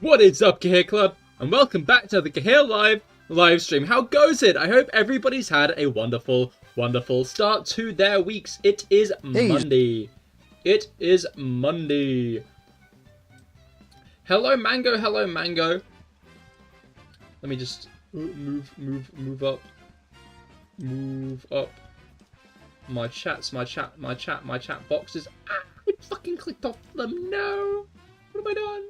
What is up, Cahir Club, and welcome back to the CahirLIVE live stream. How goes it? I hope everybody's had a wonderful, wonderful start to their weeks. It is Monday. It is Monday. Hello, Mango. Hello, Mango. Let me just move up. Move up. My chat boxes. Ah, I fucking clicked off them. No. What have I done?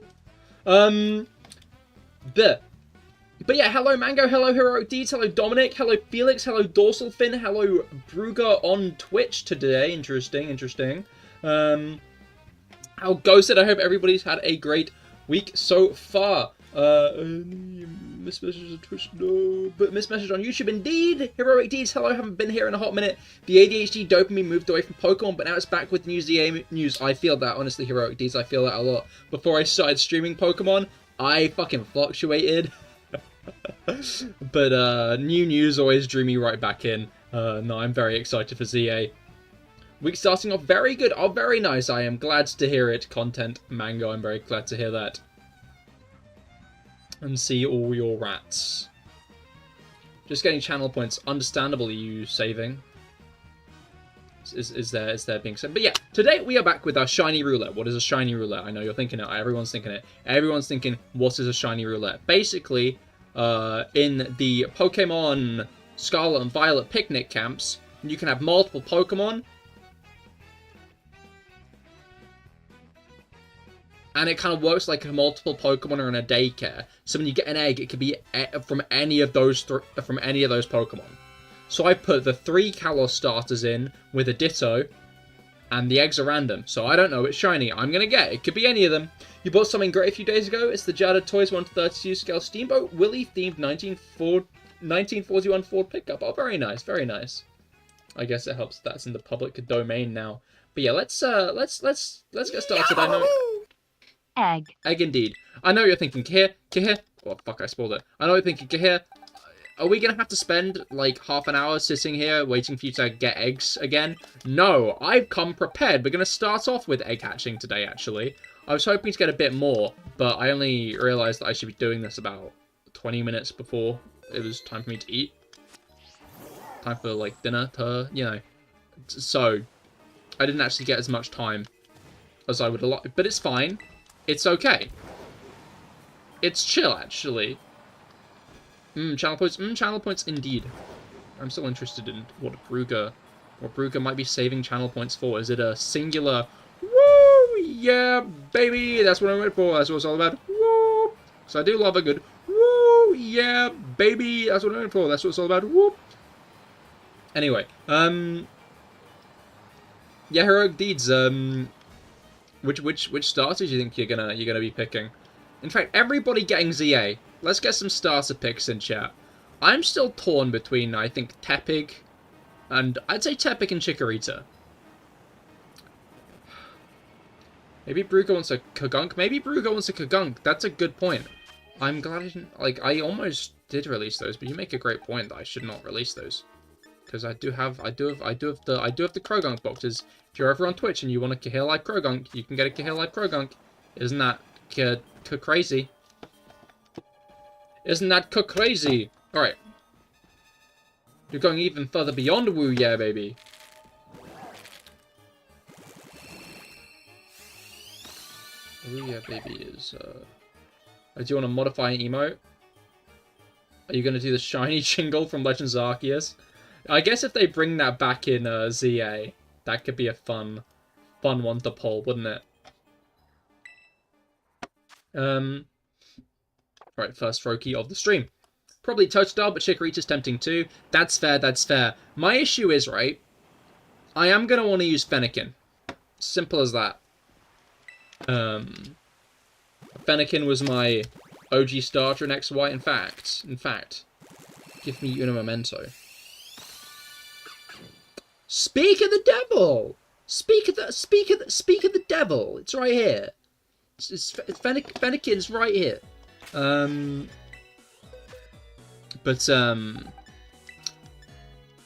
But yeah, hello Mango, hello Heroic Deeds, hello Dominic, hello Felix, hello Dorsal Fin, hello Brugger on Twitch today. Interesting. How goes it? I hope everybody's had a great week so far. Missed message on Twitch, no, but missed message on YouTube, indeed. Heroic Deeds, hello, haven't been here in a hot minute. The ADHD dopamine moved away from Pokemon, but now it's back with new ZA news. I feel that, honestly, Heroic Deeds, I feel that a lot. Before I started streaming Pokemon, I fucking fluctuated. But new news always drew me right back in. No, I'm very excited for ZA. Week starting off very good. Oh, very nice. I am glad to hear it. Content, Mango, I'm very glad to hear that. And see all your rats. Just getting channel points. Understandably, you saving. Is there being said? But yeah, today we are back with our shiny roulette. What is a shiny roulette? I know you're thinking it. Everyone's thinking it. Everyone's thinking, what is a shiny roulette? Basically, in the Pokemon Scarlet and Violet picnic camps, you can have multiple Pokemon. And it kind of works like a multiple Pokemon are in a daycare. So when you get an egg, it could be from any of those Pokemon. So I put the 3 Kalos starters in with a Ditto, and the eggs are random. So I don't know which shiny I'm gonna get. It could be any of them. You bought something great a few days ago. It's the Jada Toys 1/32 scale Steamboat Willie themed 1941 Ford pickup. Oh, very nice, very nice. I guess it helps that's in the public domain now. But yeah, let's get started. I know. Egg indeed. I know you're thinking, Cahir. Oh fuck, I spoiled it. I know you're thinking, Cahir. Are we gonna have to spend like half an hour sitting here waiting for you to get eggs again? No, I've come prepared. We're gonna start off with egg hatching today, actually. I was hoping to get a bit more, but I only realized that I should be doing this about 20 minutes before it was time for me to eat. Time for like dinner, you know. So, I didn't actually get as much time as I would have liked, but it's fine. It's okay. It's chill, actually. Channel points indeed. I'm still interested in what Brugger might be saving channel points for. Is it a singular, woo, yeah, baby, that's what I went for, that's what it's all about, woo, so I do love a good, woo, yeah, baby, that's what I went for, that's what it's all about, woo. Anyway, yeah, Heroic Deeds, which starters do you think you're gonna be picking? In fact, everybody getting ZA. Let's get some starter picks in chat. I'm still torn between, I think, Tepig and I'd say Tepig and Chikorita. Maybe Brugger wants a Kagunk. Maybe Brugger wants a Kagunk. That's a good point. I'm glad I didn't, like, I almost did release those, but you make a great point that I should not release those. Because I do have the Krogunk boxes. If you're over on Twitch and you want a CahirLIVE Krogunk, you can get a CahirLIVE Krogunk. Isn't that crazy? Isn't that crazy? Alright. You're going even further beyond Woo Yeah, baby. Woo Yeah, baby is, do you want to modify an emote? Are you going to do the shiny jingle from Legends Arceus? I guess if they bring that back in ZA, that could be a fun one to pull, wouldn't it? Right, first Froakie of the stream. Probably Totodile, but Chikorita's tempting too. That's fair, that's fair. My issue is, right, I am going to want to use Fennekin. Simple as that. Fennekin was my OG starter in XY. In fact, give me Uno Memento. Speak of the devil! Speak of the devil! It's right here. Fennekin's right here.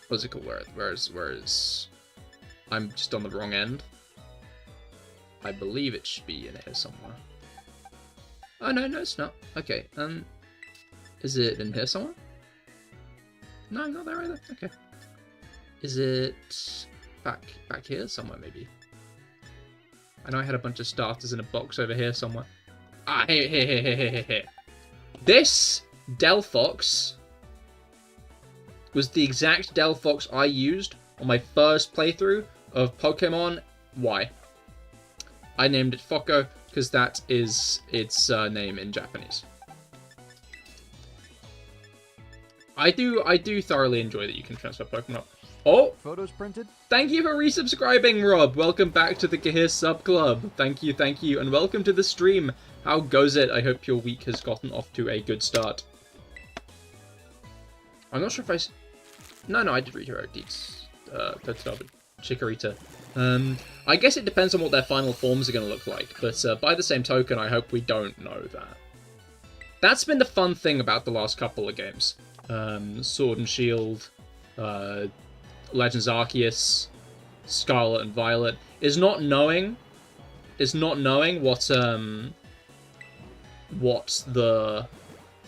What's it called? Where is? I'm just on the wrong end. I believe it should be in here somewhere. Oh, no, it's not. Okay, is it in here somewhere? No, not there either. Okay. Is it back here somewhere, maybe? I know I had a bunch of starters in a box over here somewhere. Ah, here. This Delphox was the exact Delphox I used on my first playthrough of Pokemon Y. I named it Focko because that is its name in Japanese. I do thoroughly enjoy that you can transfer Pokemon up. Oh! Photos printed? Thank you for resubscribing, Rob! Welcome back to the Cahir Sub Club. Thank you, and welcome to the stream. How goes it? I hope your week has gotten off to a good start. I'm not sure if I... No, I did read your deeds. Chikorita. I guess it depends on what their final forms are going to look like, but by the same token, I hope we don't know that. That's been the fun thing about the last couple of games. Sword and Shield, Legends Arceus, Scarlet and Violet, is not knowing what the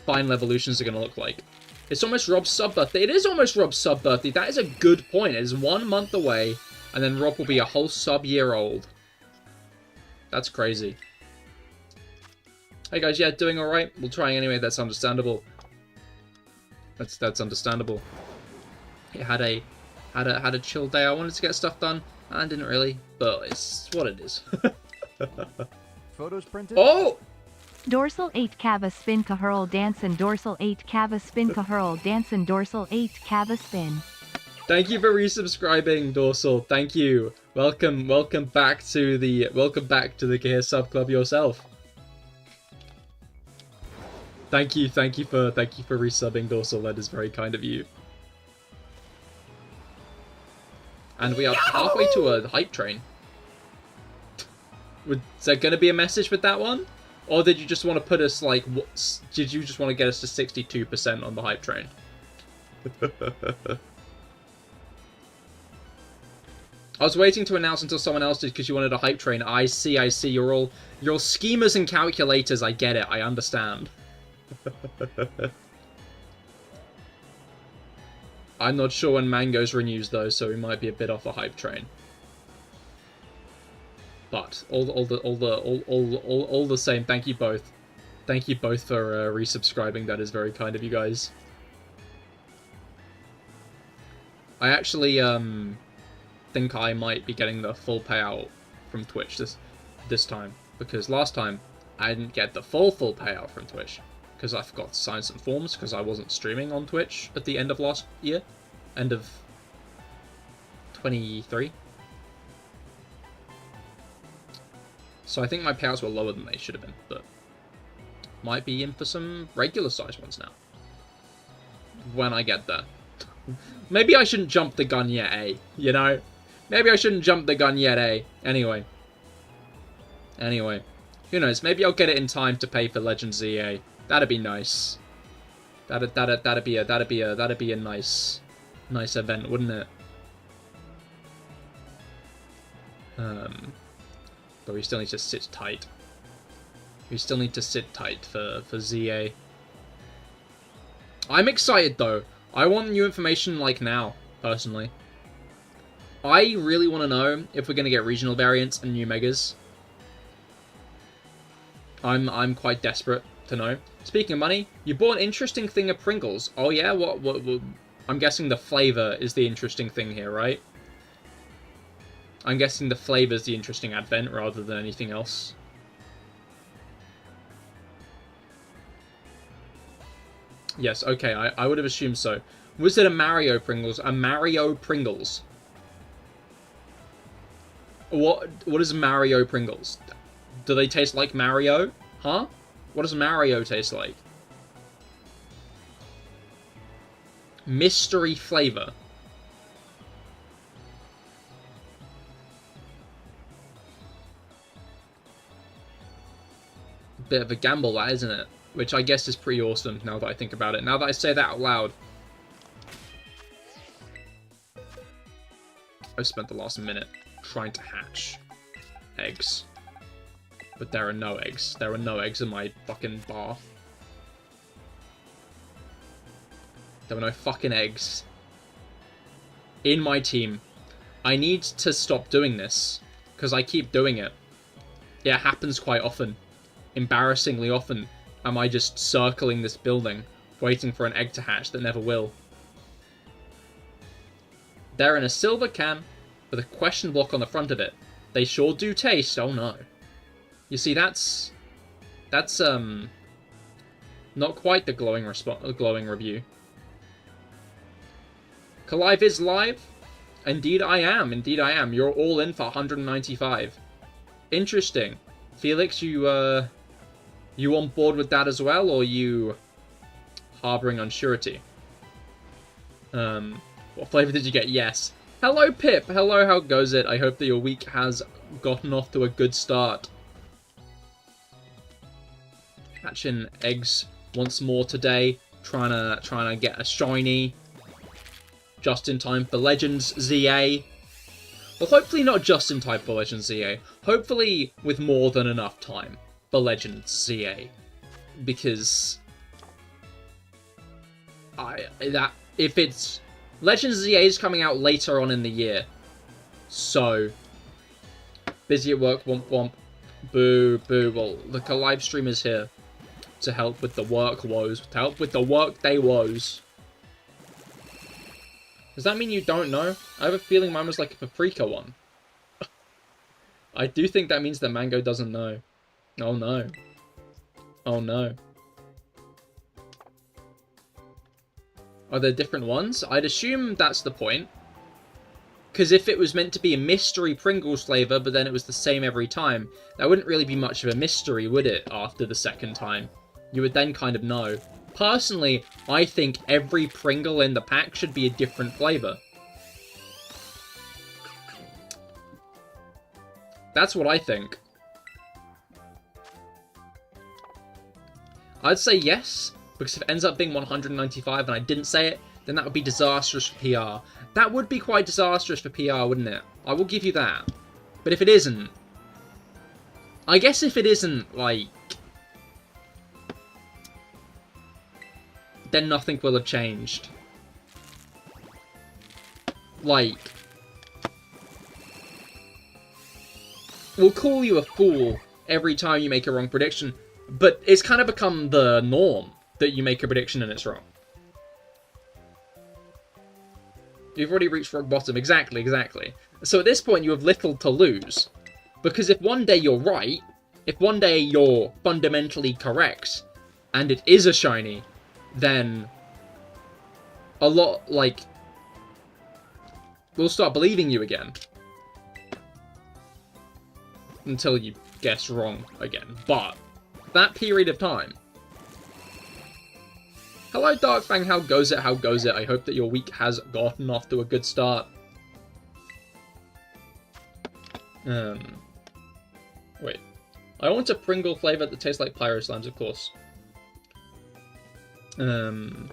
final evolutions are going to look like. It's almost Rob's sub-birthday. It is almost Rob's sub-birthday. That is a good point. It is 1 month away, and then Rob will be a whole sub-year old. That's crazy. Hey guys, yeah, doing alright? We'll try anyway, that's understandable. That's understandable. It had a chill day. I wanted to get stuff done, and didn't really, but it's what it is. Photos printed? Oh! Dorsal 8 Cava Spin Cahirl Dance and Dorsal 8 Cava Spin Cahirl Dance and Dorsal 8 Cava Spin. Thank you for resubscribing, Dorsal. Thank you. Welcome back to the Cahir Sub Club yourself. Thank you for resubbing, Dorsal. That is very kind of you. And we are halfway to a hype train. Is there going to be a message with that one? Or did you just want to put us, like, did you just want to get us to 62% on the hype train? I was waiting to announce until someone else did because you wanted a hype train. I see. You're all schemers and calculators. I get it. I understand. I'm not sure when Mangoes renews though, so we might be a bit off the hype train. But all the same, thank you both. Thank you both for resubscribing. That is very kind of you guys. I actually think I might be getting the full payout from Twitch this time, because last time I didn't get the full payout from Twitch because I forgot to sign some forms because I wasn't streaming on Twitch at the end of last year, end of 23. So I think my payouts were lower than they should have been, but might be in for some regular size ones now. When I get there. Maybe I shouldn't jump the gun yet, eh? You know? Maybe I shouldn't jump the gun yet, eh? Anyway. Who knows? Maybe I'll get it in time to pay for Legends EA. That'd be nice. That'd be a nice event, wouldn't it? But we still need to sit tight. We still need to sit tight for ZA. I'm excited though. I want new information like now, personally. I really want to know if we're going to get regional variants and new megas. I'm quite desperate to know. Speaking of money, you bought an interesting thing of Pringles. Oh yeah? What I'm guessing the flavor is the interesting thing here, right? I'm guessing the flavor is the interesting advent rather than anything else. Yes, okay, I would have assumed so. Was it a Mario Pringles? A Mario Pringles? What is Mario Pringles? Do they taste like Mario? Huh? What does Mario taste like? Mystery flavor. Bit of a gamble, that, isn't it? Which I guess is pretty awesome now that I think about it. Now that I say that out loud. I've spent the last minute trying to hatch eggs. But there are no eggs. There are no eggs in my fucking bath. There were no fucking eggs in my team. I need to stop doing this, because I keep doing it. It happens quite often. Embarrassingly often am I just circling this building, waiting for an egg to hatch that never will. They're in a silver can with a question block on the front of it. They sure do taste. Oh no. You see, that's not quite the glowing review. CahirLIVE is live? Indeed I am. Indeed I am. You're all in for 195. Interesting. Felix, you on board with that as well, or you harboring unsurety? What flavor did you get? Yes. Hello, Pip. Hello, how goes it? I hope that your week has gotten off to a good start. Hatching eggs once more today. Trying to get a shiny. Just in time for Legends ZA. Well, hopefully not just in time for Legends ZA. Hopefully with more than enough time for Legends ZA. Because if it's Legends ZA is coming out later on in the year. So busy at work, womp womp. Boo, boo. Well, the CahirLIVE stream is here to help with the work woes. To help with the workday woes. Does that mean you don't know? I have a feeling mine was like a paprika one. I do think that means that Mango doesn't know. Oh no. Oh no. Are there different ones? I'd assume that's the point. Because if it was meant to be a mystery Pringles flavour, but then it was the same every time, that wouldn't really be much of a mystery, would it, after the second time? You would then kind of know. Personally, I think every Pringle in the pack should be a different flavour. That's what I think. I'd say yes, because if it ends up being 195 and I didn't say it, then that would be disastrous for PR. That would be quite disastrous for PR, wouldn't it? I will give you that. But if it isn't... I guess if it isn't, like... then nothing will have changed. Like... we'll call you a fool every time you make a wrong prediction, but it's kind of become the norm that you make a prediction and it's wrong. You've already reached rock bottom. Exactly, exactly. So at this point, you have little to lose. Because if one day you're right, if one day you're fundamentally correct, and it is a shiny, then a lot, like, we'll start believing you again. Until you guess wrong again. But that period of time. Hello, Darkfang. How goes it? How goes it? I hope that your week has gotten off to a good start. Wait. I want a Pringle flavor that tastes like Pyro Slimes, of course. Alright.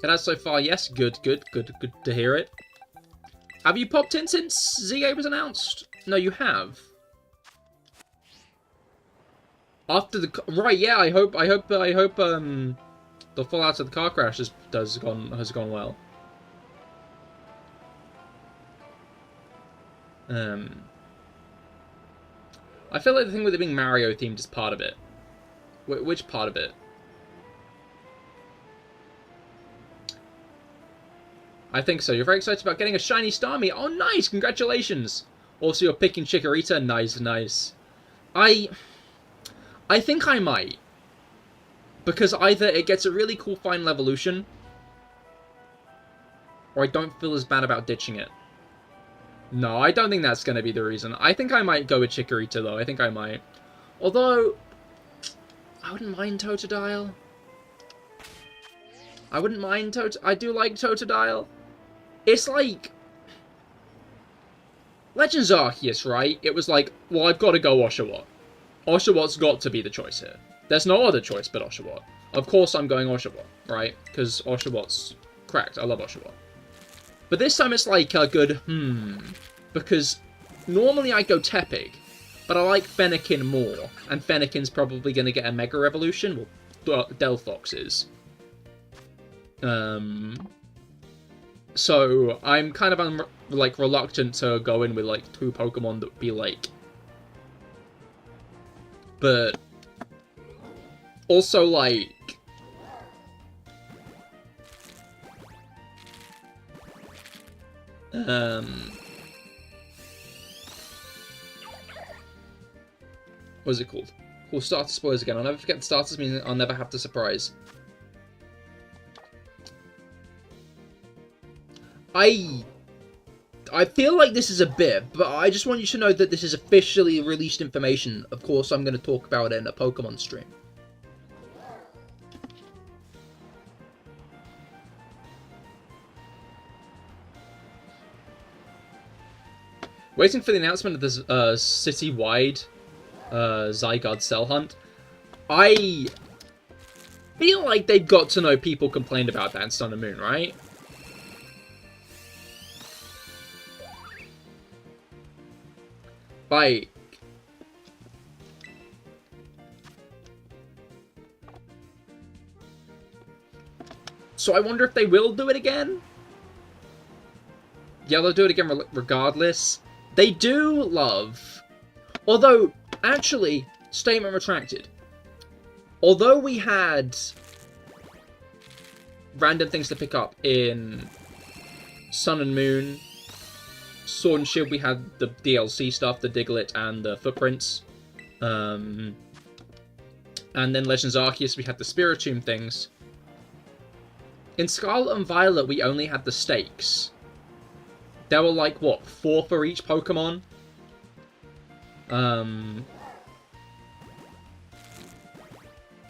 Can I so far? Yes. Good to hear it. Have you popped in since ZA was announced? No, you have. After the... right, yeah, I hope the fallout of the car crash has gone well. I feel like the thing with it being Mario themed is part of it. Which part of it? I think so. You're very excited about getting a shiny Starmie. Oh, nice! Congratulations! Also, you're picking Chikorita. Nice, nice. I think I might. Because either it gets a really cool final evolution, or I don't feel as bad about ditching it. No, I don't think that's going to be the reason. I think I might go with Chikorita, though. I think I might. Although, I wouldn't mind Totodile. I wouldn't mind I do like Totodile. It's like... Legends Arceus, right? It was like, well, I've got to go Oshawott. Oshawott got to be the choice here. There's no other choice but Oshawott. Of course I'm going Oshawott, right? Because Oshawott's cracked. I love Oshawott. But this time it's like a good, because normally I go Tepig, but I like Fennekin more, and Fennekin's probably going to get a Mega Evolution, well, Delphox is. So I'm kind of like reluctant to go in with like 2 Pokemon that would be like, but also like what is it called? Cool, starter spoilers again. I'll never forget the starters, meaning I'll never have to surprise. I feel like this is a bit, but I just want you to know that this is officially released information. Of course, I'm going to talk about it in a Pokemon stream. Waiting for the announcement of the city-wide Zygarde Cell Hunt. I feel like they've got to know people complained about that in Sun and Moon, right? Like, so I wonder if they will do it again? Yeah, they'll do it again regardless. They do love, although, actually, statement retracted. Although we had random things to pick up in Sun and Moon, Sword and Shield, we had the DLC stuff, the Diglett and the Footprints. And then Legends Arceus, we had the Spiritomb things. In Scarlet and Violet, we only had the stakes. There were like, what, 4 for each Pokemon?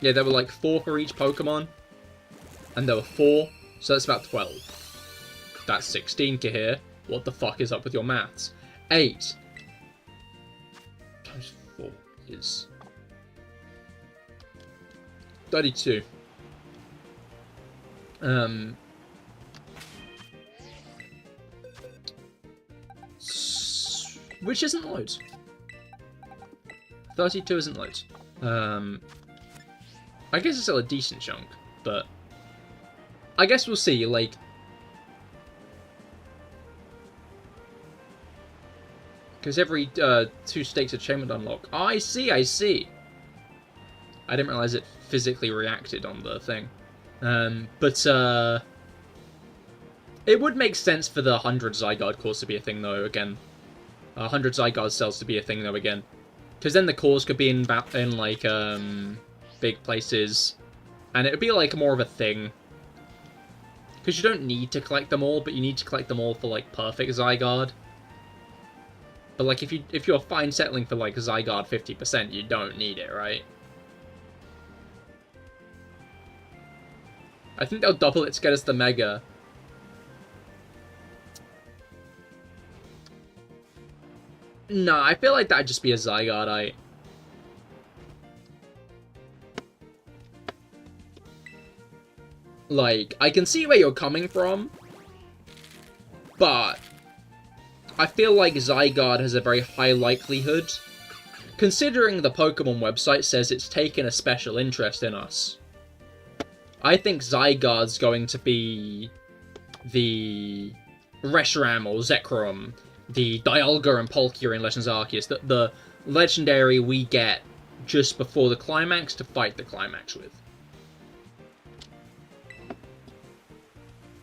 Yeah, there were like 4 for each Pokemon. And there were 4, so that's about 12. That's 16, Cahir. What the fuck is up with your maths? 8 times 4 is 32. Which isn't loads. 32 isn't loads. I guess it's still a decent chunk, but I guess we'll see, like, because every 2 stakes achievement unlock. Oh, I see. I didn't realize it physically reacted on the thing. But it would make sense for the 100 Zygarde cores to be a thing, though, again. 100 Zygarde cells to be a thing, though, again. Because then the cores could be in like, big places. And it would be, like, more of a thing. Because you don't need to collect them all, but you need to collect them all for, like, perfect Zygarde. But, like, if you're fine settling for, like, Zygarde 50%, you don't need it, right? I think they'll double it to get us the Mega. Nah, I feel like that'd just be a Zygarde. Like, I can see where you're coming from, but I feel like Zygarde has a very high likelihood, considering the Pokemon website says it's taken a special interest in us. I think Zygarde's going to be the Reshiram or Zekrom, the Dialga and Palkia in Legends Arceus, the legendary we get just before the climax to fight the climax with.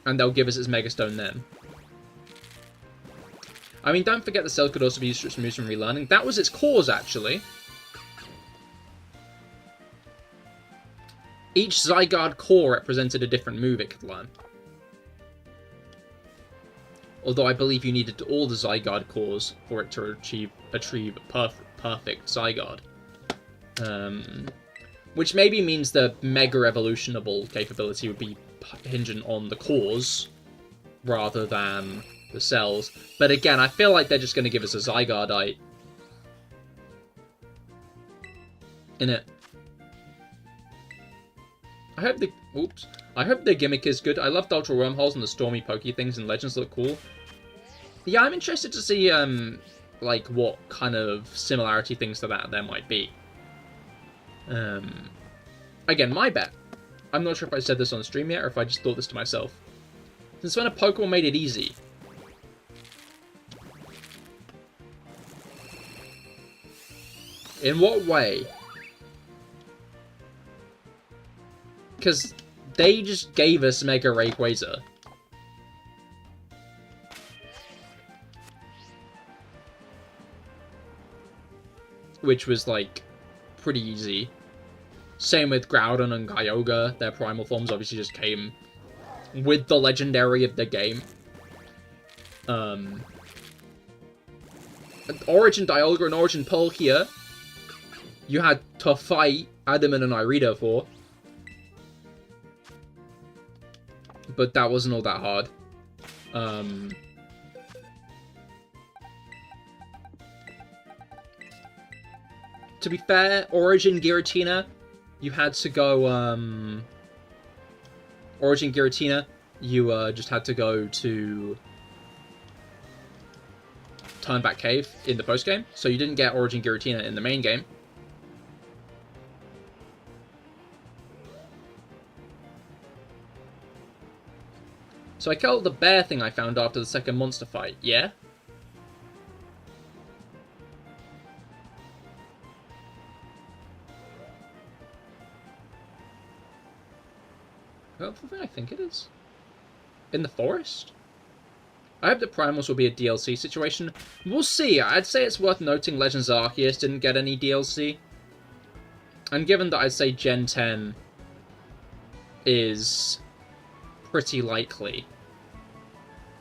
And they'll give us its Megastone then. I mean, don't forget the cell could also be used for its moves from relearning. That was its cause, actually. Each Zygarde core represented a different move it could learn. Although I believe you needed all the Zygarde cores for it to achieve perfect Zygarde. Which maybe means the Mega Evolutionable capability would be hinging on the cores rather than the cells. But again, I feel like they're just going to give us a Zygarde in it. I I hope the gimmick is good. I love the Ultra Wormholes and the Stormy Pokey things and Legends look cool. Yeah, I'm interested to see, like, what kind of similarity things to that there might be. Again, my bet. I'm not sure if I said this on stream yet, or if I just thought this to myself. Since when a Pokemon made it easy? In what way? Because they just gave us Mega Rayquaza. Which was, like, pretty easy. Same with Groudon and Kyogre. Their primal forms obviously just came with the legendary of the game. Origin Dialga and Origin Palkia, you had to fight Adamant and Irida for. But that wasn't all that hard. To be fair, Origin Giratina, you had to go, Origin Giratina, you just had to go to Turnback Cave in the post-game, so you didn't get Origin Giratina in the main game. So I killed the bear thing I found after the second monster fight, yeah? I think it is. In the forest? I hope that Primals will be a DLC situation. We'll see. I'd say it's worth noting Legends Arceus didn't get any DLC. And given that I'd say Gen 10 is pretty likely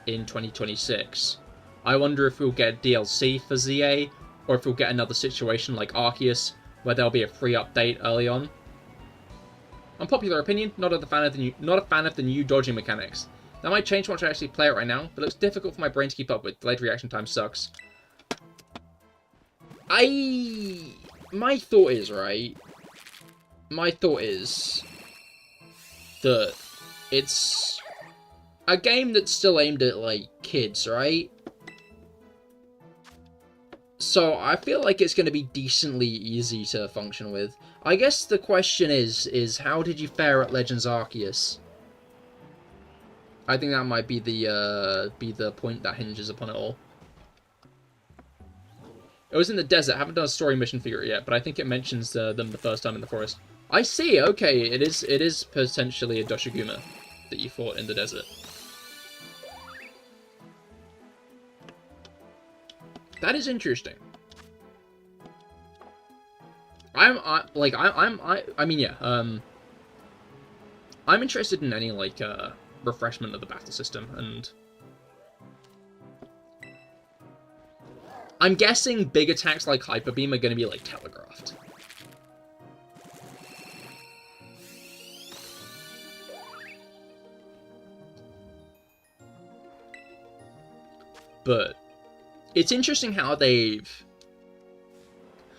in 2026, I wonder if we'll get DLC for ZA, or if we'll get another situation like Arceus, where there'll be a free update early on. Unpopular opinion, not a fan of the new dodging mechanics. That might change once I actually play it right now, but it looks difficult for my brain to keep up with. Delayed reaction time sucks. My thought is, right? My thought is that it's a game that's still aimed at, like, kids, right? So I feel like it's going to be decently easy to function with. I guess the question is how did you fare at Legends Arceus? I think that might be the point that hinges upon it all. It was in the desert. I haven't done a story mission for it yet, but I think it mentions them the first time in the forest. I see. Okay, it is potentially a Doshiguma that you fought in the desert. That is interesting. I mean, yeah. I'm interested in any, like, refreshment of the battle system, and I'm guessing big attacks like Hyper Beam are going to be, like, telegraphed. But it's interesting how they've...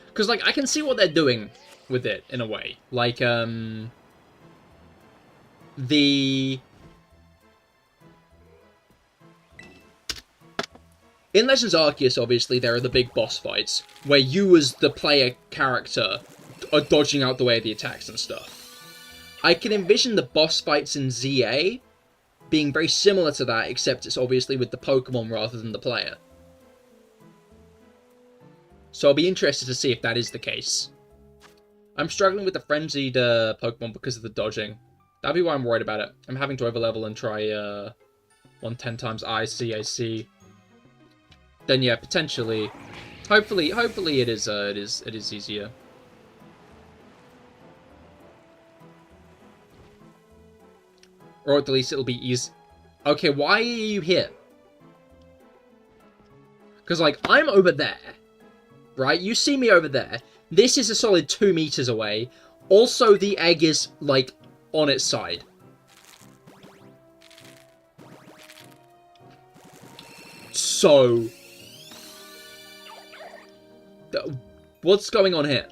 Because, like, I can see what they're doing with it, in a way. Like, in Legends Arceus, obviously, there are the big boss fights, where you as the player character are dodging out the way of the attacks and stuff. I can envision the boss fights in ZA being very similar to that, except it's obviously with the Pokemon rather than the player. So I'll be interested to see if that is the case. I'm struggling with the frenzied Pokemon because of the dodging. That'd be why I'm worried about it. I'm having to overlevel and try 110 times I see. Then yeah, potentially, hopefully it is easier. Or at least it'll be easy. Okay, why are you here? Because, like, I'm over there, right? You see me over there. This is a solid 2 meters away. Also, the egg is, like, on its side. So... what's going on here?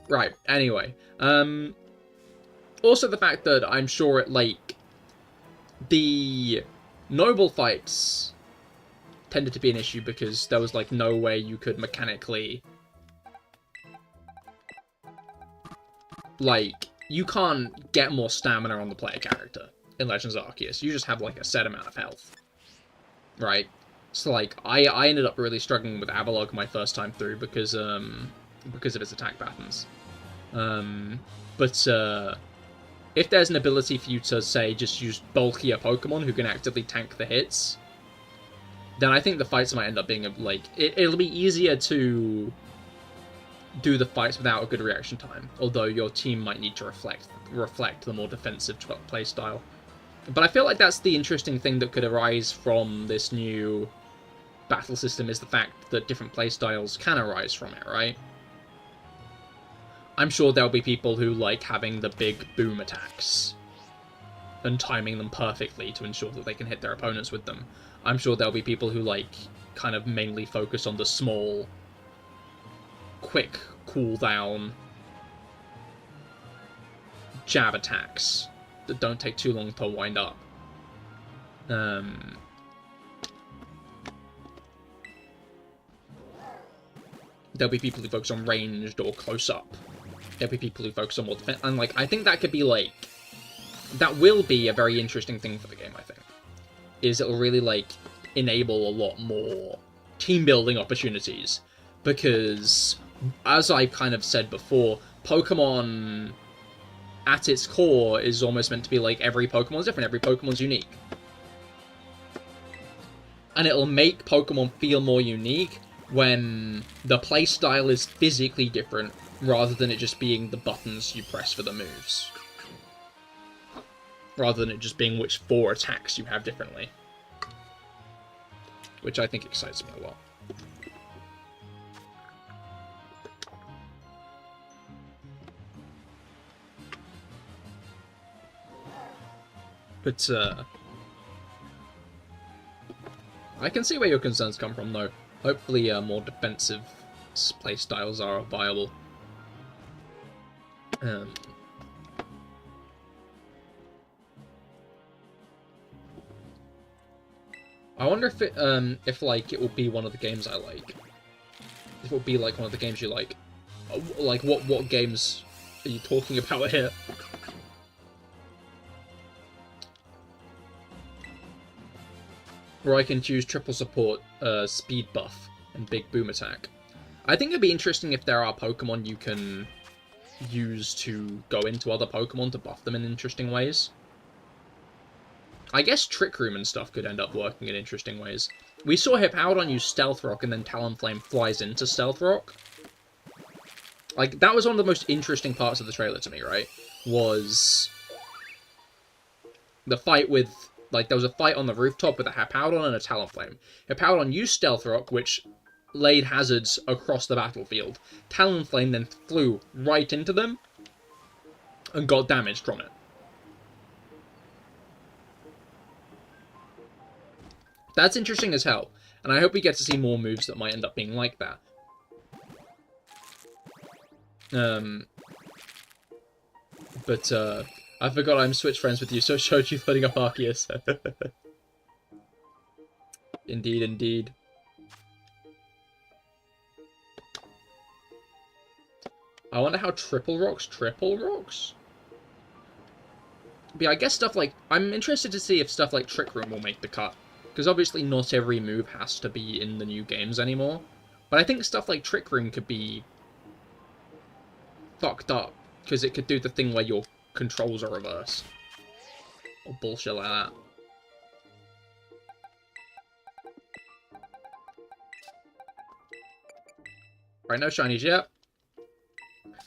Right, anyway. Also the fact that I'm sure like the noble fights tended to be an issue because there was like no way you could mechanically like you can't get more stamina on the player character in Legends of Arceus. You just have like a set amount of health, right? So like I ended up really struggling with Avalugg my first time through because of its attack patterns. But if there's an ability for you to, say, just use bulkier Pokemon who can actively tank the hits, then I think the fights might end up being, like, it'll be easier to do the fights without a good reaction time, although your team might need to reflect the more defensive playstyle. But I feel like that's the interesting thing that could arise from this new battle system, is the fact that different playstyles can arise from it, right? I'm sure there'll be people who like having the big boom attacks and timing them perfectly to ensure that they can hit their opponents with them. I'm sure there'll be people who like kind of mainly focus on the small, quick cooldown jab attacks that don't take too long to wind up. There'll be people who focus on ranged or close up. There'll be people who focus on more defense. And, like, I think that could be, like... That will be a very interesting thing for the game, I think. Is it'll really, like, enable a lot more team-building opportunities. Because, as I kind of said before, Pokemon, at its core, is almost meant to be, like, every Pokemon's different. Every Pokemon's unique. And it'll make Pokemon feel more unique when the playstyle is physically different, rather than it just being the buttons you press for the moves. Rather than it just being which 4 attacks you have differently. Which I think excites me a lot. But, I can see where your concerns come from, though. Hopefully, more defensive playstyles are viable. I wonder if it, like, it will be one of the games I like. If it will be, like, one of the games you like. Like, what games are you talking about here? Where I can choose triple support, speed buff, and big boom attack. I think it'd be interesting if there are Pokemon you can use to go into other Pokemon to buff them in interesting ways. I guess Trick Room and stuff could end up working in interesting ways. We saw Hippowdon use Stealth Rock and then Talonflame flies into Stealth Rock. Like, that was one of the most interesting parts of the trailer to me, right? Was the fight with... Like, there was a fight on the rooftop with a Hippowdon and a Talonflame. Hippowdon used Stealth Rock, which laid hazards across the battlefield. Talonflame then flew right into them and got damaged from it. That's interesting as hell, and I hope we get to see more moves that might end up being like that. I forgot I'm Switch friends with you, so I showed you loading up Arceus. Indeed, indeed. I wonder how triple rocks? But yeah, I guess stuff like... I'm interested to see if stuff like Trick Room will make the cut. Because obviously not every move has to be in the new games anymore. But I think stuff like Trick Room could be fucked up. Because it could do the thing where your controls are reversed. Or bullshit like that. Right, no shinies yet.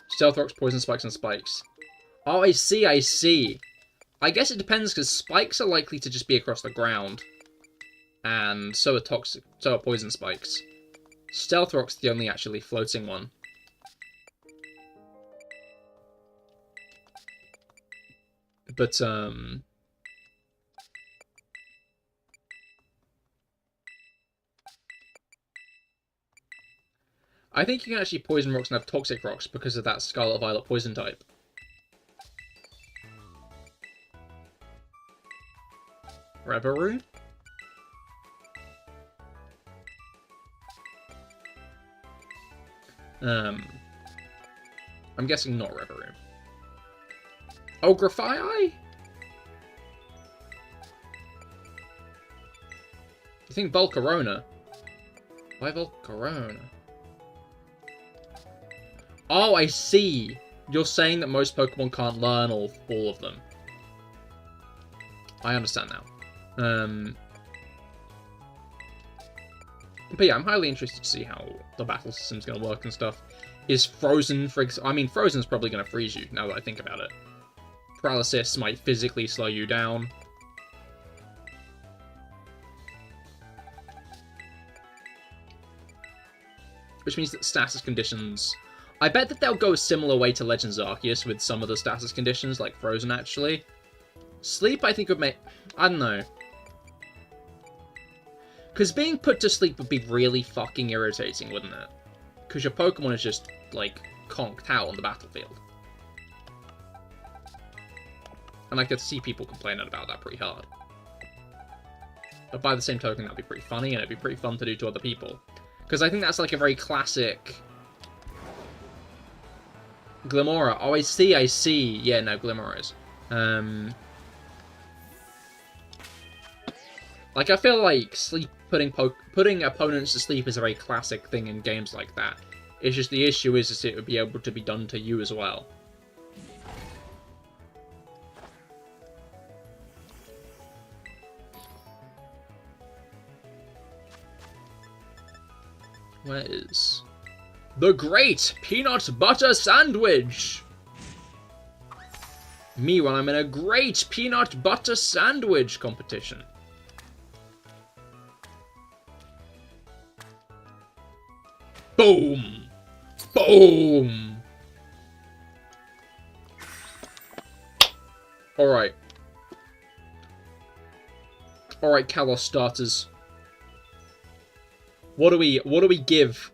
Stealth Rocks, Poison Spikes, and Spikes. Oh, I see, I see. I guess it depends, because Spikes are likely to just be across the ground. And so are Poison Spikes. Stealth Rock's the only actually floating one. But, I think you can actually Poison Rocks and have Toxic Rocks because of that Scarlet Violet Poison type. Reverie? I'm guessing not Reverie. Oh, Grafii? You think Volcarona? Why Volcarona? Oh, I see. You're saying that most Pokemon can't learn all of them. I understand now. But yeah, I'm highly interested to see how the battle system's going to work and stuff. Is Frozen, I mean, Frozen's probably going to freeze you, now that I think about it. Paralysis might physically slow you down. Which means that status conditions... I bet that they'll go a similar way to Legends Arceus with some of the status conditions, like Frozen, actually. Sleep, I think, would make... I don't know. Because being put to sleep would be really fucking irritating, wouldn't it? Because your Pokemon is just, like, conked out on the battlefield. And I could see people complaining about that pretty hard. But by the same token, that'd be pretty funny, and it'd be pretty fun to do to other people. Because I think that's, like, a very classic... Glimmora. Oh, I see. Yeah, no, Glimmora is. Like, I feel like putting opponents to sleep is a very classic thing in games like that. It's just the issue is it would be able to be done to you as well. Where is... The Great Peanut Butter Sandwich! Me when I'm in a Great Peanut Butter Sandwich competition. Boom! Boom! Alright. Alright, Kalos starters. What do we give?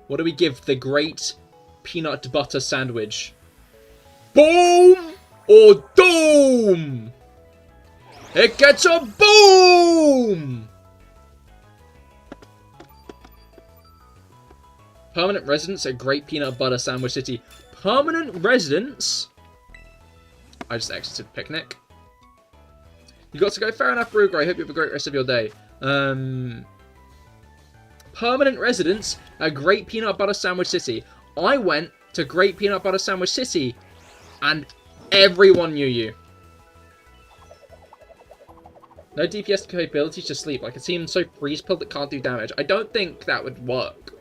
What do we give the Great Peanut Butter Sandwich? Boom! Or doom! It gets a boom! Permanent residence at Great Peanut Butter Sandwich City. Permanent residence? I just exited Picnic. You got to go. Fair enough, Ruger. I hope you have a great rest of your day. Permanent residence at Great Peanut Butter Sandwich City. I went to Great Peanut Butter Sandwich City, and everyone knew you. No DPS capabilities to sleep. Like a team so freeze pilled that can't do damage. I don't think that would work.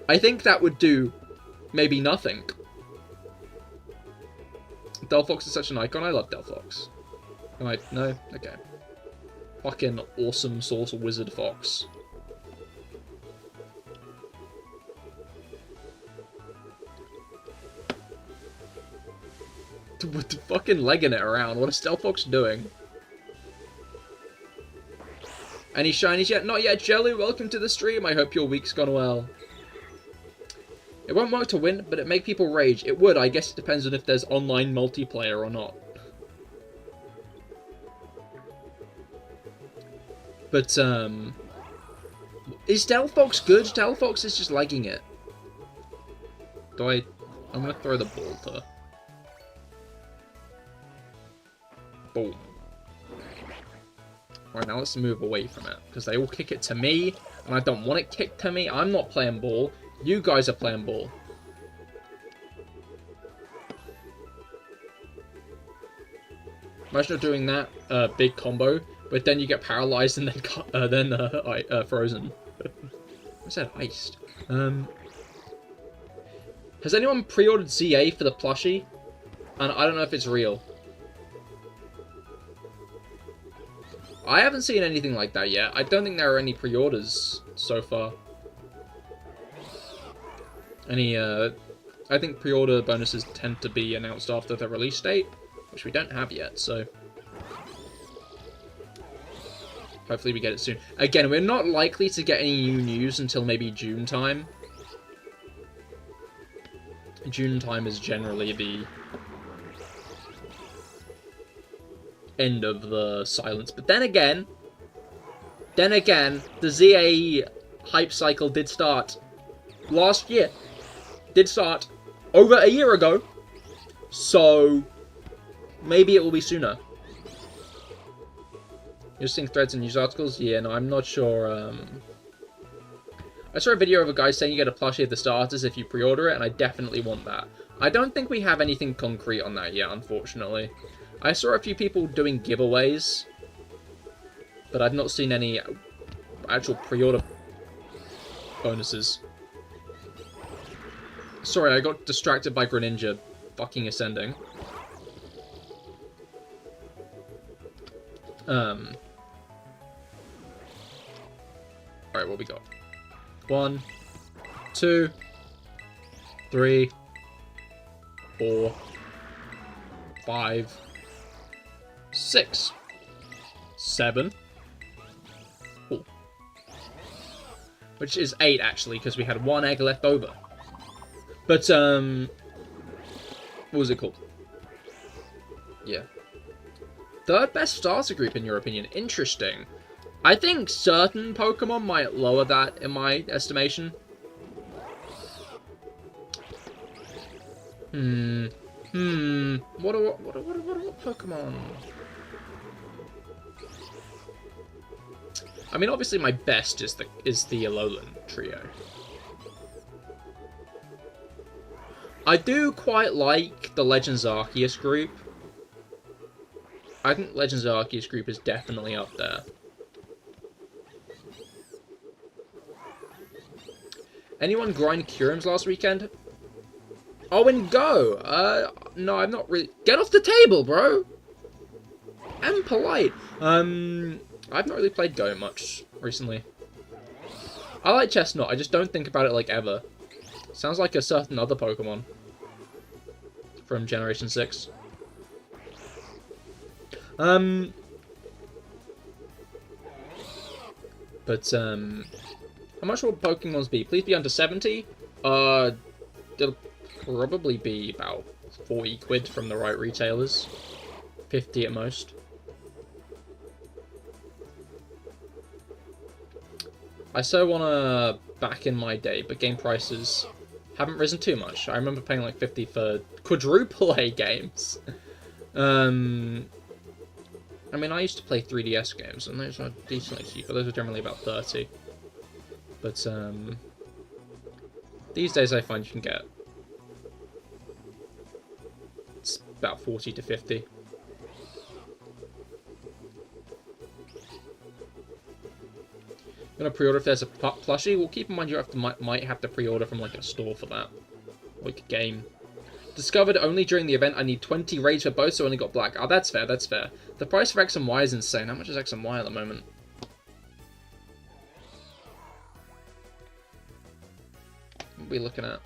I think that would do maybe nothing. Delphox is such an icon. I love Delphox. No? Okay. Fucking awesome source wizard fox. With the fucking legging it around. What is Delphox doing? Any shinies yet? Not yet, Jelly. Welcome to the stream. I hope your week's gone well. It won't work to win, but it make people rage. It would. I guess it depends on if there's online multiplayer or not. But, is Delphox good? Delphox is just lagging it. I'm gonna throw the ball to her. Boom. Alright, now let's move away from it. Because they all kick it to me, and I don't want it kicked to me. I'm not playing ball. You guys are playing ball. Imagine not doing that big combo, but then you get paralyzed and then frozen. I said iced. Has anyone pre-ordered ZA for the plushie? And I don't know if it's real. I haven't seen anything like that yet. I don't think there are any pre-orders so far. I think pre-order bonuses tend to be announced after the release date, which we don't have yet, so hopefully we get it soon. Again, we're not likely to get any new news until maybe June time. June time is generally end of the silence. But then again, the ZA hype cycle did start last year. Did start over a year ago. So maybe it will be sooner. You're seeing threads and news articles? Yeah, no, I'm not sure. I saw a video of a guy saying you get a plushie of the starters if you pre-order it, and I definitely want that. I don't think we have anything concrete on that yet, unfortunately. I saw a few people doing giveaways, but I've not seen any actual pre-order bonuses. Sorry, I got distracted by Greninja fucking ascending. Alright, what we got? 1, 2, 3, 4, 5, 6, 7. Cool. Which is 8, actually, because we had 1 egg left over. But, what was it called? Yeah. Third best starter group, in your opinion. Interesting. I think certain Pokemon might lower that, in my estimation. What are Pokemon? I mean, obviously my best is the Alolan trio. I do quite like the Legends Arceus group. I think Legends Arceus group is definitely up there. Anyone grind Curums last weekend? Oh, and Go! No, I'm not really... Get off the table, bro! I'm polite. I've not really played Go much recently. I like Chestnut, I just don't think about it like ever. Sounds like a certain other Pokemon. From Generation 6. But, how much will Pokemons be? Please be under 70? They'll probably be about 40 quid from the right retailers. 50 at most. I so wanna back in my day, but game prices haven't risen too much. I remember paying like 50 for quadruple A games. I mean, I used to play 3DS games, and those are decently cheap, but those are generally about 30. But, these days I find you can get... It's about 40 to 50. I'm gonna pre-order if there's a plushie. Well, keep in mind you might have to pre-order from, like, a store for that. Like a game. Discovered only during the event I need 20 raids for both, so I only got black. Oh, that's fair, that's fair. The price for X and Y is insane. How much is X and Y at the moment? What are we looking at?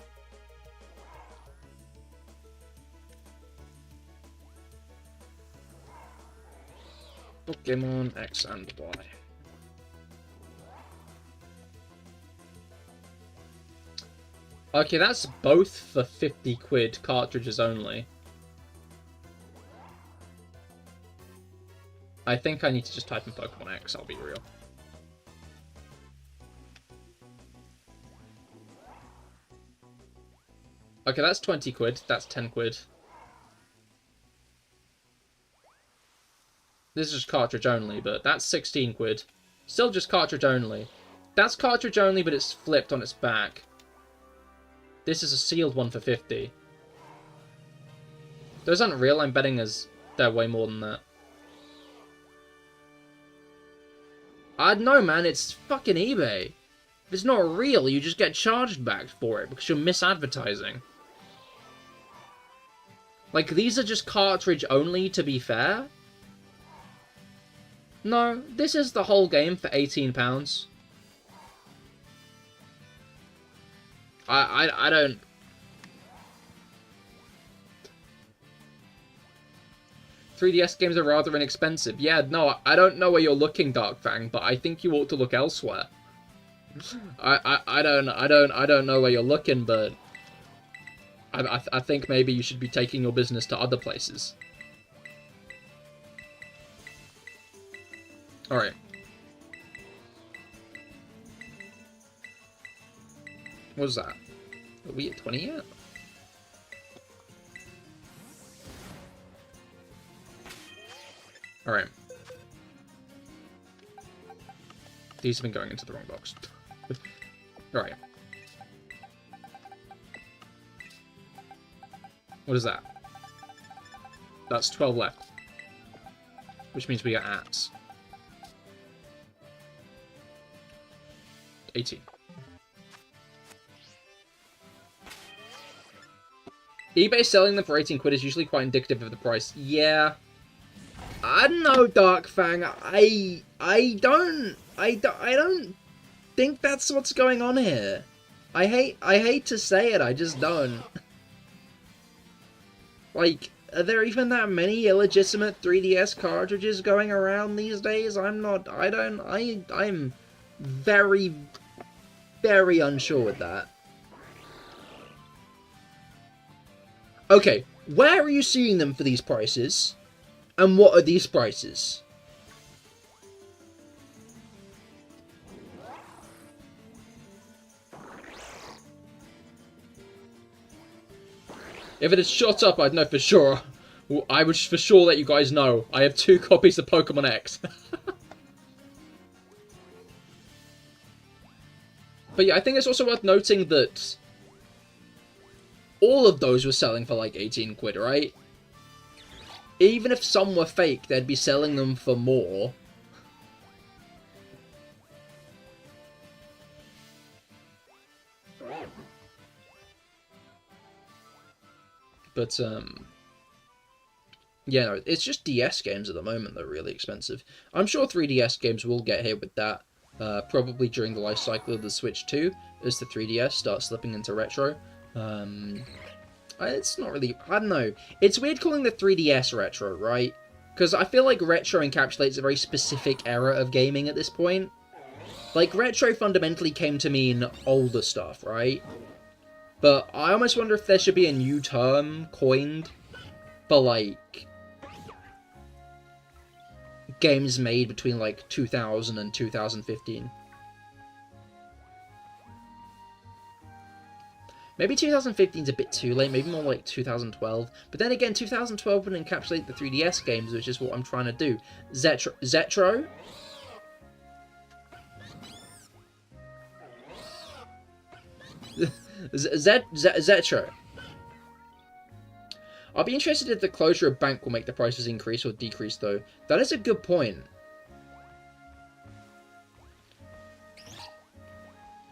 Pokemon X and Y. Okay, that's both for 50 quid cartridges only. I think I need to just type in Pokemon X, I'll be real. Okay, that's 20 quid, that's 10 quid. This is just cartridge only, but that's 16 quid. Still just cartridge only. That's cartridge only, but it's flipped on its back. This is a sealed one for 50. Those aren't real, I'm betting they're way more than that. I don't know, man, it's fucking eBay. If it's not real, you just get charged back for it because you're misadvertising. Like, these are just cartridge only, to be fair. No, this is the whole game for £18. I don't... ...3DS games are rather inexpensive. Yeah, no, I don't know where you're looking, Darkfang, but I think you ought to look elsewhere. I don't know where you're looking, but... I think maybe you should be taking your business to other places. Alright. What was that? Are we at 20 yet? Alright. These have been going into the wrong box. Alright. What is that? That's 12 left. Which means we get at 18. eBay selling them for 18 quid is usually quite indicative of the price. Yeah. I don't know, Darkfang. I don't think that's what's going on here. I hate to say it, I just don't. Like, are there even that many illegitimate 3DS cartridges going around these days? I'm very, very unsure with that. Okay, where are you seeing them for these prices? And what are these prices? If it had shot up, I'd know for sure. I would for sure let you guys know. I have 2 copies of Pokemon X. But yeah, I think it's also worth noting that all of those were selling for like 18 quid, right? Even if some were fake, they'd be selling them for more. But, yeah, no, it's just DS games at the moment that are really expensive. I'm sure 3DS games will get hit with that, probably during the life cycle of the Switch 2, as the 3DS starts slipping into retro. It's not really, I don't know. It's weird calling the 3DS retro, right? Because I feel like retro encapsulates a very specific era of gaming at this point. Like, retro fundamentally came to mean older stuff, right? But I almost wonder if there should be a new term coined for, like, games made between, like, 2000 and 2015. Maybe 2015 is a bit too late, maybe more like 2012. But then again, 2012 would encapsulate the 3DS games, which is what I'm trying to do. Zetro? Zetro. I'll be interested if the closure of Bank will make the prices increase or decrease, though. That is a good point.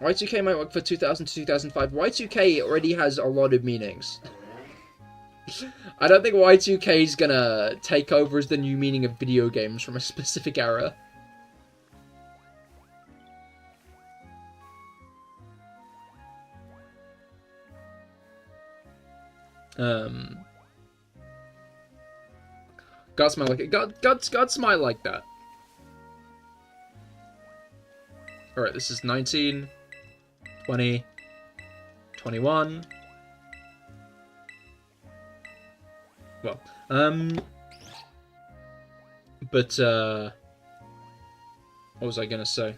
Y2K might work for 2000 to 2005. Y2K already has a lot of meanings. I don't think Y2K is gonna take over as the new meaning of video games from a specific era. Guts might like it. Guts might like that. Alright, this is 19, 20, 21. Well, but, what was I gonna say?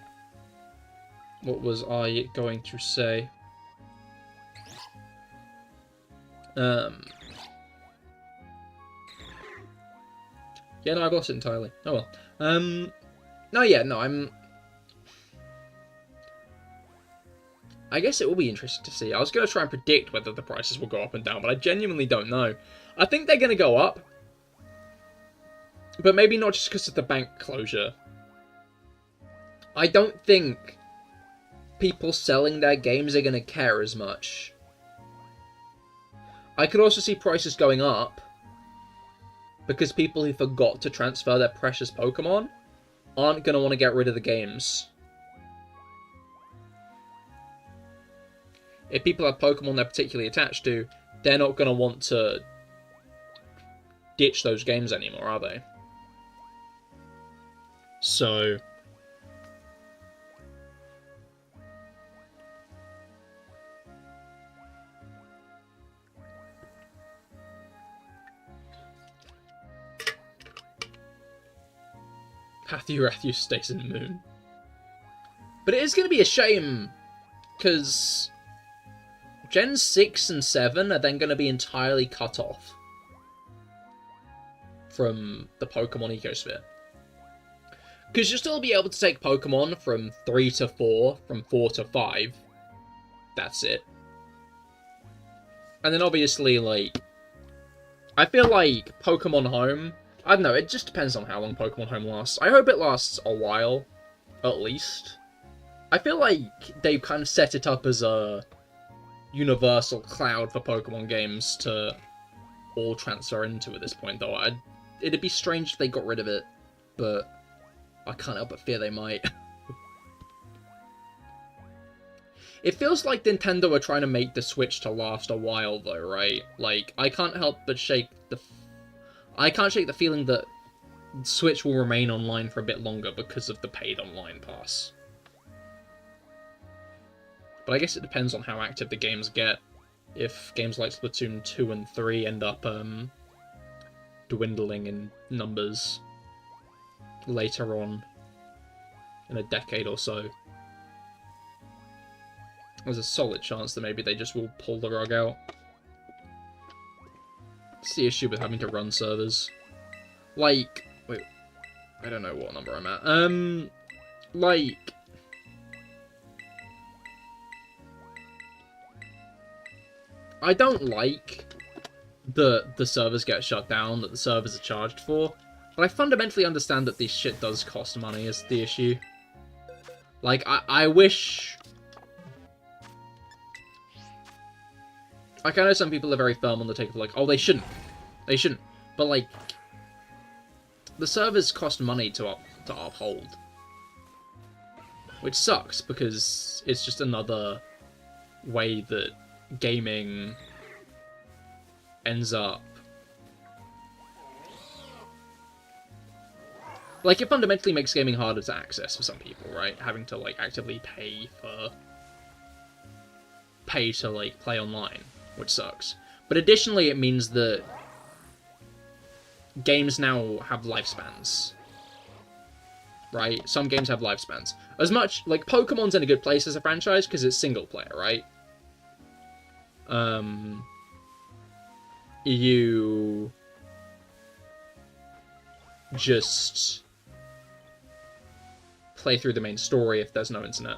What was I going to say? Yeah, no, I've lost it entirely. Oh well. No, yeah, no, I guess it will be interesting to see. I was going to try and predict whether the prices will go up and down, but I genuinely don't know. I think they're going to go up. But maybe not just because of the bank closure. I don't think people selling their games are going to care as much. I could also see prices going up because people who forgot to transfer their precious Pokemon aren't going to want to get rid of the games. If people have Pokemon they're particularly attached to, they're not going to want to ditch those games anymore, are they? So Patterrz stays in the moon. But it is going to be a shame, because Gen 6 and 7 are then going to be entirely cut off from the Pokemon ecosphere. Because you'll still be able to take Pokemon from 3 to 4, from 4 to 5. That's it. And then obviously, like, I feel like Pokemon Home, I don't know, it just depends on how long Pokemon Home lasts. I hope it lasts a while, at least. I feel like they've kind of set it up as a universal cloud for Pokemon games to all transfer into at this point, though. It'd be strange if they got rid of it, but I can't help but fear they might. It feels like Nintendo are trying to make the Switch to last a while, though, right? Like, I can't help but shake the feeling that Switch will remain online for a bit longer because of the paid online pass. But I guess it depends on how active the games get. If games like Splatoon 2 and 3 end up dwindling in numbers later on in a decade or so, there's a solid chance that maybe they just will pull the rug out. It's the issue with having to run servers. Like, wait, I don't know what number I'm at. Like, I don't like that the servers get shut down, that the servers are charged for, but I fundamentally understand that this shit does cost money is the issue. Like, I wish... Like, I know some people are very firm on the take of, like, oh, they shouldn't. They shouldn't. But, like, the servers cost money to uphold. Which sucks, because it's just another way that gaming ends up... Like, it fundamentally makes gaming harder to access for some people, right? Having to, like, actively pay to, like, play online, which sucks. But additionally, it means that games now have lifespans. Right? Some games have lifespans. As much, like, Pokemon's in a good place as a franchise, because it's single player, right? You just play through the main story if there's no internet.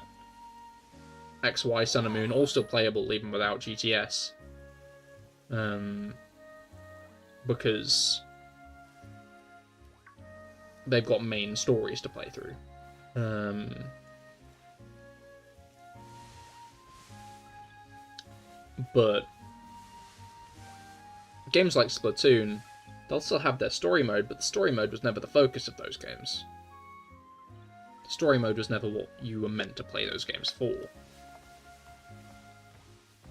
XY, Sun and Moon, all still playable even without GTS. Because they've got main stories to play through. But games like Splatoon, they'll still have their story mode, but the story mode was never the focus of those games. The story mode was never what you were meant to play those games for.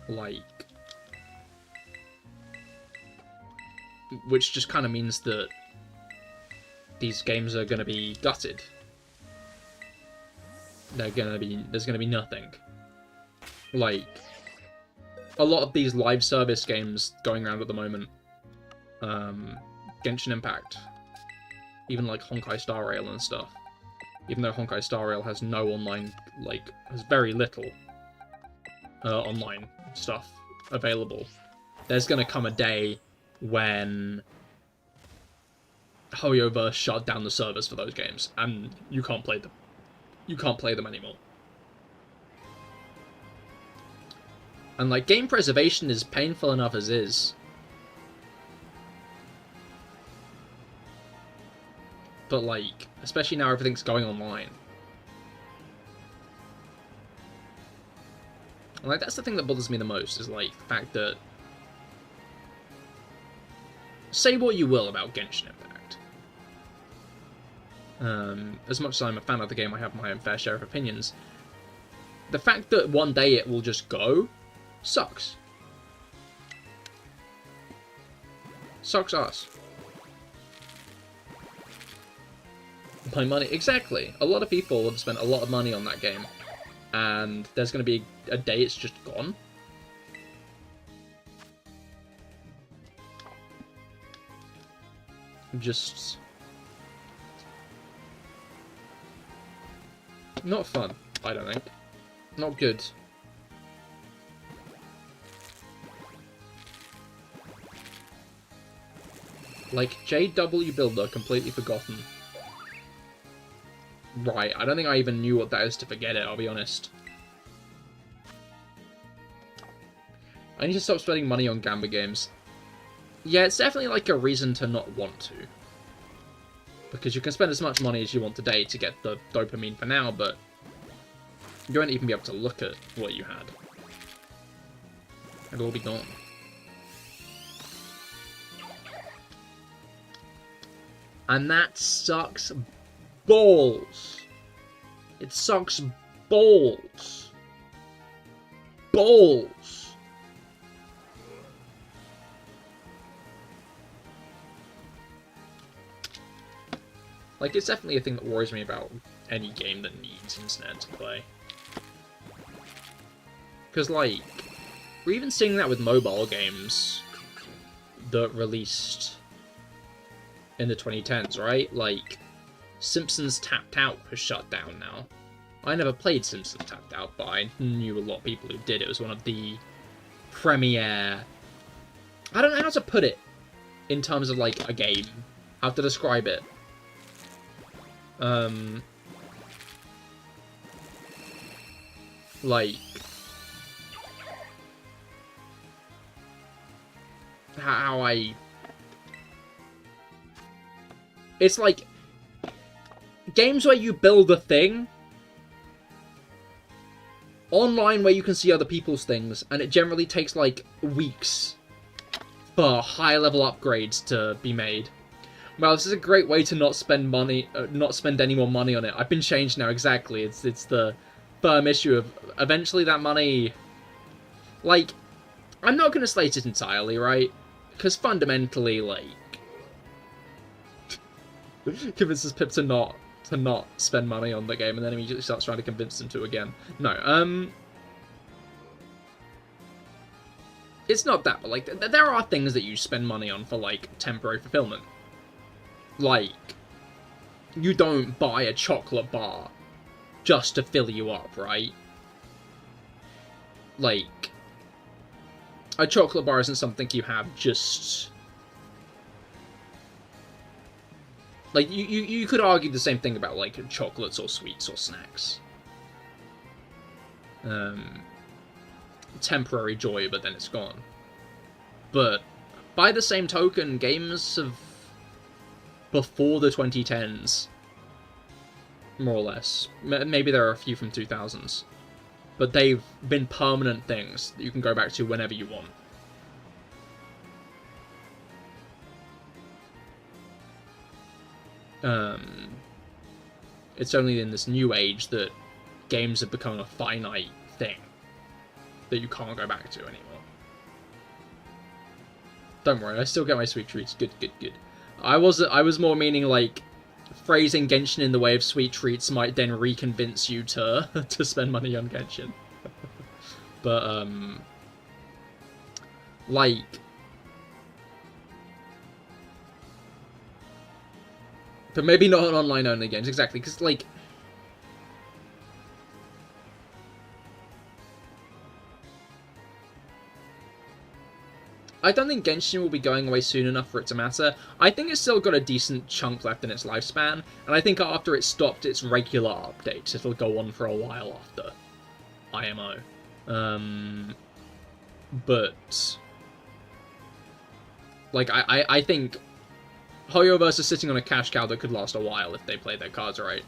Like... Which just kind of means that these games are going to be gutted. There's going to be nothing. Like... A lot of these live service games going around at the moment, Genshin Impact, even like Honkai Star Rail and stuff, even though Honkai Star Rail has no online, like, has very little online stuff available, there's gonna come a day when Hoyoverse shut down the servers for those games, and you can't play them. You can't play them anymore. And, like, game preservation is painful enough as is. But, like, especially now everything's going online. And, like, that's the thing that bothers me the most, is, like, the fact that... Say what you will about Genshin Impact. As much as I'm a fan of the game, I have my own fair share of opinions. The fact that one day it will just go... sucks. Sucks ass. My money... Exactly. A lot of people have spent a lot of money on that game. And there's going to be a day it's just gone. Not fun, I don't think. Not good. Like, JW Builder, completely forgotten. Right, I don't think I even knew what that is to forget it, I'll be honest. I need to stop spending money on Gamba games. Yeah, it's definitely like a reason to not want to. Because you can spend as much money as you want today to get the dopamine for now, but you won't even be able to look at what you had. It'll all be gone. And that sucks balls. It sucks balls. Balls. Like, it's definitely a thing that worries me about any game that needs internet to play. Because, like, we're even seeing that with mobile games that released in the 2010s, right? Like, Simpsons Tapped Out has shut down now. I never played Simpsons Tapped Out, but I knew a lot of people who did. It was one of the premier... I don't know how to put it in terms of, like, a game. How to describe it. Like... How I... It's like... Games where you build a thing... Online where you can see other people's things, and it generally takes, like, weeks for high-level upgrades to be made. Well, this is a great way to not spend money, not spend any more money on it. I've been changed now, exactly. It's the firm issue of eventually that money... Like, I'm not going to slate it entirely, right? Because fundamentally, like... convinces Pip to not spend money on the game, and then immediately starts trying to convince him to again. No, it's not that, but, like, there are things that you spend money on for, like, temporary fulfillment. Like, you don't buy a chocolate bar just to fill you up, right? Like, a chocolate bar isn't something you have just... Like, you could argue the same thing about, like, chocolates or sweets or snacks. Temporary joy, but then it's gone. But, by the same token, games of... before the 2010s, more or less. Maybe there are a few from 2000s. But they've been permanent things that you can go back to whenever you want. It's only in this new age that games have become a finite thing that you can't go back to anymore. Don't worry, I still get my sweet treats. Good, good, good. I was more meaning, like, phrasing Genshin in the way of sweet treats might then reconvince you to to spend money on Genshin. But like, but maybe not on online-only games, exactly, because, like... I don't think Genshin will be going away soon enough for it to matter. I think it's still got a decent chunk left in its lifespan, and I think after it stopped its regular updates, it'll go on for a while after IMO. But... like, I think... Hoyoverse is sitting on a cash cow that could last a while if they play their cards right.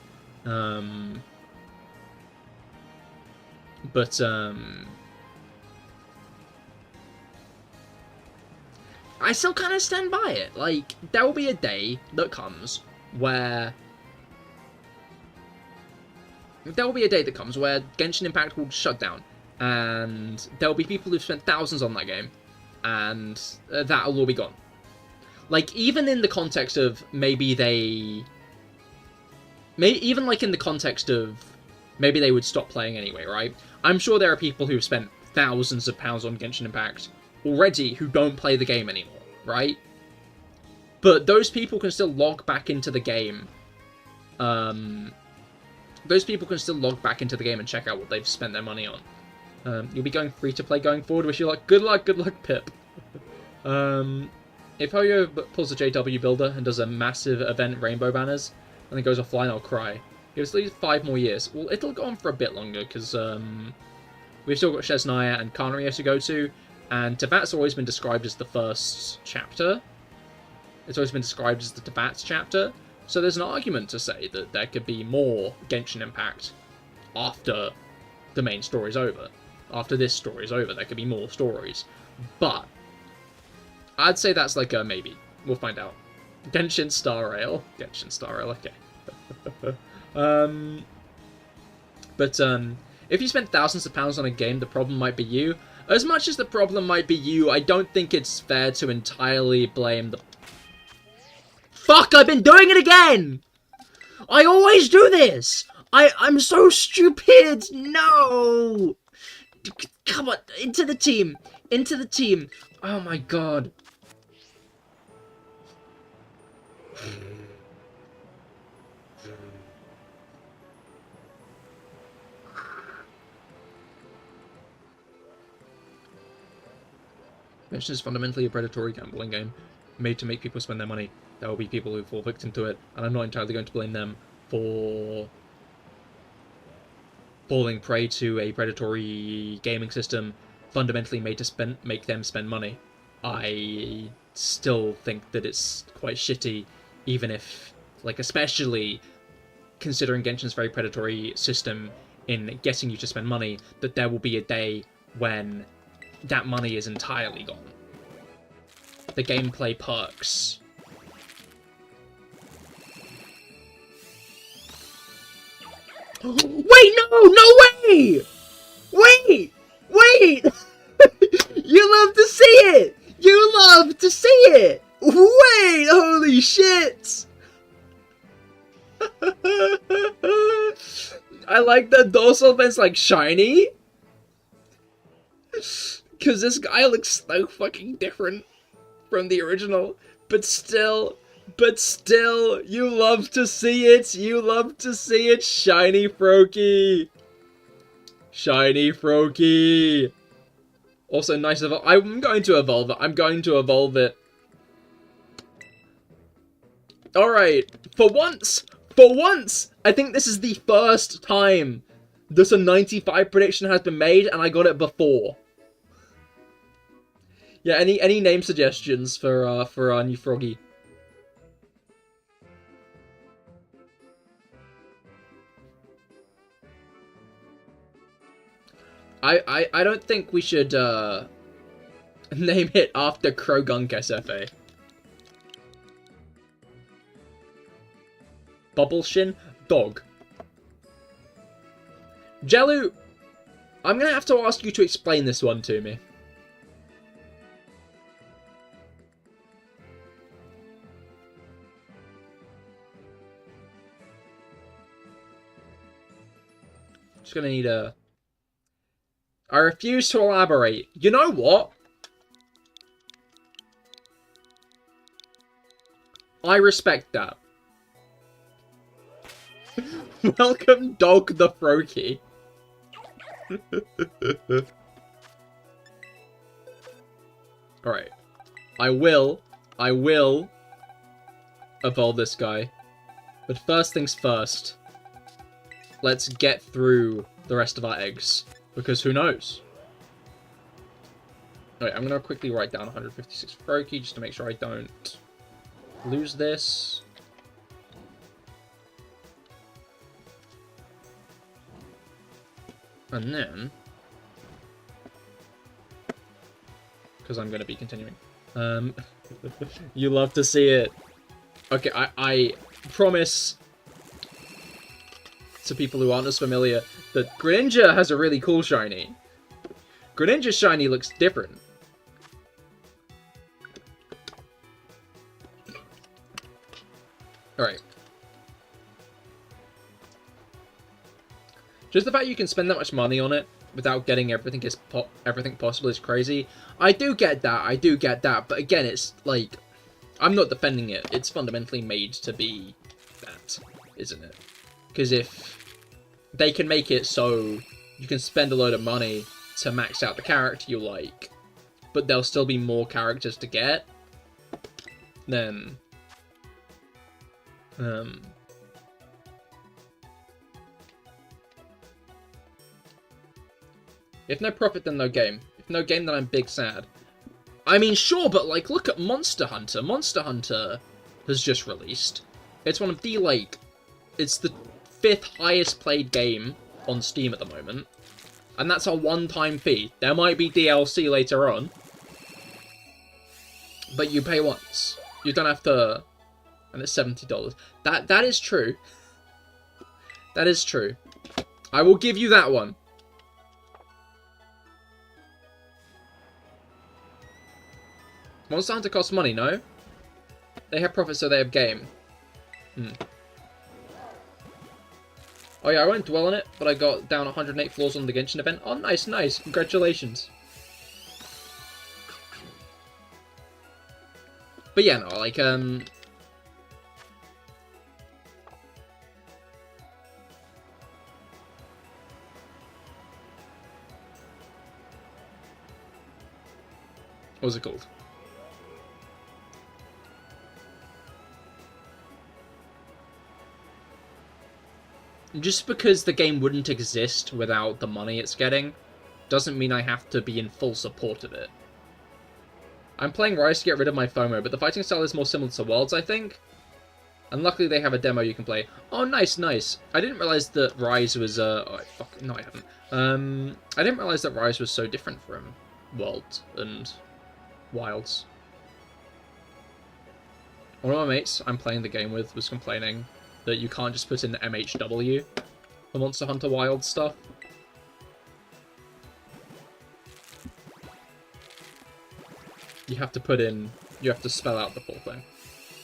I still kind of stand by it. Like, there will be a day that comes where... Genshin Impact will shut down, and there will be people who've spent thousands on that game, and that'll all be gone. Like, even in the context of maybe they... even, like, in the context of maybe they would stop playing anyway, right? I'm sure there are people who've spent thousands of pounds on Genshin Impact already who don't play the game anymore, right? But those people can still log back into the game those people can still log back into the game and check out what they've spent their money on. You'll be going free to play going forward. Wish you luck. Good luck, Pip. If Ho-Yo pulls a JW builder and does a massive event rainbow banners and then goes offline, I'll cry. Give us at least 5 more years. Well, it'll go on for a bit longer because we've still got Chesnaya and Carneria to go to, and Teyvat's always been described as the first chapter. It's always been described as the Teyvat's chapter, so there's an argument to say that there could be more Genshin Impact after the main story's over. After this story's over, there could be more stories. But I'd say that's like a maybe. We'll find out. Genshin Star Rail. Genshin Star Rail, okay. But if you spend thousands of pounds on a game, the problem might be you. As much as the problem might be you, I don't think it's fair to entirely blame the... Fuck, I've been doing it again! I always do this! I'm so stupid! No! Come on, into the team! Into the team! Oh my god. Genshin is fundamentally a predatory gambling game, made to make people spend their money. There will be people who fall victim to it, and I'm not entirely going to blame them for falling prey to a predatory gaming system fundamentally made to make them spend money. I still think that it's quite shitty, even if, like, especially considering Genshin's very predatory system in getting you to spend money, that there will be a day when that money is entirely gone. The gameplay perks. Wait, no way! Wait! You love to see it! You love to see it! Wait, holy shit! I like the dorsal vent's like shiny. Because this guy looks so fucking different from the original. But still, you love to see it. You love to see it. Shiny Froakie. Shiny Froakie. Also, nice evolve. I'm going to evolve it. I'm going to evolve it. Alright. For once, I think this is the first time that a 95 prediction has been made, and I got it before. Yeah, any name suggestions for our new Froggy? I don't think we should name it after Krogunk SFA. Bubbleshin? Dog. Jellu, I'm gonna have to ask you to explain this one to me. Just gonna need a... I refuse to elaborate. You know what? I respect that. Welcome, Dog the Froakie. Alright. I will evolve this guy. But first things first. Let's get through the rest of our eggs. Because who knows? Alright, I'm gonna quickly write down 156 Froakie just to make sure I don't lose this. And then, because I'm going to be continuing. You love to see it. Okay, I promise to people who aren't as familiar that Greninja has a really cool shiny. Greninja's shiny looks different. Alright. Just the fact you can spend that much money on it without getting everything possible is crazy. I do get that, but again, it's like, I'm not defending it. It's fundamentally made to be that, isn't it? Because if they can make it so you can spend a load of money to max out the character you like, but there'll still be more characters to get, then if no profit, then no game. If no game, then I'm big sad. I mean, sure, but, like, look at Monster Hunter. Monster Hunter has just released. It's one of the, like, it's the 5th highest played game on Steam at the moment. And that's a one-time fee. There might be DLC later on. But you pay once. You don't have to... And it's $70. That is true. That is true. I will give you that one. Monster Hunter costs money, no? They have profit, so they have game. Oh yeah, I won't dwell on it, but I got down 108 floors on the Genshin event. Oh, nice, nice. Congratulations. But yeah, no, like, what was it called? Just because the game wouldn't exist without the money it's getting, doesn't mean I have to be in full support of it. I'm playing Rise to get rid of my FOMO, but the fighting style is more similar to Worlds, I think. And luckily they have a demo you can play. Oh, nice, nice. I didn't realize that Rise was, oh, fuck, no, I haven't. I didn't realize that Rise was so different from Worlds and Wilds. One of my mates I'm playing the game with was complaining that you can't just put in the MHW for Monster Hunter Wild stuff. You have to put in, you have to spell out the full thing.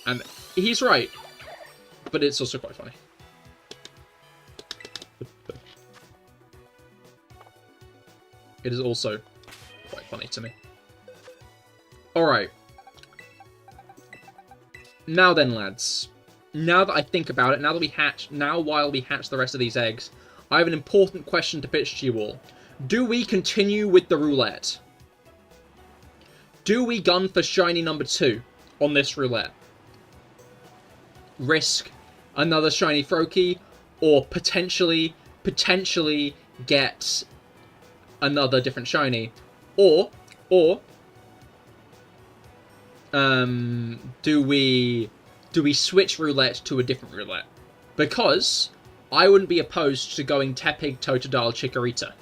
And he's right, but it's also quite funny. It is also quite funny to me. Alright. Now then, lads. Now that I think about it, now while we hatch the rest of these eggs, I have an important question to pitch to you all. Do we continue with the roulette? Do we gun for shiny number 2 on this roulette? Risk another shiny Froakie, or potentially get another different shiny, or do we switch roulette to a different roulette? Because I wouldn't be opposed to going Tepig, Totodile, Chikorita.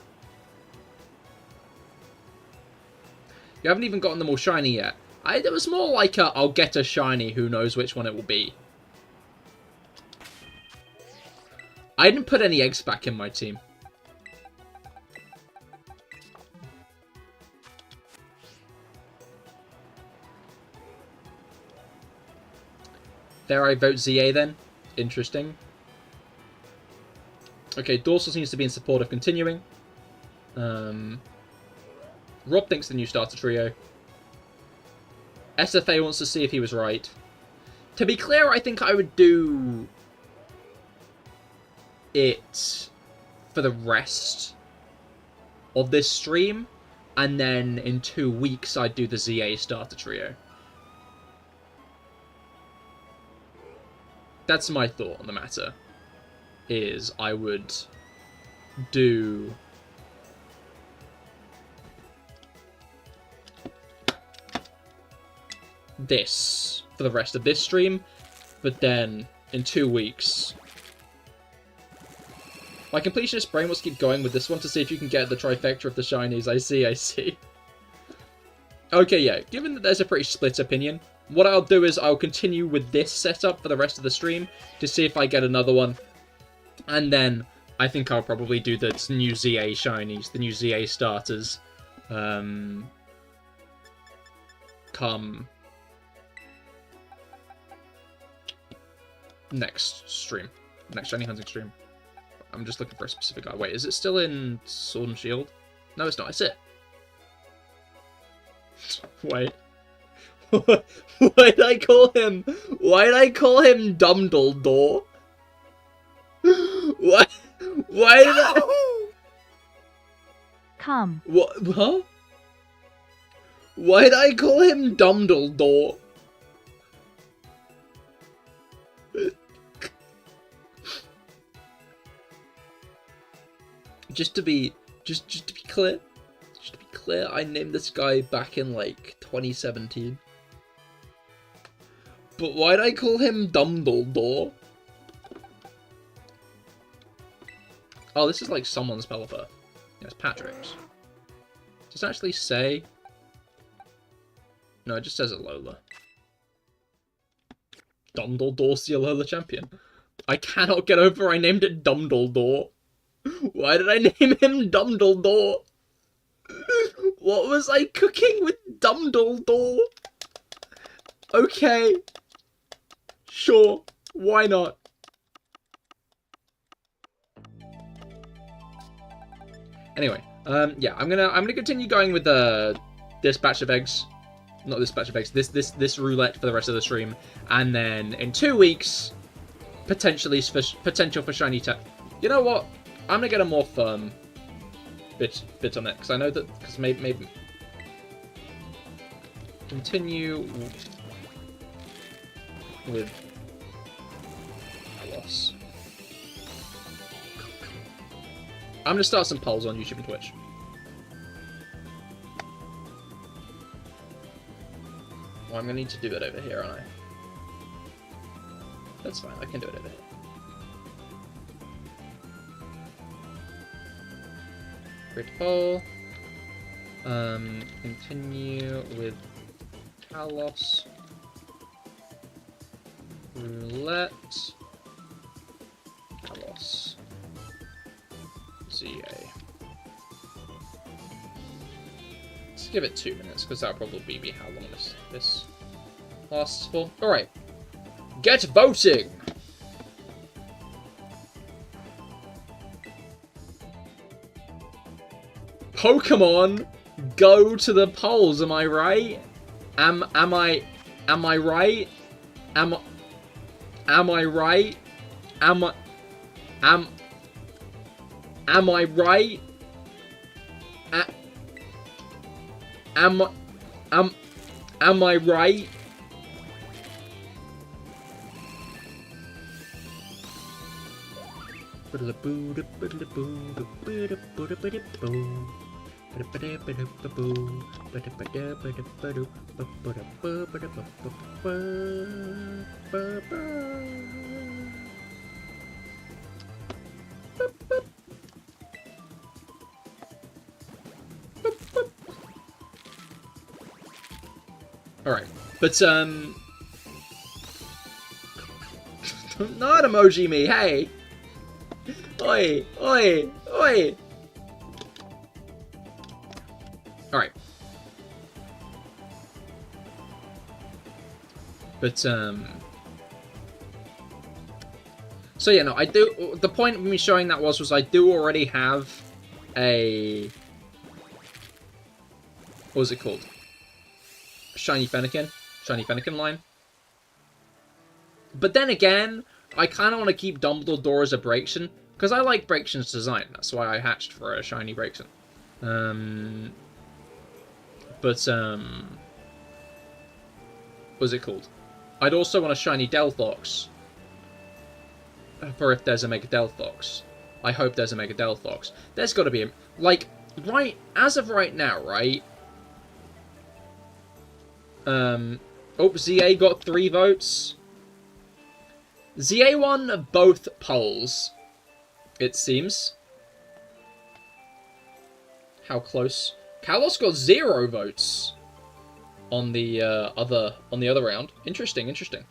You haven't even gotten them all shiny yet. It was more like a, I'll get a shiny, who knows which one it will be. I didn't put any eggs back in my team. There I vote ZA then. Interesting. Okay, Dorsal seems to be in support of continuing. Rob thinks the new starter trio. SFA wants to see if he was right. To be clear, I think I would do it for the rest of this stream, and then in 2 weeks I'd do the ZA starter trio. That's my thought on the matter, is I would do this for the rest of this stream, but then in 2 weeks... My completionist brain wants to keep going with this one to see if you can get the trifecta of the shinies. I see. Okay, yeah, given that there's a pretty split opinion, what I'll do is I'll continue with this setup for the rest of the stream to see if I get another one. And then I think I'll probably do the new ZA shinies, the new ZA starters, come next stream. Next shiny hunting stream. I'm just looking for a specific guy. Wait, is it still in Sword and Shield? No, it's not. It's it. Wait. Why did I call him? Why did I call him Dumbledore? Why did I... Come. What? Huh? Why did I call him Dumbledore? Just to be clear, I named this guy back in like 2017. But why'd I call him Dumbledore? Oh, this is like someone's developer. Yeah, it's Patterrz. Does it actually say? No, it just says Alola. Dumbledore's the Alola champion. I cannot get over I named it Dumbledore. Why did I name him Dumbledore? What was I cooking with Dumbledore? Okay. Sure. Why not? Anyway, yeah, I'm gonna continue going with this batch of eggs. Not this batch of eggs. This roulette for the rest of the stream, and then in 2 weeks, potential for shiny tech. You know what? I'm gonna get a more firm bit on it, because I know that, because maybe continue with Kalos. I'm gonna start some polls on YouTube and Twitch. Well, I'm gonna need to do it over here, aren't I? That's fine, I can do it over here. Create poll. Continue with Kalos. Roulette. Kalos. ZA. Let's give it 2 minutes, because that'll probably be how long this lasts for. Alright. Get voting! Pokemon, go to the polls, am I right? Am I right? Am I right? Am I right? Am I right? Alright, but, not emoji me, hey! Oi, oi, oi! Alright. But, so yeah, no, I do, the point of me showing that was I do already have a, what was it called? Shiny Fennekin line. But then again, I kind of want to keep Dumbledore as a Braixen, because I like Braixen's design. That's why I hatched for a shiny Braixen. What was it called? I'd also want a shiny Delphox, for if there's a Mega Delphox. I hope there's a Mega Delphox. There's got to be a, like, right, as of right now, right? Oh, ZA got 3 votes. ZA won both polls, it seems. How close? Kalos got 0 votes on the other round. Interesting, interesting.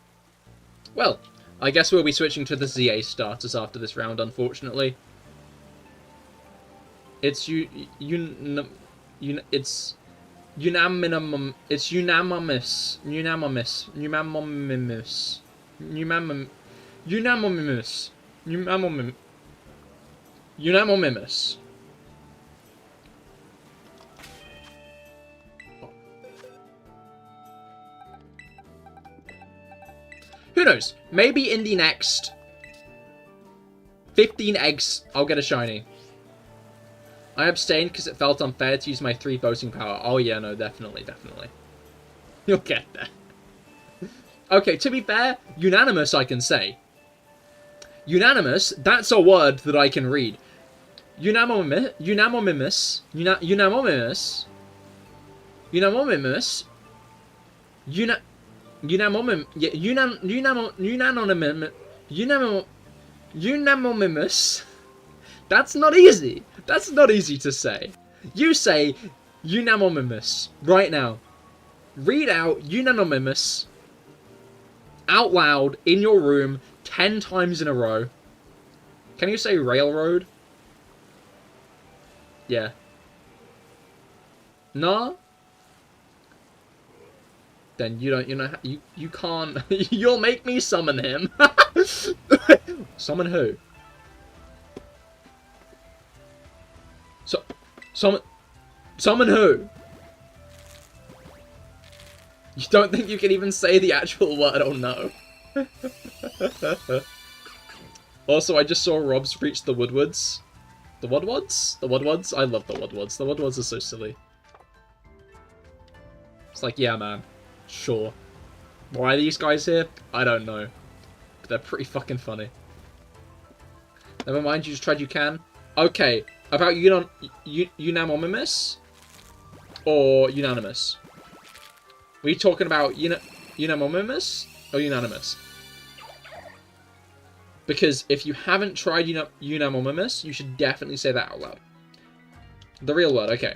Well, I guess we'll be switching to the ZA starters after this round, unfortunately. It's unanimous. Who knows? Maybe in the next 15 eggs, I'll get a shiny. I abstained because it felt unfair to use my 3 voting power. Oh yeah, no, definitely. You'll get there. Okay, to be fair, unanimous I can say. Unanimous, that's a word that I can read. Unanimous. That's not easy. That's not easy to say. You say unanimous right now. Read out unanimous out loud in your room 10 times in a row. Can you say railroad? Yeah. No? Then you can't. You'll make me summon him. Summon who? Summon who? You don't think you can even say the actual word? Oh no. Also, I just saw Rob's reach the Woodwards. The Woodwards? The Woodwards? I love the Woodwards. The Woodwards are so silly. It's like, yeah, man. Sure. Why are these guys here? I don't know. But they're pretty fucking funny. Never mind, you just tried you can. Okay, about unanimous? Or unanimous? Were you talking about unanimous or unanimous? Because if you haven't tried unanimous, you should definitely say that out loud. The real word, okay.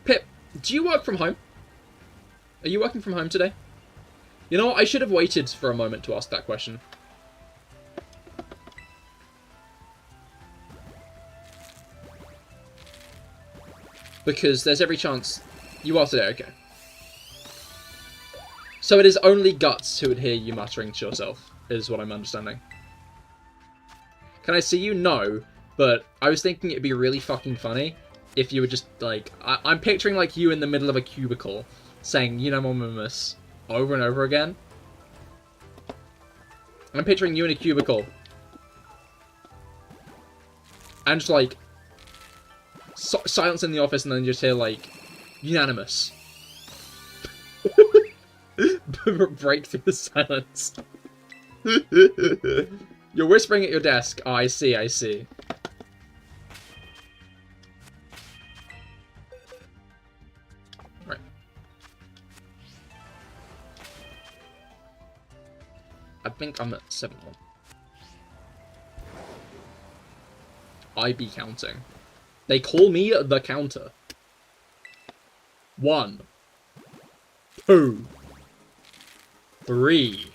Pip, do you work from home? Are you working from home today? You know what, I should have waited for a moment to ask that question. Because there's every chance you are today, okay. So it is only Guts who would hear you muttering to yourself, is what I'm understanding. Can I see you? No, but I was thinking it'd be really fucking funny if you were just, like, I'm picturing, like, you in the middle of a cubicle saying, unanimous over and over again. I'm picturing you in a cubicle. And just, like, silence in the office and then just hear, like, unanimous. Break through the silence. You're whispering at your desk. Oh, I see, I see. Right. I think I'm at 7-1. I be counting. They call me the counter. 1, 2, 3,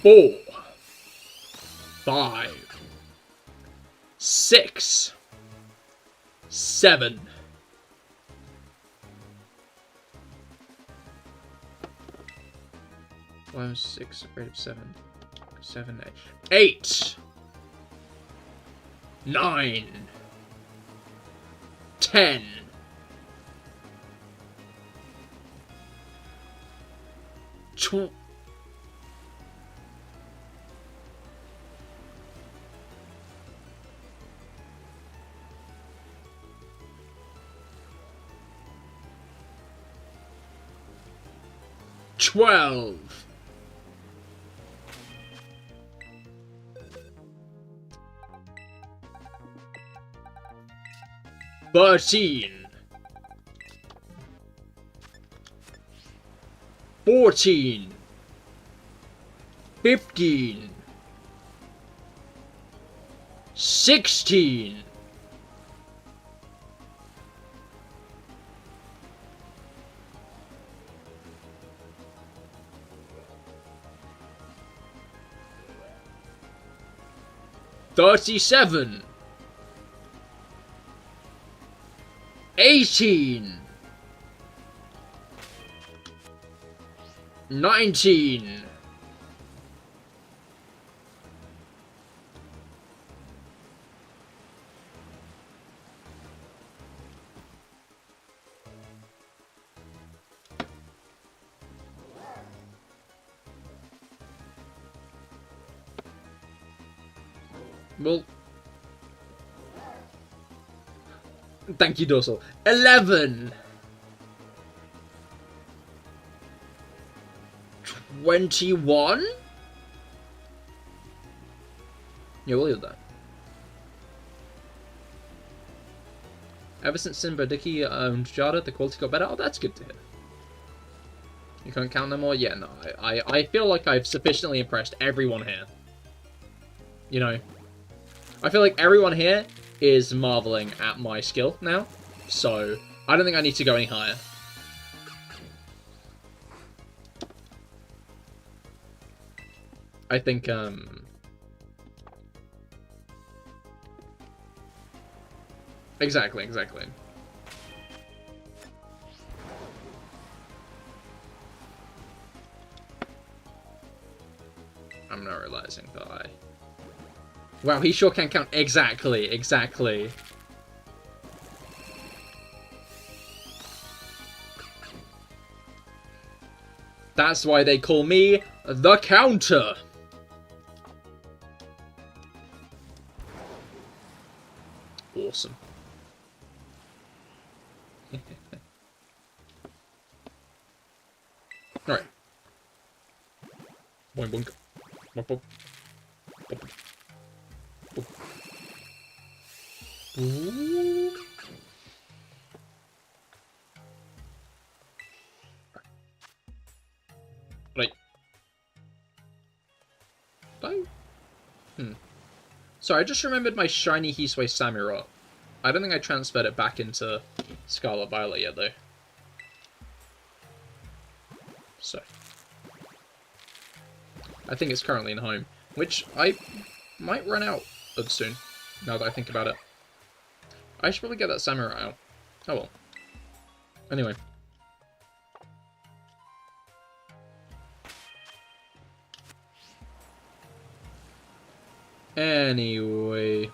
4, 5, 6, 7. Well, 6, 7, 7, 8, 9, 10. 12. 13. 14. 15. 16. 37. 18. 19. 20. Well, thank you, Dorsal. 11. 21? Yeah, we'll leave that. Ever since Simba Dicky owned Jada, the quality got better. Oh, that's good to hear. You can't count no more? Yeah, no. I feel like I've sufficiently impressed everyone here. You know, I feel like everyone here is marveling at my skill now, so I don't think I need to go any higher. I think, Exactly. I'm not realizing that I... Wow, he sure can count. Exactly. That's why they call me the Counter. Awesome. Alright. Boing boink. Boop boop. Boop boop. Boop. Right. Sorry, I just remembered my shiny Hisui Samurott. I don't think I transferred it back into Scarlet Violet yet, though. So. I think it's currently in home, which I might run out of soon, now that I think about it. I should probably get that Samurai out. Oh well. Anyway. Anyway.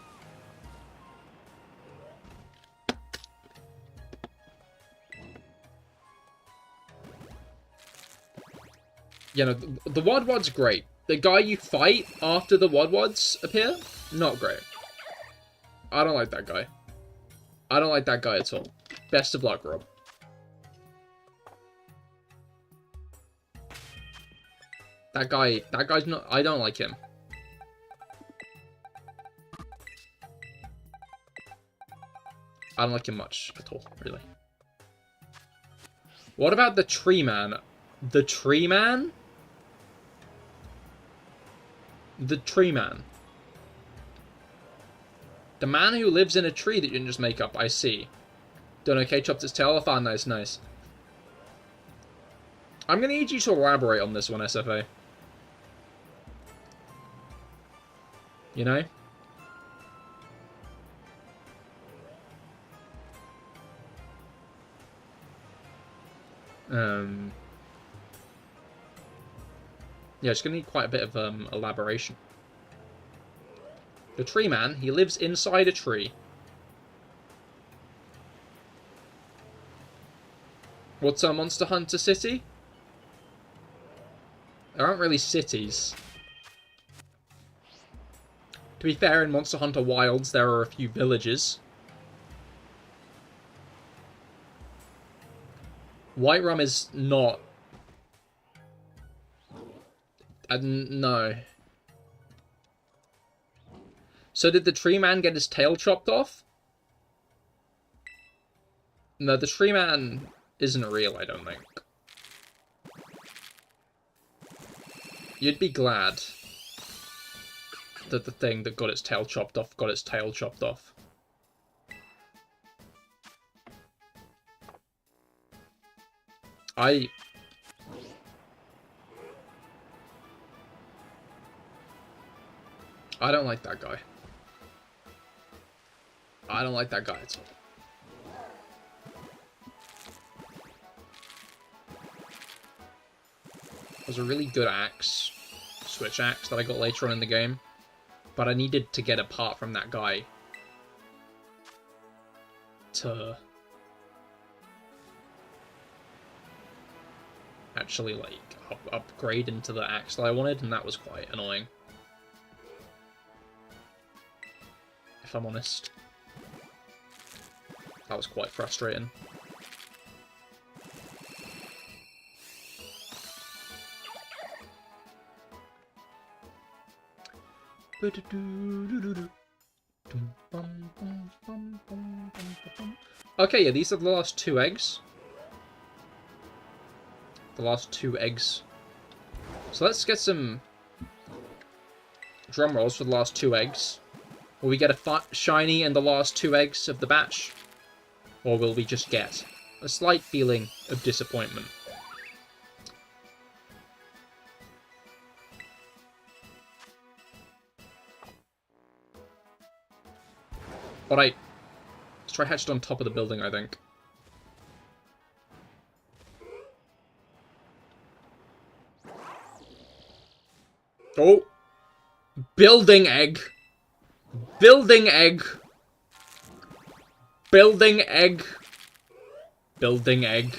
You know, the Wadwad's great. The guy you fight after the Wadwads appear, not great. I don't like that guy. I don't like that guy at all. Best of luck, Rob. That guy's not, I don't like him. I don't like him much at all, really. What about the Tree Man? The Tree Man? The Tree Man. The man who lives in a tree that you can just make up, I see. Don't know, K chopped its tail off? Ah, nice. I'm gonna need you to elaborate on this one, SFA. You know? Yeah, it's gonna need quite a bit of elaboration. The Tree Man, he lives inside a tree. What's a Monster Hunter city? There aren't really cities. To be fair, in Monster Hunter Wilds, there are a few villages. Whiterun is not... no. So did the Tree Man get his tail chopped off? No, the Tree Man isn't real, I don't think. You'd be glad that the thing that got its tail chopped off got its tail chopped off. I don't like that guy. I don't like that guy at all. There's a really good axe, switch axe, that I got later on in the game. But I needed to get apart from that guy to actually, like, upgrade into the axe that I wanted, and that was quite annoying. if I'm honest. That was quite frustrating. Okay, yeah, these are the last 2 eggs. The last 2 eggs. So let's get some drum rolls for the last 2 eggs. Will we get a shiny in the last 2 eggs of the batch? Or will we just get a slight feeling of disappointment? Alright. Let's try hatched on top of the building, I think. Oh! Building egg! Building egg! Building egg! Building egg.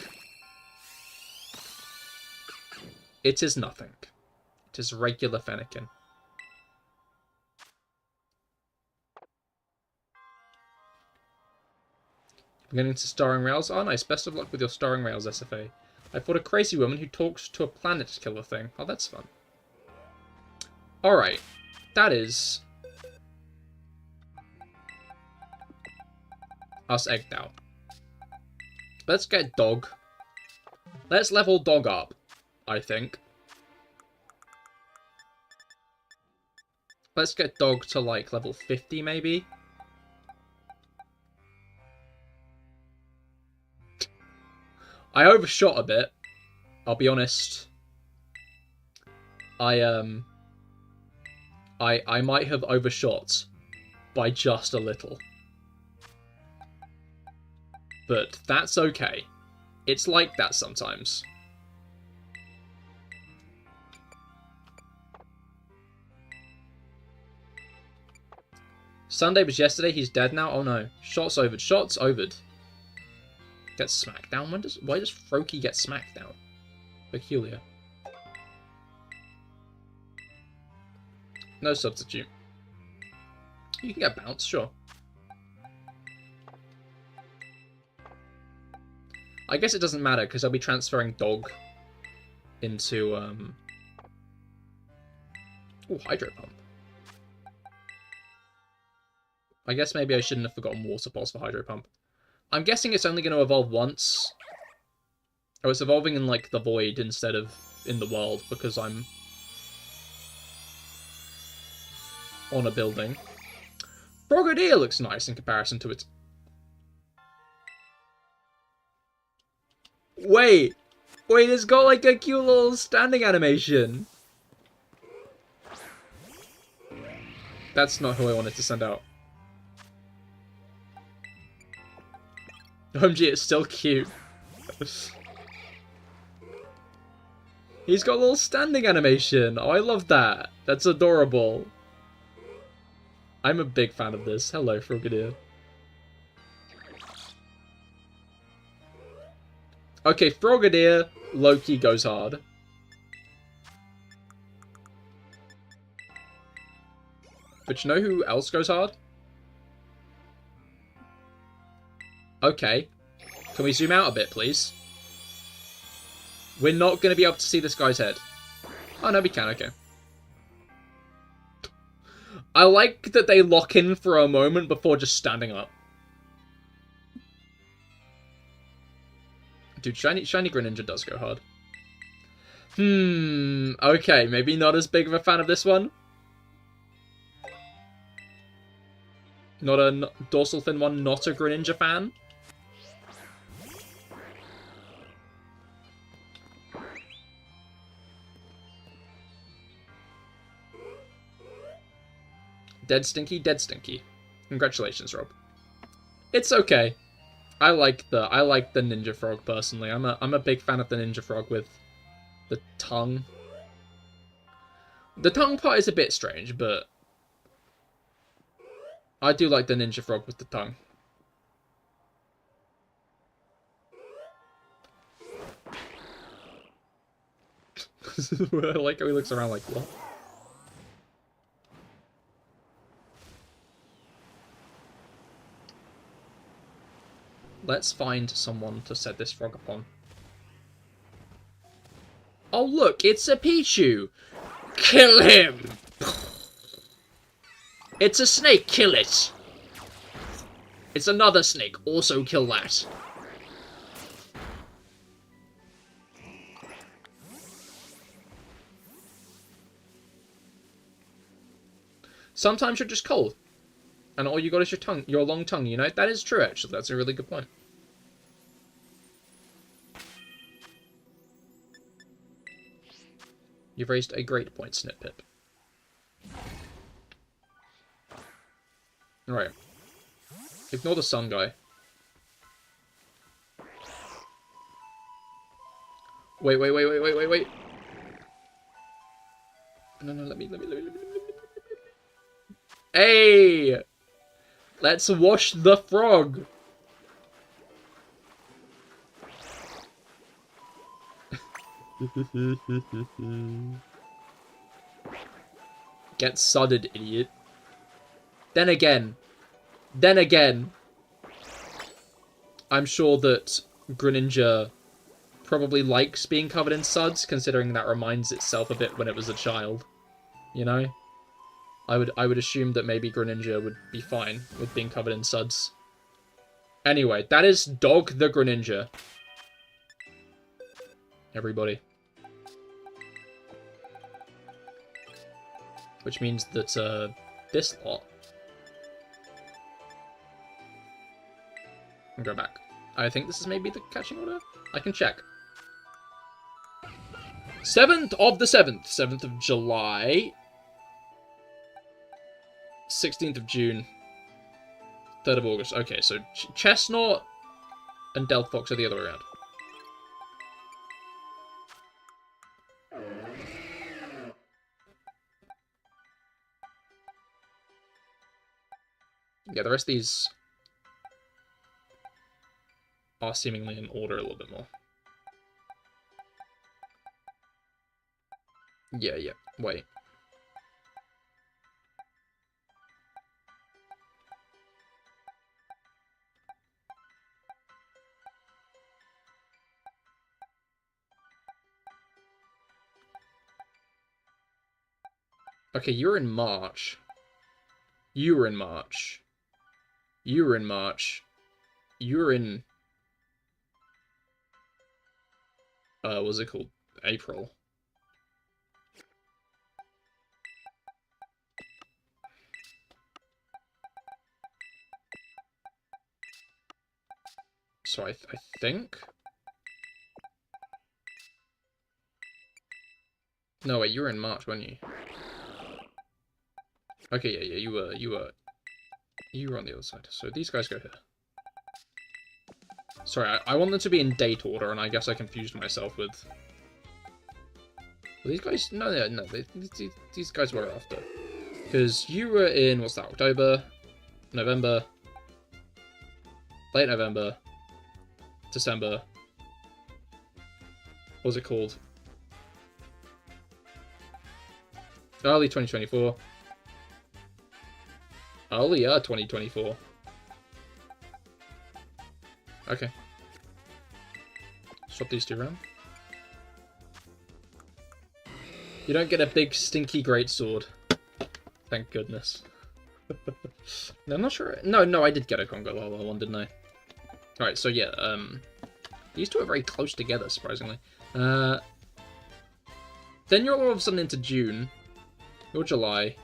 It is nothing. It is regular Fennekin. Beginning to starring rails. Oh, nice. Best of luck with your starring rails, SFA. I fought a crazy woman who talks to a planet killer thing. Oh, that's fun. Alright. That is us egged out. Let's get dog. Let's level dog up, I think. Let's get dog to, like, level 50, maybe. I overshot a bit. I'll be honest. I might have overshot by just a little. But that's okay. It's like that sometimes. Sunday was yesterday, he's dead now? Oh no. Shots overed. Shots overed. Get smacked down? Why does Froakie get smacked down? Peculiar. No substitute. You can get bounced, sure. I guess it doesn't matter, because I'll be transferring dog into, Ooh, Hydro Pump. I guess maybe I shouldn't have forgotten Water Pulse for Hydro Pump. I'm guessing it's only going to evolve once. Oh, it's evolving in, like, the void instead of in the world, because I'm on a building. Frogadier looks nice in comparison to its... Wait, it's got, like, a cute little standing animation. That's not who I wanted to send out. OMG, it's still cute. He's got a little standing animation. Oh, I love that. That's adorable. I'm a big fan of this. Hello, Frogadier. Okay, Frogadier, Loki goes hard. But you know who else goes hard? Okay. Can we zoom out a bit, please? We're not going to be able to see this guy's head. Oh, no, we can. Okay. I like that they lock in for a moment before just standing up. Dude, Shiny Greninja does go hard. Okay, maybe not as big of a fan of this one. Not a Dorsal Fin one, not a Greninja fan. Dead Stinky, dead Stinky. Congratulations, Rob. It's okay. I like the Ninja Frog personally. I'm a big fan of the Ninja Frog with the tongue. The tongue part is a bit strange, but I do like the Ninja Frog with the tongue. I like how he looks around like, what? Let's find someone to set this frog upon. Oh look, it's a Pichu! Kill him! It's a snake, kill it! It's another snake, also kill that. Sometimes you're just cold. And all you got is your tongue, your long tongue, you know? That is true, actually. That's a really good point. You've raised a great point, Snippip. Alright. Ignore the sun guy. Wait. No, let me. Hey! Let's wash the frog! Get sudded, idiot. Then again, I'm sure that Greninja probably likes being covered in suds, considering that reminds itself a bit when it was a child. You know? I would assume that maybe Greninja would be fine with being covered in suds. Anyway, that is Dog the Greninja. Everybody. Which means that, this lot... I'll go back. I think this is maybe the catching order? I can check. 7th of the 7th. 7th of July. 16th of June. 3rd of August. Okay, so Chestnut and Delphox are the other way around. Yeah, the rest of these are seemingly in order a little bit more. Yeah, wait. Okay, you're in March. You were in March. You were in March. You were in... what's it called? April. So I think... No, wait, you were in March, weren't you? Okay, yeah, you were on the other side. So these guys go here. Sorry, I want them to be in date order, and I guess I confused myself with... Well, these guys... No, these guys were after. Because you were in, what's that, October, November, late November, December. What was it called? Early 2024. Earlier 2024. Okay. Swap these two around. You don't get a big stinky greatsword. Thank goodness. No, I'm not sure. No, I did get a Congo Lala one, didn't I? Alright, so yeah, these two are very close together, surprisingly. Then you're all of a sudden into June. Or July.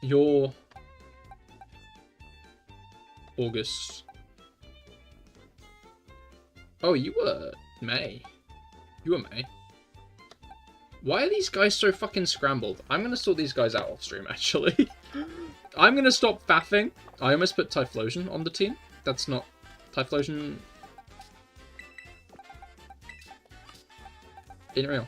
You're August. Oh, you were May. You were May. Why are these guys so fucking scrambled? I'm gonna sort these guys out off stream, actually. I'm gonna stop faffing. I almost put Typhlosion on the team. That's not... Typhlosion... Isn't real.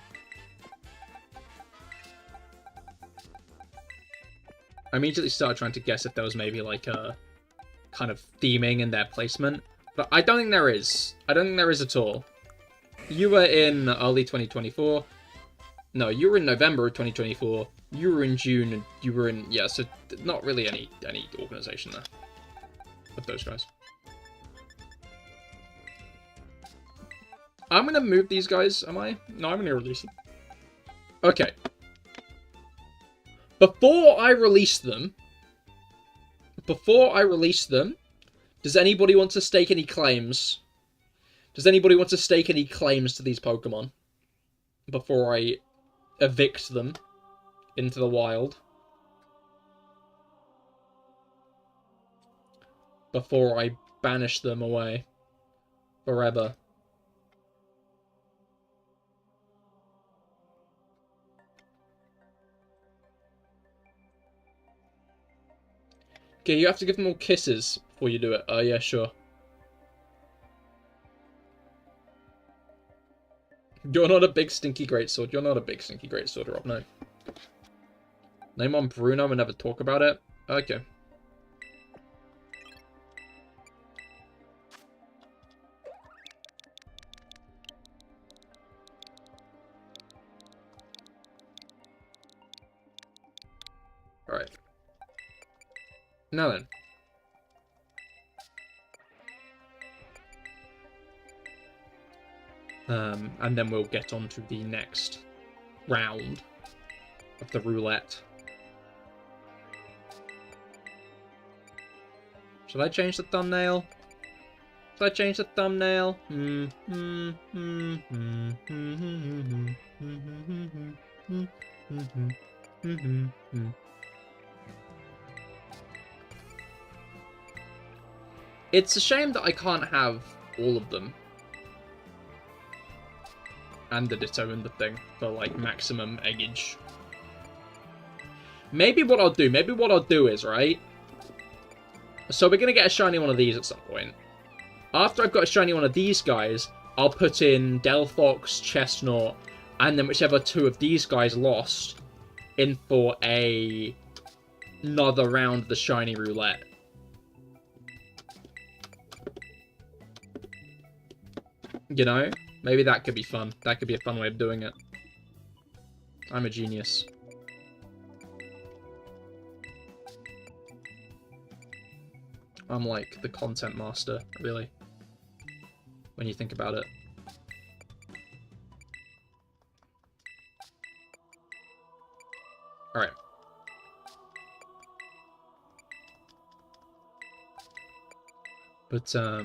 I immediately started trying to guess if there was maybe like a kind of theming in their placement. But I don't think there is. I don't think there is at all. You were in early 2024. No, you were in November of 2024. You were in June, and you were in... Yeah, so not really any organization there. Of those guys. I'm gonna move these guys, am I? No, I'm gonna release them. Okay. Before I release them... does anybody want to stake any claims? Does anybody want to stake any claims to these Pokemon? Before I evict them into the wild. Before I banish them away. Forever. Okay, you have to give them all kisses before you do it. Oh, yeah, sure. You're not a big stinky greatsword. You're not a big stinky greatsword, Rob, no. Name on Bruno and never talk about it? Okay. Alright. Now then. And then we'll get on to the next round of the roulette. Should I change the thumbnail? Should I change the thumbnail? It's a shame that I can't have all of them. And the Ditto and the thing for, like, maximum eggage. Maybe what I'll do is, right? So we're going to get a shiny one of these at some point. After I've got a shiny one of these guys, I'll put in Delphox, Chestnut, and then whichever two of these guys lost in for another round of the shiny roulette. You know? Maybe that could be fun. That could be a fun way of doing it. I'm a genius. I'm like the content master, really. When you think about it. Alright. But, I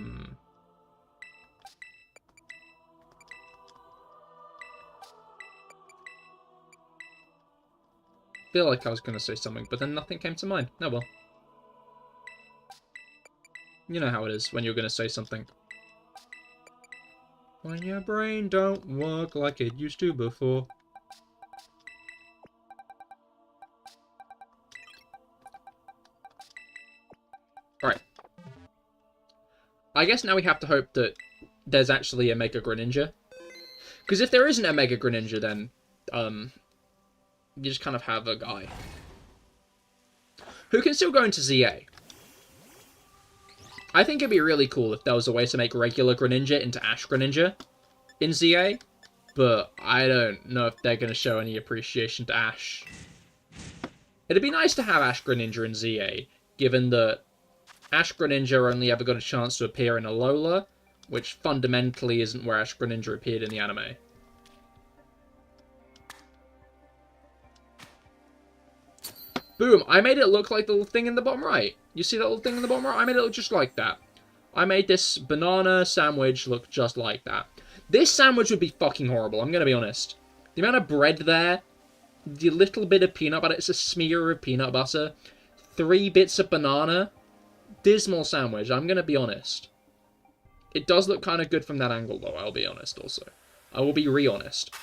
feel like I was going to say something, but then nothing came to mind. Oh well. You know how it is when you're going to say something. When your brain don't work like it used to before. Alright. I guess now we have to hope that there's actually a Mega Greninja. Because if there isn't a Mega Greninja, then, you just kind of have a guy who can still go into ZA. I think it'd be really cool if there was a way to make regular Greninja into Ash Greninja in ZA, but I don't know if they're going to show any appreciation to Ash. It'd be nice to have Ash Greninja in ZA, given that Ash Greninja only ever got a chance to appear in Alola, which fundamentally isn't where Ash Greninja appeared in the anime. Boom, I made it look like the little thing in the bottom right. You see that little thing in the bottom right? I made it look just like that. I made this banana sandwich look just like that. This sandwich would be fucking horrible, I'm going to be honest. The amount of bread there, the little bit of peanut butter, it's a smear of peanut butter, 3 bits of banana, dismal sandwich, I'm going to be honest. It does look kind of good from that angle though, I'll be honest also. I will be re-honest.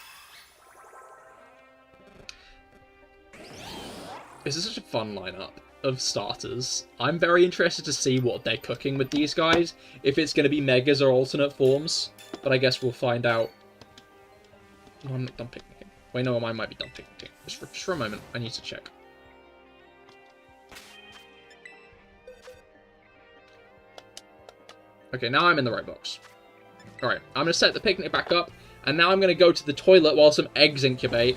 This is such a fun lineup of starters. I'm very interested to see what they're cooking with these guys, if it's going to be Megas or alternate forms, but I guess we'll find out. No, I'm not done picnicking. Wait, no, I might be done picnicking. Just for a moment, I need to check. Okay, now I'm in the right box. Alright, I'm going to set the picnic back up, and now I'm going to go to the toilet while some eggs incubate,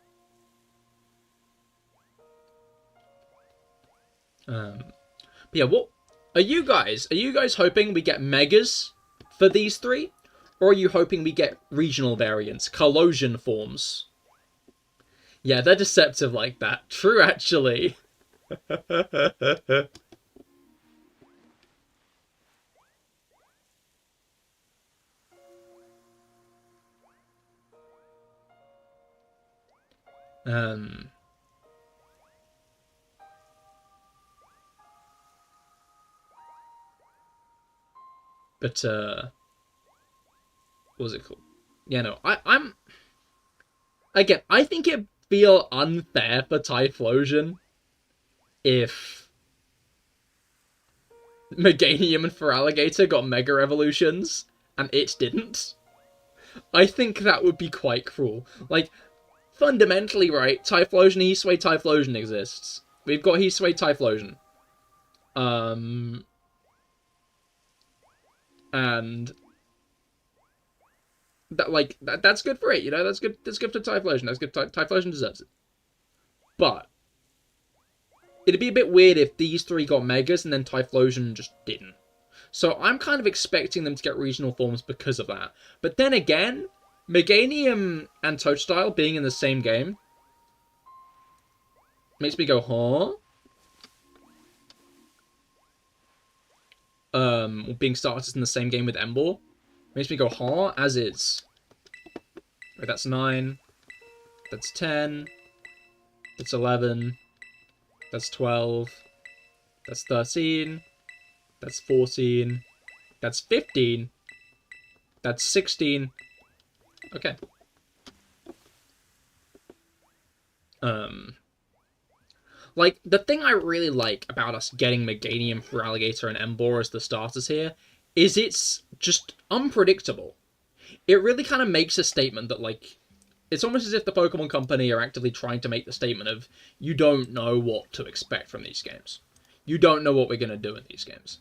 But yeah, what are you guys? Are you guys hoping we get megas for these three? Or are you hoping we get regional variants, Kalosian forms? Yeah, they're deceptive like that. True, actually. But, what was it called? Yeah, no, I'm... Again, I think it'd feel unfair for Typhlosion if Meganium and Feraligatr got Mega Evolutions, and it didn't. I think that would be quite cruel. Like, fundamentally, right, Typhlosion, Heatwave, Typhlosion exists. We've got Heatwave, Typhlosion. And that's good for it, you know. That's good for Typhlosion. That's good. Typhlosion deserves it. But it'd be a bit weird if these three got Megas and then Typhlosion just didn't. So I'm kind of expecting them to get regional forms because of that. But then again, Meganium and Totodile being in the same game makes me go, huh? Being starters in the same game with Emboar makes me go, huh? As is. Right, that's 9. That's 10. That's 11. That's 12. That's 13. That's 14. That's 15. That's 16. Okay. Like, the thing I really like about us getting Meganium, Feraligatr, and Emboar as the starters here is it's just unpredictable. It really kind of makes a statement that, like, it's almost as if the Pokemon Company are actively trying to make the statement of, you don't know what to expect from these games. You don't know what we're going to do in these games.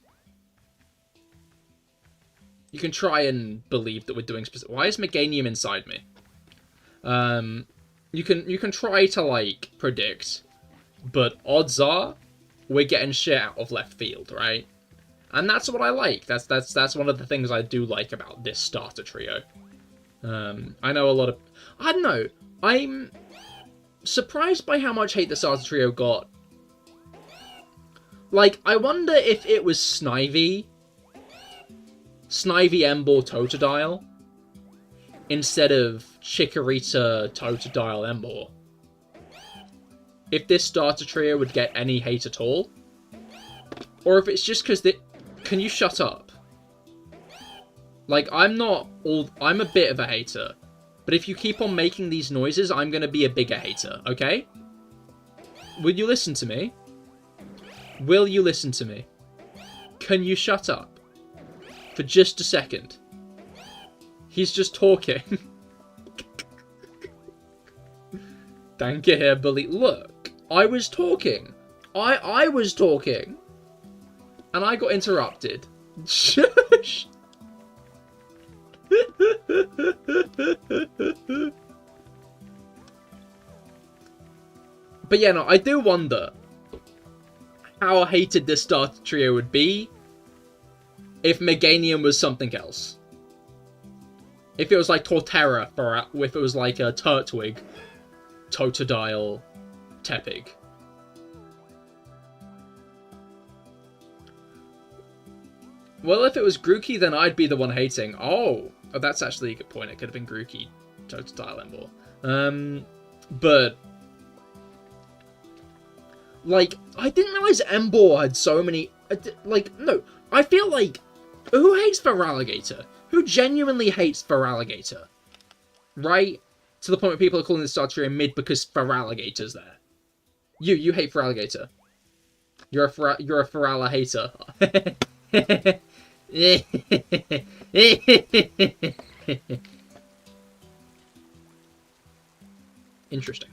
You can try and believe that we're doing specific... Why is Meganium inside me? You can try to, like, predict, but odds are we're getting shit out of left field, right? And that's what I like. That's one of the things I do like about this starter trio. I know a lot of... I don't know. I'm surprised by how much hate the starter trio got. Like, I wonder if it was Snivy, Emboar, Totodile, instead of Chikorita, Totodile, Emboar. If this starter trio would get any hate at all. Or if it's just because they... Can you shut up? Like, I'm a bit of a hater. But if you keep on making these noises, I'm going to be a bigger hater, okay? Will you listen to me? Will you listen to me? Can you shut up? For just a second. He's just talking. Thank you here, bully. Look, I was talking. I was talking. And I got interrupted. Shush! But yeah, no, I do wonder how hated this starter trio would be if Meganium was something else. If it was like Torterra, or if it was like a Turtwig, Totodile, Tepig. Well, if it was Grookey, then I'd be the one hating. Oh, that's actually a good point. It could have been Grookey, Totodile, Emboar. But like, I didn't realize Emboar had so many... Like, no, I feel like... Who hates Feraligatr? Who genuinely hates Feraligatr? Right? To the point where people are calling this starter trio mid because Feraligatr's there. You hate Feraligatr. You're a Ferala hater. Interesting.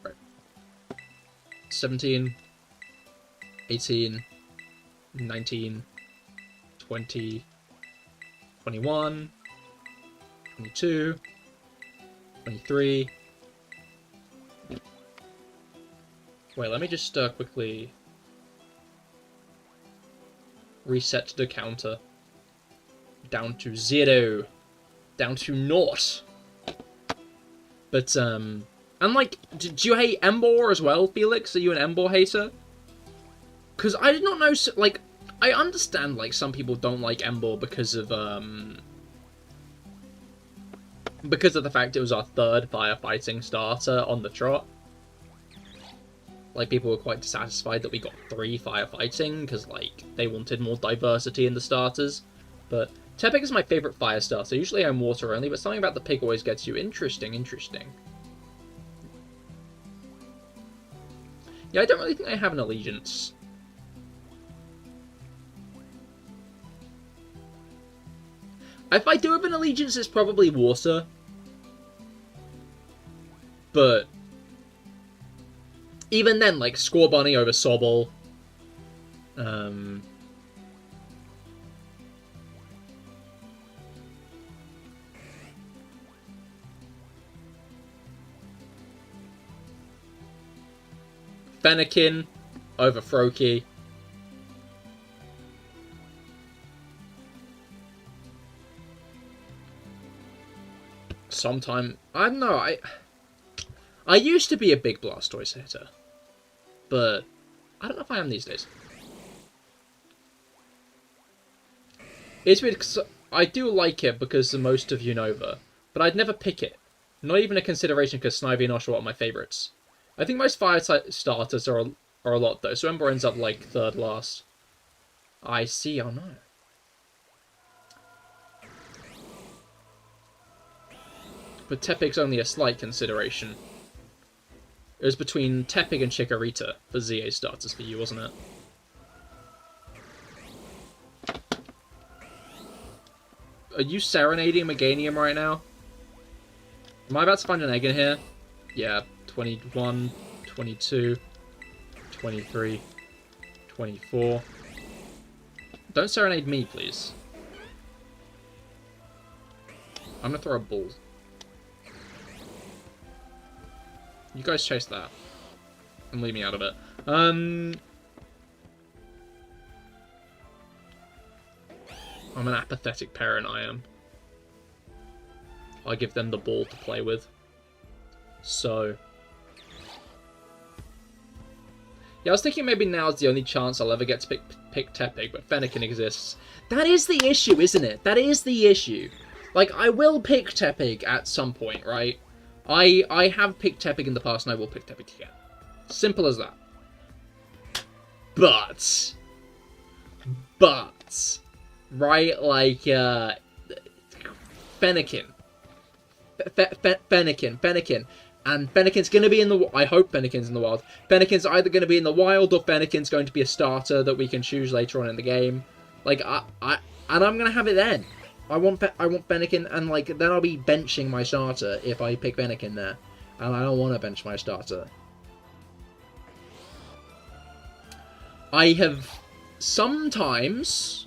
Right. 17. 18, 19, 20, 21, 22, 23. Wait, let me just quickly reset the counter down to 0, down to 0. But, and like, do you hate Embor as well, Felix? Are you an Embor hater? Because I did not know, like, I understand, like, some people don't like Embor because of the fact it was our 3rd firefighting starter on the trot. Like, people were quite dissatisfied that we got 3 firefighting, because, like, they wanted more diversity in the starters. But Tepig is my favourite fire starter. Usually I'm water only, but something about the pig always gets you. Interesting. Yeah, I don't really think I have an allegiance. If I do have an allegiance, it's probably water. But even then, like, Score Bunny over Sobble. Fennekin over Froakie. Sometime, I don't know, I used to be a big Blastoise hitter, but I don't know if I am these days. It's weird because I do like it because of most of Unova, but I'd never pick it. Not even a consideration because Snivy and Oshawott are my favourites. I think most fire type starters are a lot though, so Ember ends up like 3rd last. I see, oh no. But Tepig's only a slight consideration. It was between Tepig and Chikorita for ZA starters for you, wasn't it? Are you serenading Meganium right now? Am I about to find an egg in here? Yeah, 21, 22, 23, 24. Don't serenade me, please. I'm gonna throw a ball. You guys chase that. And leave me out of it. I'm an apathetic parent, I am. I give them the ball to play with. So... yeah, I was thinking maybe now's the only chance I'll ever get to pick Tepig, but Fennekin exists. That is the issue, isn't it? That is the issue. Like, I will pick Tepig at some point, right? I have picked Tepig in the past, and I will pick Tepig again. Simple as that. But, right, like, Fennekin. Fennekin. And Fennekin's going to be in the... I hope Fennekin's in the wild. Fennekin's either going to be in the wild, or Fennekin's going to be a starter that we can choose later on in the game. Like, and I'm going to have it then. I want Fennekin, and, like, then I'll be benching my starter if I pick Fennekin there. And I don't want to bench my starter. I have... sometimes...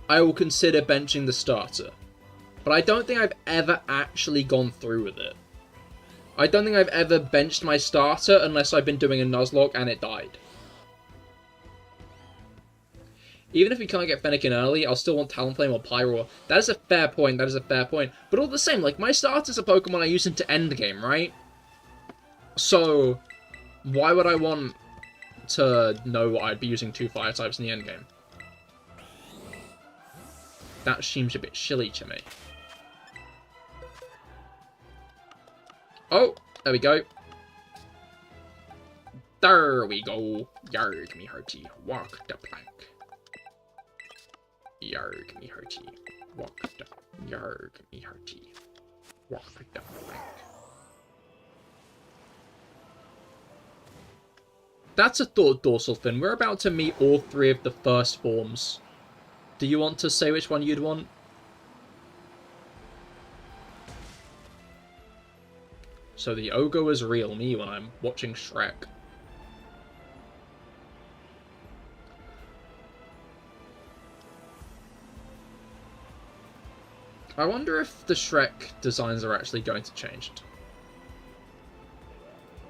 I will consider benching the starter. But I don't think I've ever actually gone through with it. I don't think I've ever benched my starter unless I've been doing a Nuzlocke and it died. Even if we can't get Fennekin early, I'll still want Talonflame or Pyroar. That is a fair point, But all the same, like, my starter's a Pokemon I use into endgame, right? So, why would I want to know what I'd be using 2 fire types in the endgame? That seems a bit silly to me. Oh, there we go. There we go. Yarg me hearty, walk the plank. Yarg me hearty, walk the... Yarg me hearty, walk the plank. That's a thought, Dorsal Fin. We're about to meet all 3 of the first forms. Do you want to say which one you'd want? So the Ogo is real me when I'm watching Shrek. I wonder if the Shrek designs are actually going to change.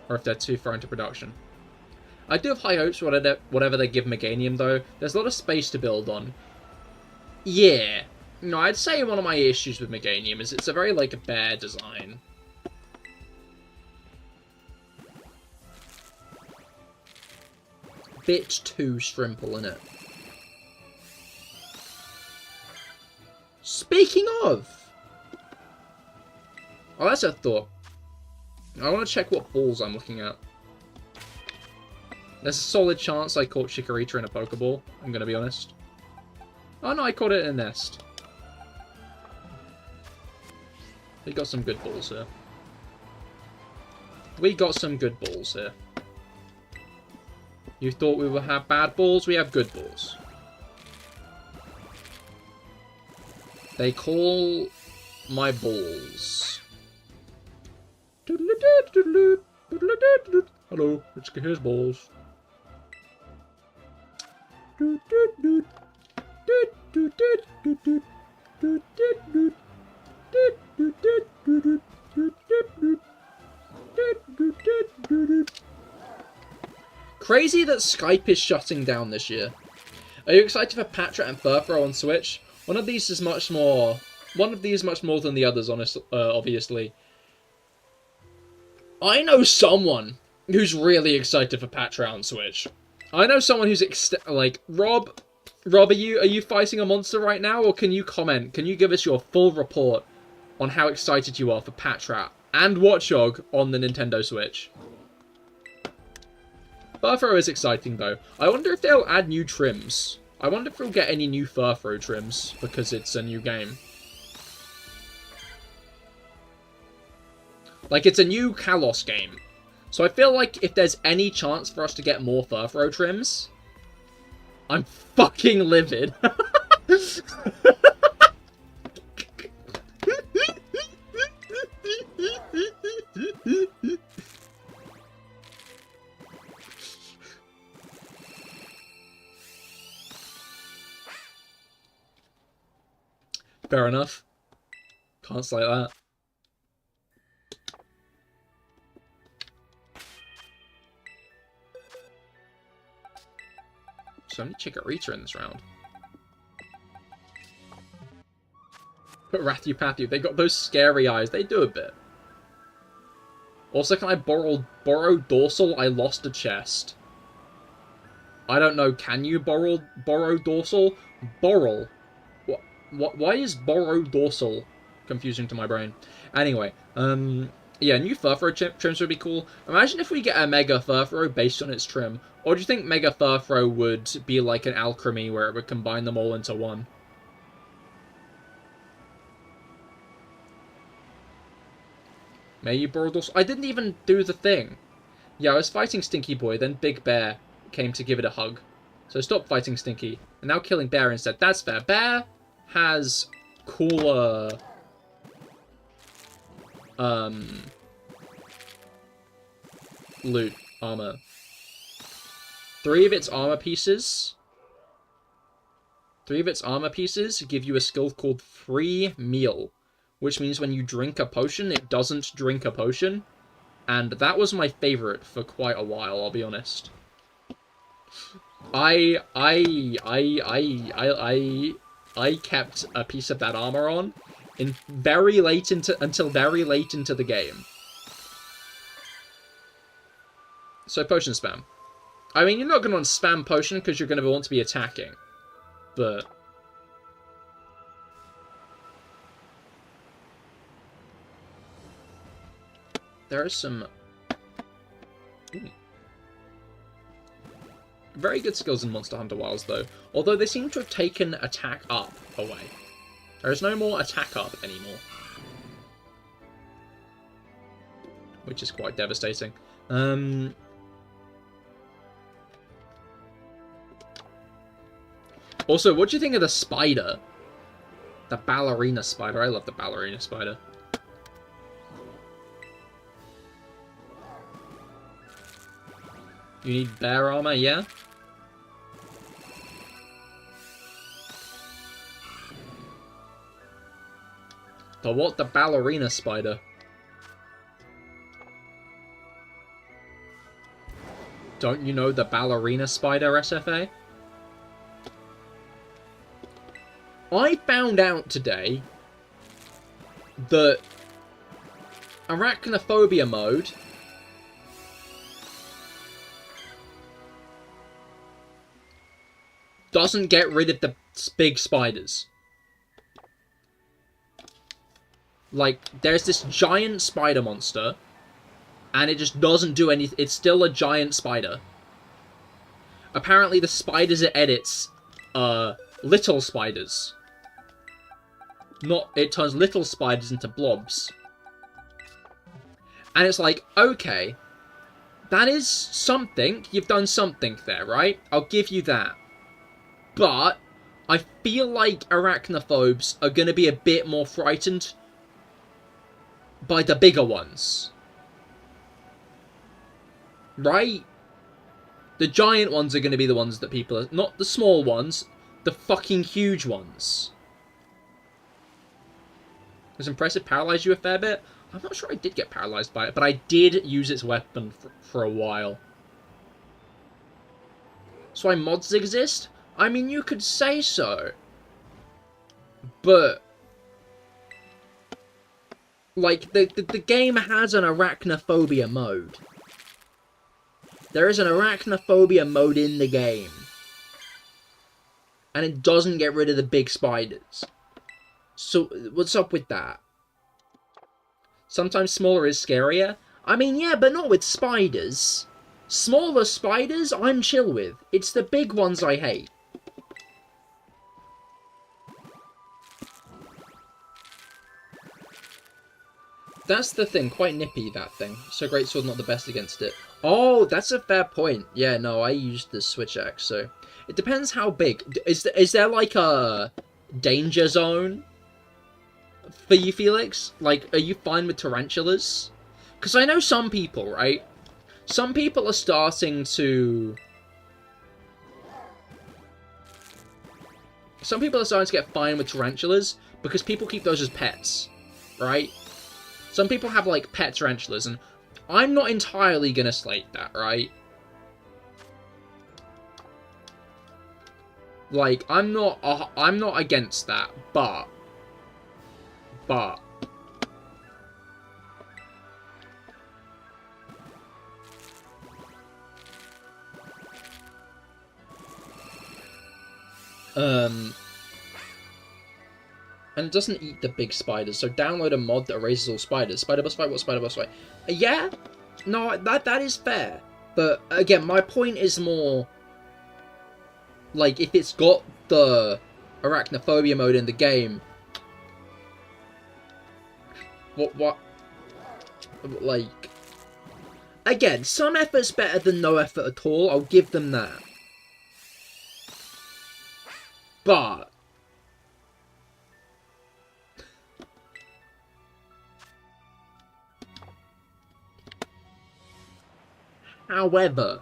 Or if they're too far into production. I do have high hopes for whatever they give Meganium, though. There's a lot of space to build on. Yeah. No, I'd say one of my issues with Meganium is it's a very, like, bare design. Bit too shrimple, innit? Speaking of! Oh, that's a thought. I want to check what balls I'm looking at. There's a solid chance I caught Chikorita in a Pokeball, I'm going to be honest. Oh no, I caught it in a nest. We got some good balls here. We got some good balls here. You thought we would have bad balls? We have good balls. They call my balls. Hello, it's Cahir's balls. Crazy that Skype is shutting down this year. Are you excited for Patterrz and Furfrou on Switch? One of these is much more than the others, obviously. I know someone who's really excited for Patterrz on Switch. I know someone who's like Rob, are you fighting a monster right now, or can you comment? Can you give us your full report on how excited you are for Patterrz and Watchog on the Nintendo Switch? Furfrou is exciting though. I wonder if they'll add new trims. I wonder if we'll get any new Furfrou trims because it's a new game. Like, it's a new Kalos game. So I feel like if there's any chance for us to get more Furfrou trims, I'm fucking livid. Fair enough. Can't say that. So many Chikorita in this round. But Rathu, they got those scary eyes. They do a bit. Also, can I borrow Dorsal? I lost a chest. I don't know. Can you borrow Dorsal? Borrow. Why is borrow Dorsal confusing to my brain? Anyway, yeah, new Furfrou trims would be cool. Imagine if we get a Mega Furfrou based on its trim. Or do you think Mega Furfrou would be like an Alchemy where it would combine them all into one? May you borrow Dorsal? I didn't even do the thing. Yeah, I was fighting Stinky Boy, then Big Bear came to give it a hug. So stop fighting Stinky. And now killing Bear instead. That's fair. Bear has cooler loot armor. 3 of its armor pieces give you a skill called Free Meal, which means when you drink a potion, it doesn't drink a potion, and that was my favorite for quite a while, I'll be honest. I kept a piece of that armor on until very late into the game. So potion spam. I mean, you're not going to want to spam potion because you're going to want to be attacking, but there are some very good skills in Monster Hunter Wilds, though. Although they seem to have taken attack up away. There is no more attack up anymore. Which is quite devastating. Also, what do you think of the spider? The ballerina spider. I love the ballerina spider. You need bear armor, yeah? The what? The ballerina spider. Don't you know the ballerina spider, SFA? I found out today that arachnophobia mode doesn't get rid of the big spiders. Like, there's this giant spider monster, and it just doesn't do anything. It's still a giant spider. Apparently, the spiders it edits are little spiders. It turns little spiders into blobs. And it's like, okay, that is something. You've done something there, right? I'll give you that. But I feel like arachnophobes are going to be a bit more frightened by the bigger ones. Right? The giant ones are going to be the ones that people are... Not the small ones, the fucking huge ones. Does Impressive paralyze you a fair bit? I'm not sure I did get paralyzed by it, but I did use its weapon for a while. That's why mods exist? I mean, you could say so. But... like, the game has an arachnophobia mode. There is an arachnophobia mode in the game. And it doesn't get rid of the big spiders. So, what's up with that? Sometimes smaller is scarier? I mean, yeah, but not with spiders. Smaller spiders, I'm chill with. It's the big ones I hate. That's the thing, quite nippy, that thing. So Greatsword not the best against it. Oh, that's a fair point. Yeah, no, I used the Switch Axe, so... It depends how big. Is there like a danger zone for you, Felix? Like, are you fine with tarantulas? Because I know some people, right? Some people are starting to... Some people are starting to get fine with tarantulas because people keep those as pets, right? Some people have, like, pet tarantulas, and I'm not entirely gonna slate that, right? Like, I'm not against that, but... And it doesn't eat the big spiders, so download a mod that erases all spiders. Spider boss fight? What spider boss fight? Yeah? No, that is fair. But, again, my point is more... like, if it's got the arachnophobia mode in the game... What? Like... Again, some effort's better than no effort at all, I'll give them that. But... However...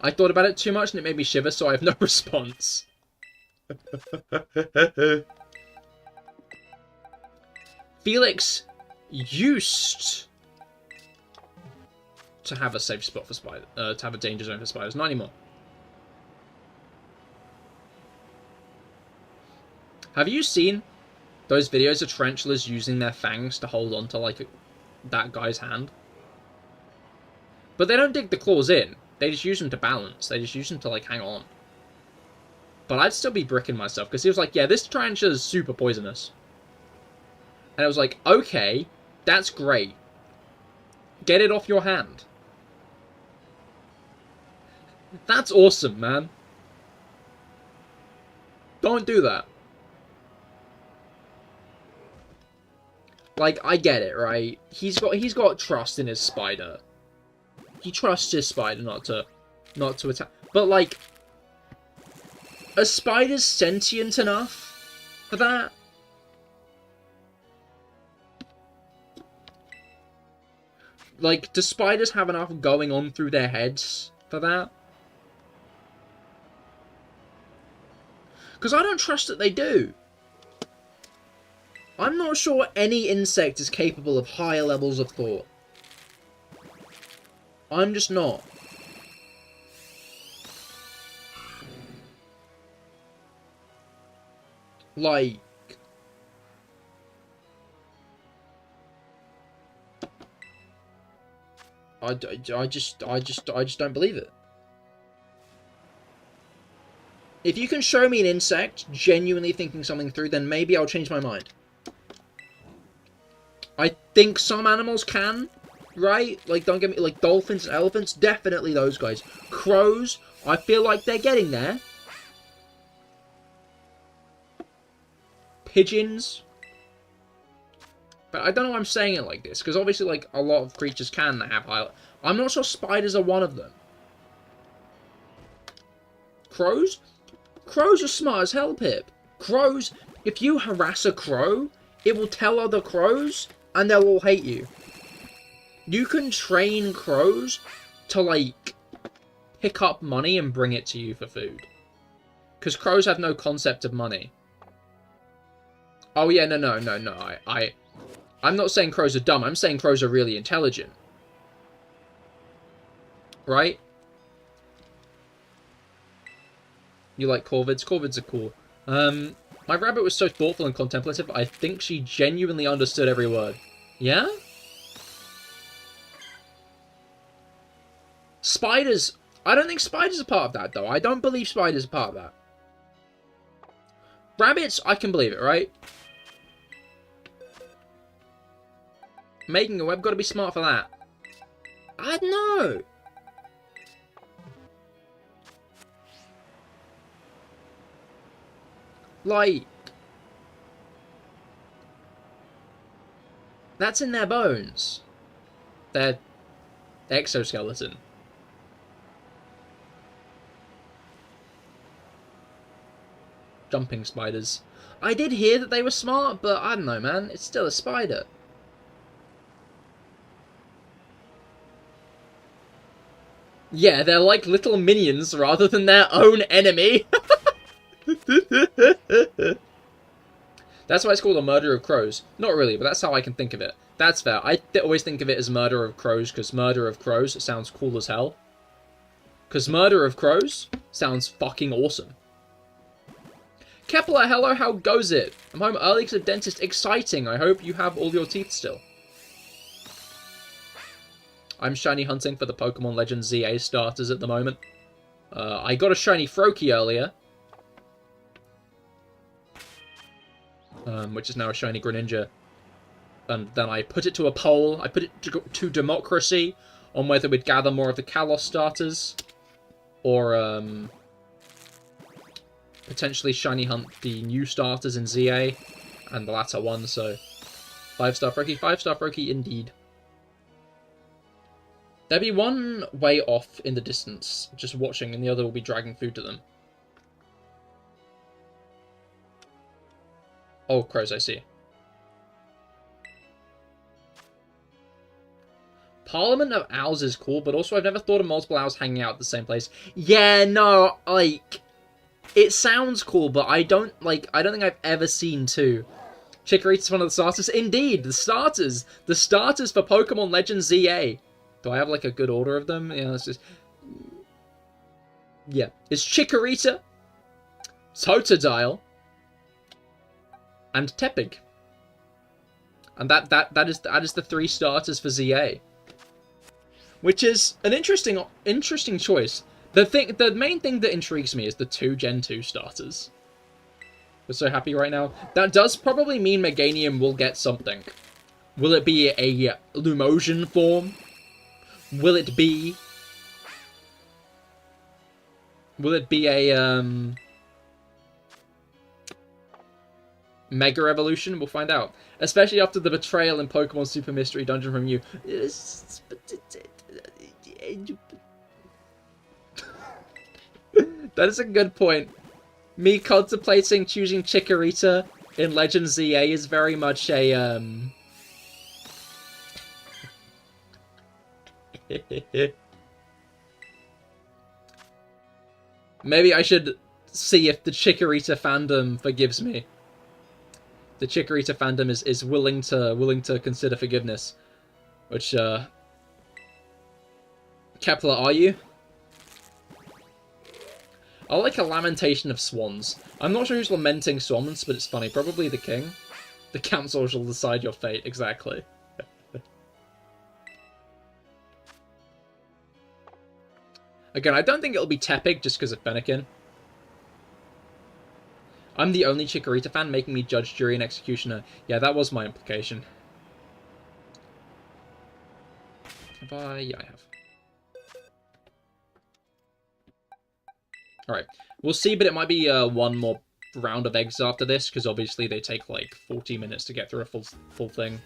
I thought about it too much and it made me shiver, so I have no response. Felix used to have a safe spot for spiders, to have a danger zone for spiders. Not anymore. Have you seen those videos of tarantulas using their fangs to hold on to, like, that guy's hand? But they don't dig the claws in. They just use them to balance. They just use them to, like, hang on. But I'd still be bricking myself, because he was like, yeah, this tarantula is super poisonous. And I was like, okay, that's great. Get it off your hand. That's awesome, man. Don't do that. Like, I get it, right? He's got trust in his spider. He trusts his spider not to attack. But, like, are spiders sentient enough for that? Like, do spiders have enough going on through their heads for for that. Because I don't trust that they do. I'm not sure any insect is capable of higher levels of thought. I'm just not. Like... I just don't believe it. If you can show me an insect genuinely thinking something through, then maybe I'll change my mind. I think some animals can, right? Like, don't get me... Like, dolphins and elephants, definitely those guys. Crows, I feel like they're getting there. Pigeons. But I don't know why I'm saying it like this, because obviously, like, a lot of creatures can have high... I'm not sure spiders are one of them. Crows? Crows are smart as hell, Pip. Crows, if you harass a crow, it will tell other crows, and they'll all hate you. You can train crows to, like, pick up money and bring it to you for food. Because crows have no concept of money. Oh, yeah, no. I'm not saying crows are dumb. I'm saying crows are really intelligent. Right? You like corvids? Corvids are cool. My rabbit was so thoughtful and contemplative, I think she genuinely understood every word. Yeah? Spiders. I don't think spiders are part of that, though. I don't believe spiders are part of that. Rabbits, I can believe it, right? Making a web, gotta be smart for that. I don't know. Like, that's in their bones. Their exoskeleton. Jumping spiders. I did hear that they were smart, but I don't know, man. It's still a spider. Yeah, they're like little minions rather than their own enemy. That's why it's called a murder of crows. Not really, but that's how I can think of it. That's fair. I always think of it as murder of crows, because murder of crows sounds cool as hell. Because murder of crows sounds fucking awesome. Kepler, hello, how goes it? I'm home early because of dentist. Exciting. I hope you have all your teeth still. I'm shiny hunting for the Pokemon Legends ZA starters at the moment. I got a shiny Froakie earlier. Which is now a shiny Greninja. And then I put it to a poll. I put it to democracy on whether we'd gather more of the Kalos starters. Or, potentially shiny hunt the new starters in ZA. And the latter one, so... 5-star Froakie, 5-star Froakie indeed. There'll be one way off in the distance, just watching, and the other will be dragging food to them. Oh, crows, I see. Parliament of Owls is cool, but also I've never thought of multiple owls hanging out at the same place. Yeah, no, like... It sounds cool, but I don't think I've ever seen two. Chikorita's one of the starters. Indeed, the starters! The starters for Pokemon Legends ZA. Do I have, like, a good order of them? Yeah, let's just... Yeah. It's Chikorita, Totodile, and Tepig. And that is the 3 starters for ZA. Which is an interesting choice. The main thing that intrigues me is the 2 Gen 2 starters. We're so happy right now. That does probably mean Meganium will get something. Will it be a Lumosian form? Will it be a Mega Evolution? We'll find out. Especially after the betrayal in Pokemon Super Mystery Dungeon from you. That is a good point. Me contemplating choosing Chikorita in Legend ZA is very much a, Maybe I should see if the Chikorita fandom forgives me. The Chikorita fandom is willing to consider forgiveness. Which, Kepler, are you? I like a lamentation of swans. I'm not sure who's lamenting swans, but it's funny. Probably the king. The council shall decide your fate, exactly. Again, I don't think it'll be Tepig just because of Fennekin. I'm the only Chikorita fan, making me judge, jury, and executioner. Yeah, that was my implication. Have I? Yeah, I have. Alright, we'll see, but it might be one more round of eggs after this, because obviously they take like 40 minutes to get through a full thing.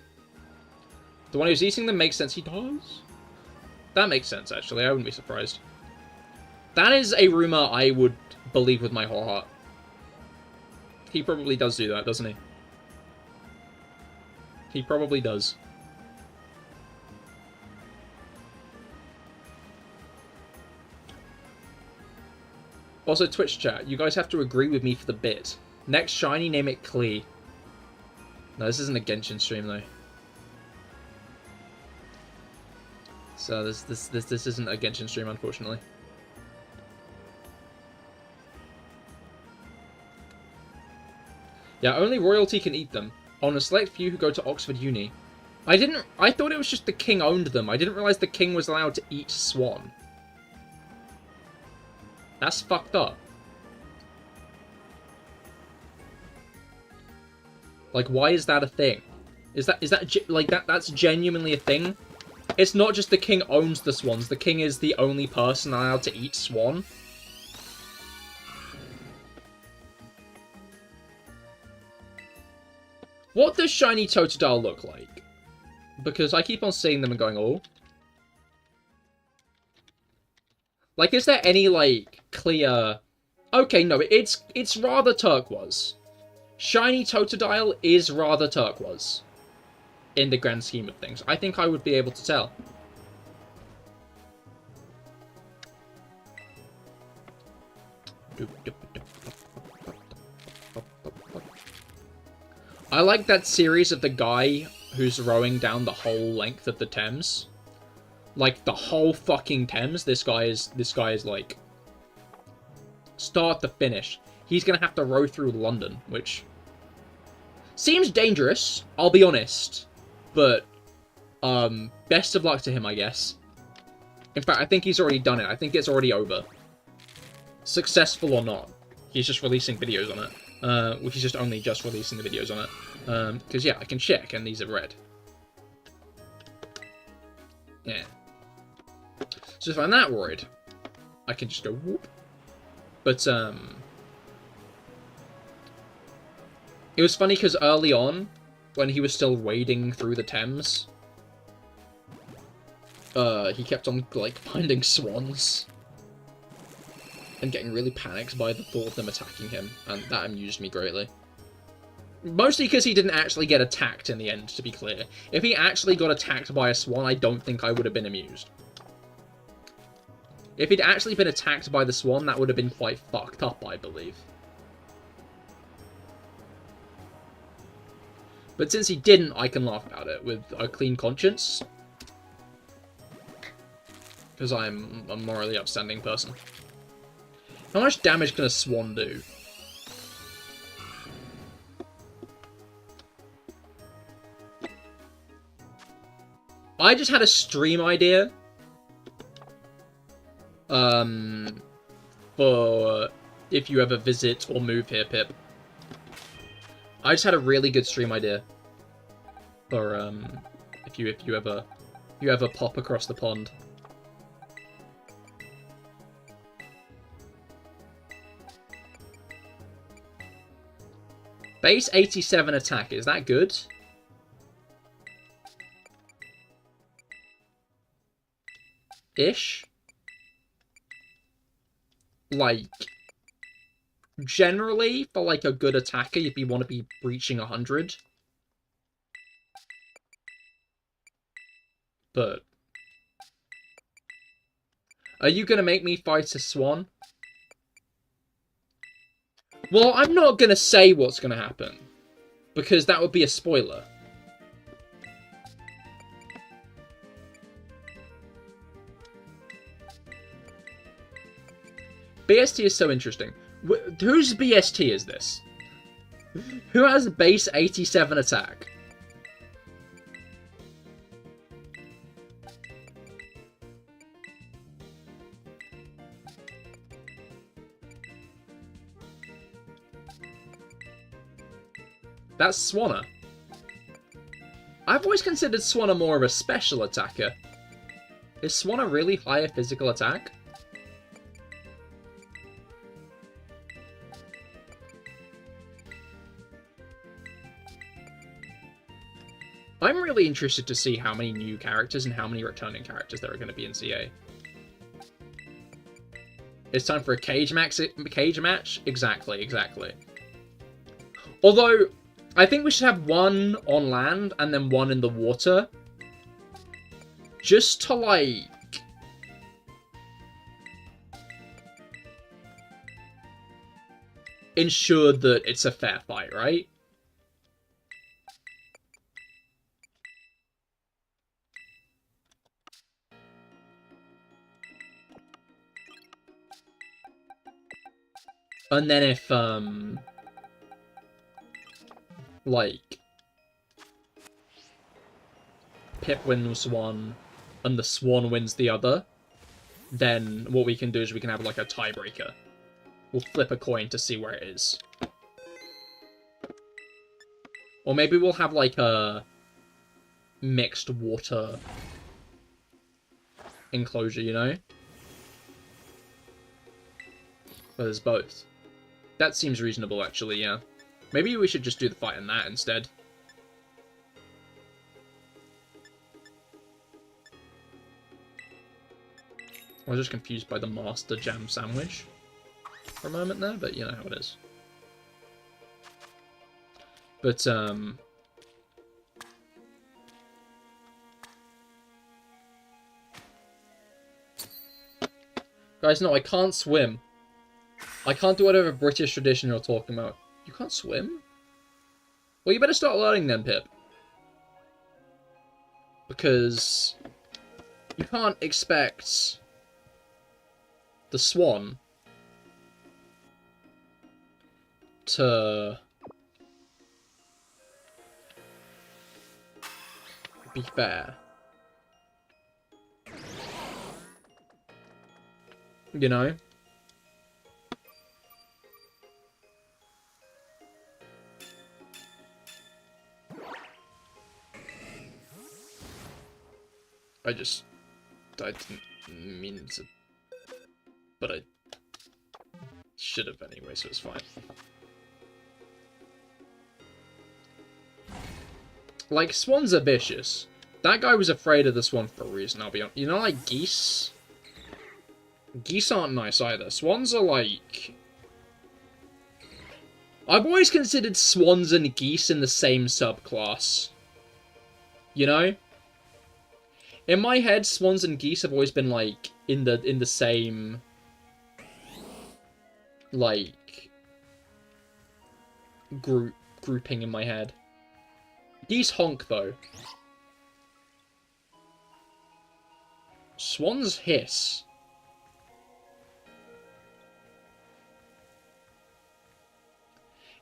The one who's eating them makes sense. He does? That makes sense, actually. I wouldn't be surprised. That is a rumor I would believe with my whole heart. He probably does do that, doesn't he? He probably does. Also, Twitch chat, you guys have to agree with me for the bit. Next shiny, name it Klee. No, this isn't a Genshin stream, though. So this isn't a Genshin stream, unfortunately. Yeah, only royalty can eat them. On a select few who go to Oxford Uni. I thought it was just the king owned them. I didn't realize the king was allowed to eat swan. That's fucked up. Like, why is that a thing? Is that that's genuinely a thing? It's not just the king owns the swans. The king is the only person allowed to eat swan. What does shiny Totodile look like? Because I keep on seeing them and going, oh. Like, is there any, like, clear... Okay, no, it's rather turquoise. Shiny Totodile is rather turquoise. In the grand scheme of things. I think I would be able to tell. I like that series of the guy who's rowing down the whole length of the Thames. Like, the whole fucking Thames, this guy is like, start to finish. He's gonna have to row through London, which seems dangerous, I'll be honest. But, best of luck to him, I guess. In fact, I think he's already done it. I think it's already over. Successful or not. He's just releasing videos on it. Well, he's just only just releasing the videos on it. Because, yeah, I can check, and these are red. Yeah. So if I'm that worried, I can just go whoop. But, it was funny because early on, when he was still wading through the Thames, he kept on, like, finding swans. And getting really panicked by the thought of them attacking him, and that amused me greatly. Mostly because he didn't actually get attacked in the end, to be clear. If he actually got attacked by a swan, I don't think I would have been amused. If he'd actually been attacked by the swan, that would have been quite fucked up, I believe. But since he didn't, I can laugh about it with a clean conscience. Because I'm a morally upstanding person. How much damage can a swan do? I just had a stream idea. For if you ever visit or move here, Pip. I just had a really good stream idea. For, if you ever pop across the pond. Base 87 attack, is that good? Ish? Like, generally, for like a good attacker, you'd want to be breaching 100. But are you gonna make me fight a swan? Well, I'm not going to say what's going to happen, because that would be a spoiler. BST is so interesting. Whose BST is this? Who has base 87 attack? That's Swanna. I've always considered Swanna more of a special attacker. Is Swanna really higher physical attack? I'm really interested to see how many new characters and how many returning characters there are going to be in CA. It's time for a cage match? Exactly. Although, I think we should have one on land and then one in the water. Just to, like... ensure that it's a fair fight, right? And then if, like, Pip wins one and the Swan wins the other, then what we can do is we can have, like, a tiebreaker. We'll flip a coin to see where it is. Or maybe we'll have, like, a mixed water enclosure, you know? But there's both. That seems reasonable, actually, yeah. Maybe we should just do the fight in that instead. I was just confused by the Master Jam sandwich for a moment there, but you know how it is. But, guys, no, I can't swim. I can't do whatever British tradition you're talking about. You can't swim? Well, you better start learning then, Pip. Because you can't expect the Swan to be fair. You know? I didn't mean to, but I should have anyway, so it's fine. Like, swans are vicious. That guy was afraid of the swan for a reason, I'll be honest. You know, like, geese? Geese aren't nice either. Swans are like... I've always considered swans and geese in the same subclass. You know? In my head, swans and geese have always been, like, in the same, like, grouping in my head. Geese honk, though. Swans hiss.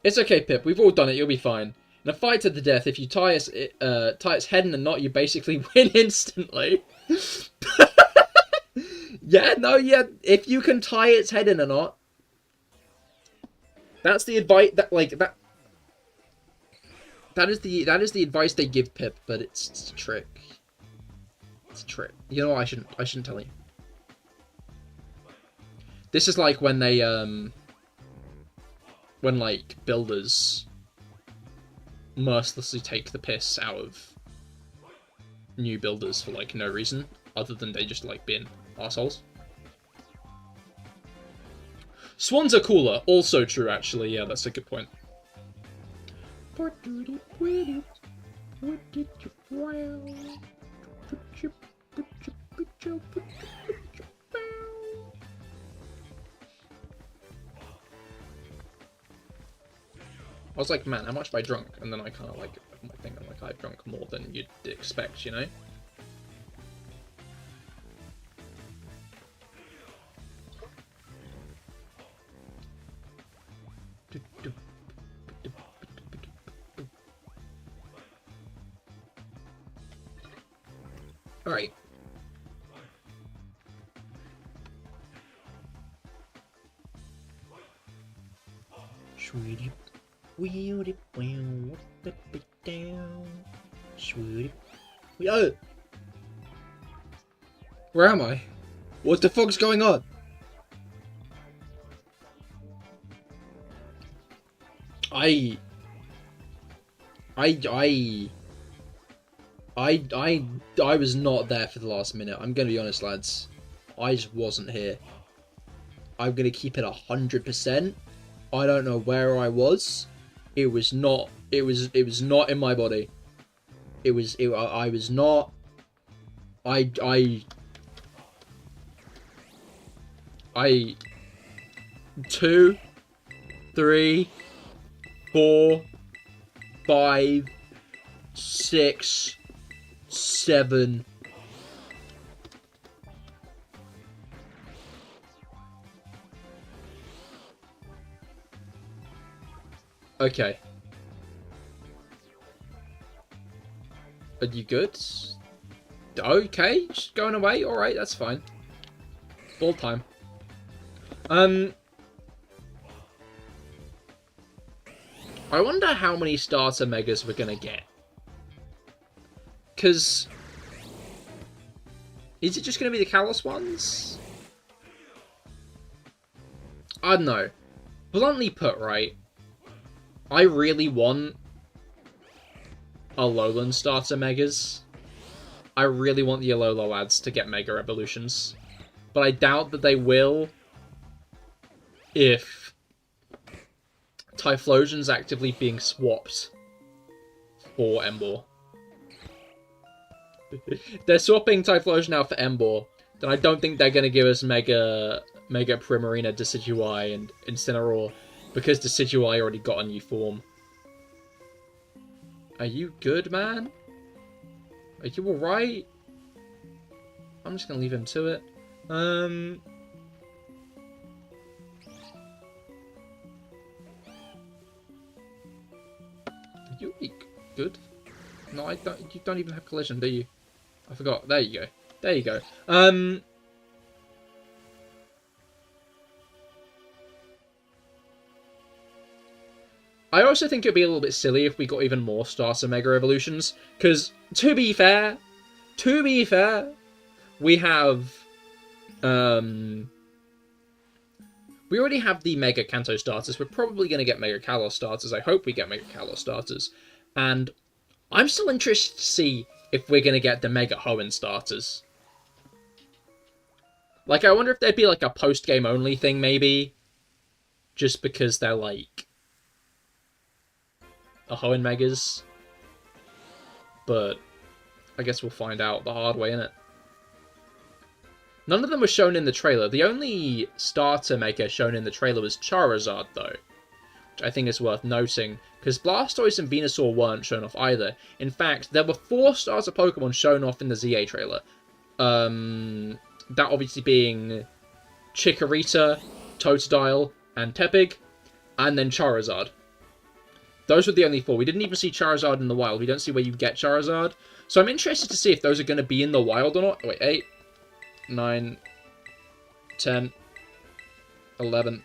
It's okay, Pip. We've all done it. You'll be fine. In a fight to the death, if you tie its head in a knot, you basically win instantly. Yeah, no, yeah. If you can tie its head in a knot, that's the advice that is the advice they give Pip, but it's a trick. It's a trick. You know what? I shouldn't tell you. This is like when they when like builders mercilessly take the piss out of new builders for like no reason other than they just like being assholes. Swans are cooler. Also true, actually. Yeah, that's a good point. I was like, man, how much have I drunk? And then I kind of like, I think I'm like, I've drunk more than you'd expect, you know? Alright. Sweetie. Weirdy, down. Sweetie. Oh! Where am I? What the fuck's going on? I was not there for the last minute. I'm gonna be honest, lads. I just wasn't here. I'm gonna keep it 100%. I don't know where I was. It was not. It was not in my body. I was not. 2, 3, 4, 5, 6, 7. Okay. Are you good? Okay, just going away. All right, that's fine. Full time. I wonder how many starter megas we're gonna get. Cause is it just gonna be the Kalos ones? I don't know. Bluntly put, right? I really want Alolan starter megas. I really want the Alola lads to get mega evolutions. But I doubt that they will if Typhlosion's actively being swapped for Emboar. They're swapping Typhlosion out for Emboar, then I don't think they're going to give us Mega Primarina, Decidueye, and Incineroar, because Decidueye already got a new form. Are you good, man? Are you alright? I'm just going to leave him to it. Are you good? No, I don't. You don't even have collision, do you? I forgot. There you go. There you go. I also think it'd be a little bit silly if we got even more starter mega evolutions, because to be fair, we have we already have the Mega Kanto starters. We're probably going to get Mega Kalos starters. I hope we get Mega Kalos starters. And I'm still interested to see if we're going to get the Mega Hoenn starters. Like, I wonder if there'd be, like, a post-game only thing, maybe. Just because they're, like, a Hoenn Megas. But I guess we'll find out the hard way, innit? None of them were shown in the trailer. The only starter mega shown in the trailer was Charizard, though. Which I think is worth noting, because Blastoise and Venusaur weren't shown off either. In fact, there were 4 starter Pokemon shown off in the ZA trailer. That obviously being Chikorita, Totodile, and Tepig, and then Charizard. Those were the only 4. We didn't even see Charizard in the wild. We don't see where you get Charizard. So I'm interested to see if those are going to be in the wild or not. Wait, 8, 9, 10, 11,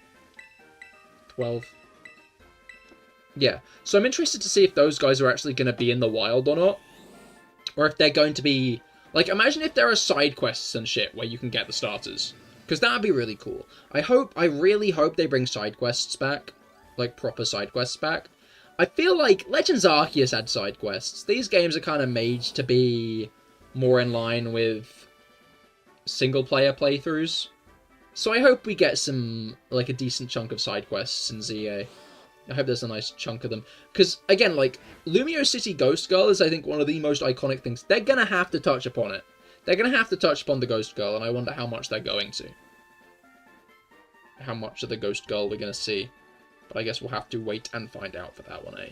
12. Yeah, so I'm interested to see if those guys are actually going to be in the wild or not. Or if they're going to be... Like, imagine if there are side quests and shit where you can get the starters. Because that would be really cool. I really hope they bring side quests back. Like, proper side quests back. I feel like Legends Arceus had side quests. These games are kind of made to be more in line with single-player playthroughs. So I hope we get some, like, a decent chunk of side quests in ZA. I hope there's a nice chunk of them. Because, again, like, Lumio City Ghost Girl is, I think, one of the most iconic things. They're going to have to touch upon it. They're going to have to touch upon the Ghost Girl, and I wonder how much they're going to. How much of the Ghost Girl we're going to see. But I guess we'll have to wait and find out for that one, eh?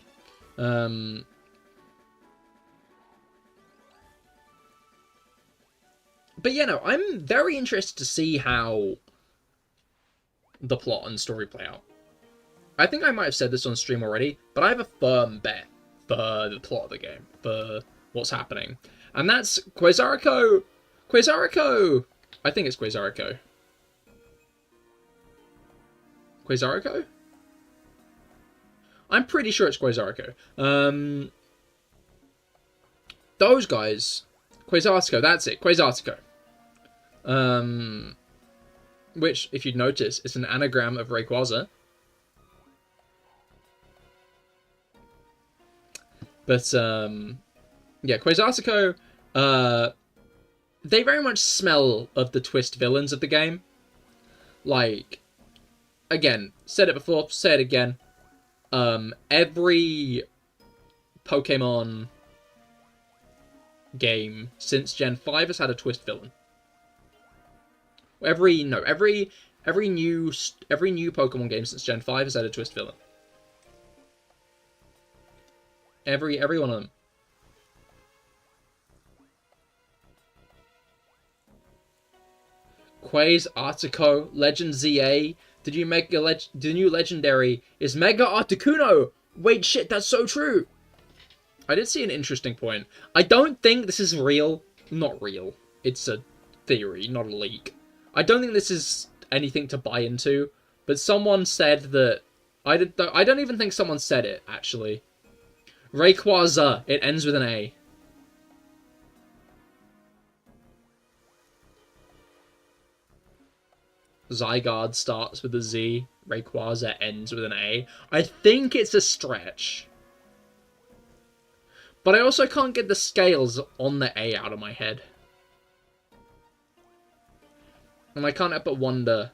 But yeah, no, I'm very interested to see how the plot and story play out. I think I might have said this on stream already, but I have a firm bet for the plot of the game, for what's happening. And that's Quasarico! Quasarico! I think it's Quasarico. Quasarico? I'm pretty sure it's Quasarico. Those guys. Quasartico, that's it. Quasartico. Which, if you'd notice, is an anagram of Rayquaza. But, yeah, Quasartico, they very much smell of the twist villains of the game. Like, again, said it before, say it again. Every Pokemon game since Gen 5 has had a twist villain. Every new Pokemon game since Gen 5 has had a twist villain. Every one of them. Quasartico, Legend ZA. Did you make the new legendary is Mega Articuno? Wait, shit, that's so true. I did see an interesting point. I don't think this is real. Not real. It's a theory, not a leak. I don't think this is anything to buy into, but someone said that... I don't even think someone said it, actually. Rayquaza. It ends with an A. Zygarde starts with a Z. Rayquaza ends with an A. I think it's a stretch. But I also can't get the scales on the A out of my head. And I can't help but wonder...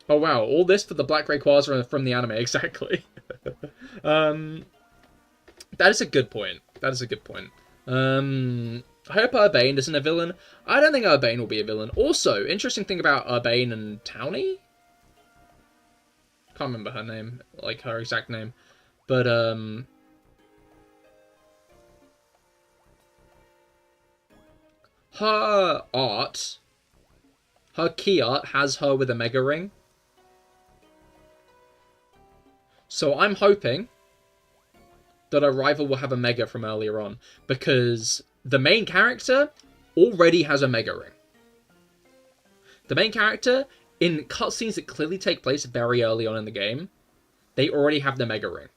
Oh wow, all this for the Black Rayquaza from the anime, exactly. That is a good point. That is a good point. I hope Urbane isn't a villain. I don't think Urbane will be a villain. Also, interesting thing about Urbane and Townie? Can't remember her name, like her exact name. But, her art, her key art has her with a Mega Ring. So I'm hoping that our rival will have a Mega from earlier on, because the main character already has a Mega Ring. The main character, in cutscenes that clearly take place very early on in the game, they already have the Mega Ring.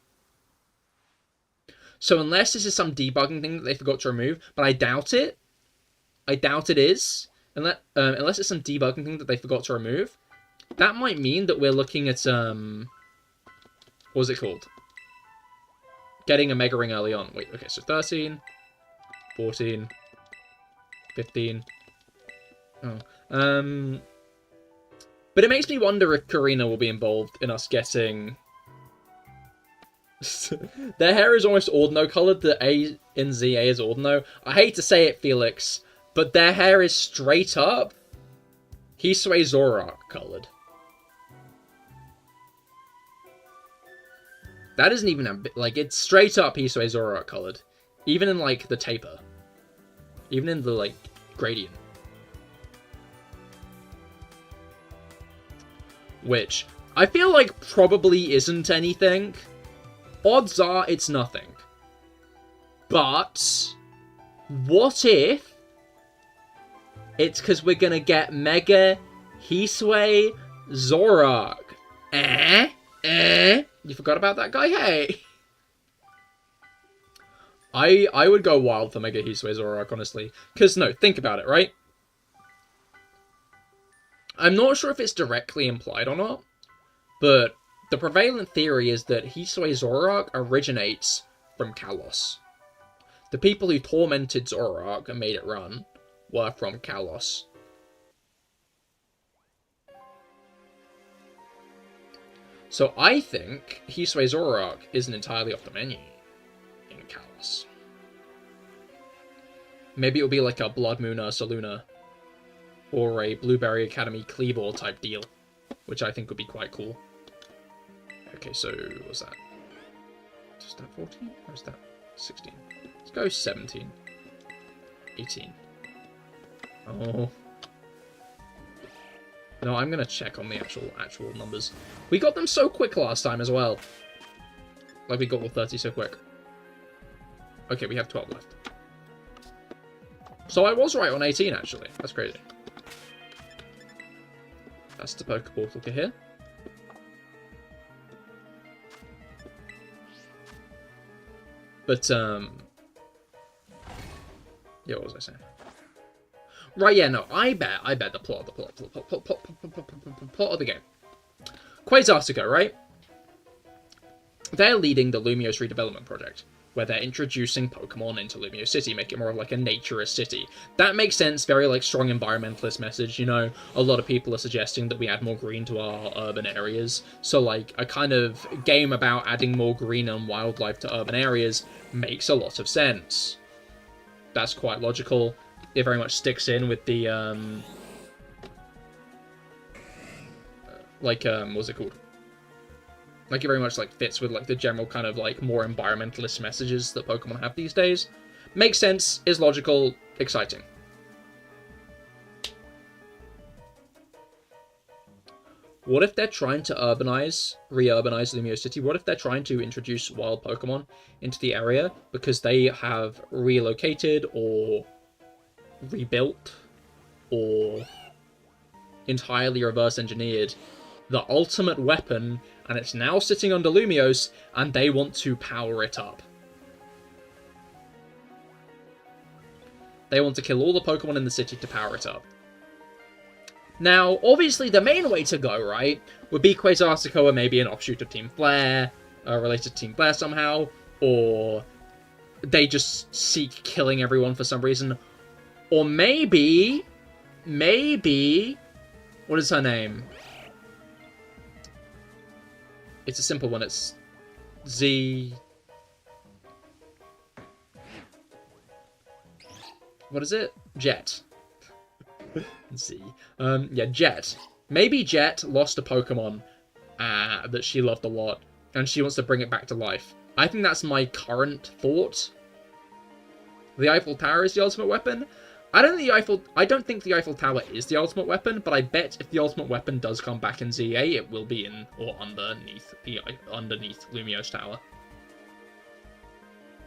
So unless this is some debugging thing that they forgot to remove, but I doubt it. I doubt it is. Unless it's some debugging thing that they forgot to remove, that might mean that we're looking at, what was it called? Getting a Mega Ring early on. Wait, okay, so 13, 14, 15. Oh. But it makes me wonder if Karina will be involved in us getting... Their hair is almost Ordino coloured. The A in ZA is Ordino. I hate to say it, Felix, but their hair is straight up Hisui Zoroark coloured. That isn't even a bit, like, it's straight up Hisui Zoroark coloured. Even in, like, the taper. Even in the, like, gradient. Which, I feel like probably isn't anything. Odds are it's nothing. But, what if it's because we're gonna get Mega Hisui Zoroark? You forgot about that guy? Hey! I would go wild for Mega Hisui Zoroark, honestly. Because, no, think about it, right? I'm not sure if it's directly implied or not, but the prevalent theory is that Hisui Zoroark originates from Kalos. The people who tormented Zoroark and made it run were from Kalos. So I think Hisui Zoroark isn't entirely off the menu in Kalos. Maybe it'll be like a Blood Moon Ursaluna, or a Blueberry Academy Kleavor type deal. which I think would be quite cool. Okay, so what's that? Is that 14 or is that 16? Let's go 17. 18. Oh. No, I'm gonna check on the actual numbers. We got them so quick last time as well. Like we got all 30 so quick. Okay, we have 12 left. So I was right on 18 actually. That's crazy. That's the Pokeportal Cahir. But yeah, what was I saying? Right, yeah, no, I bet the plot of the game. Quasartico, right? They're leading the Lumiose redevelopment project, where they're introducing Pokemon into Lumiose City, make it more of like a naturist city. That makes sense, very like strong environmentalist message, you know. A lot of people are suggesting that we add more green to our urban areas. So like a kind of game about adding more green and wildlife to urban areas makes a lot of sense. That's quite logical. It very much sticks in with the what's it called? Like it very much like fits with like the general kind of like more environmentalist messages that Pokemon have these days. Makes sense, is logical, exciting. What if they're trying to re-urbanize Lumiose City? What if they're trying to introduce wild Pokemon into the area because they have relocated or rebuilt or entirely reverse engineered the ultimate weapon, and it's now sitting under Lumiose, and they want to power it up. They want to kill all the Pokemon in the city to power it up. Now, obviously, the main way to go, right, would be Quasartico or maybe an offshoot of Team Flare, related to Team Flare somehow, or they just seek killing everyone for some reason. Or maybe, what is her name? It's a simple one, it's Z... What is it? Jet. Z. Yeah, Jet. Maybe Jet lost a Pokemon that she loved a lot, and she wants to bring it back to life. I think that's my current thought. The Eiffel Tower is the ultimate weapon. I don't think the Eiffel Tower is the ultimate weapon, but I bet if the ultimate weapon does come back in ZA, it will be in or underneath Lumiose Tower.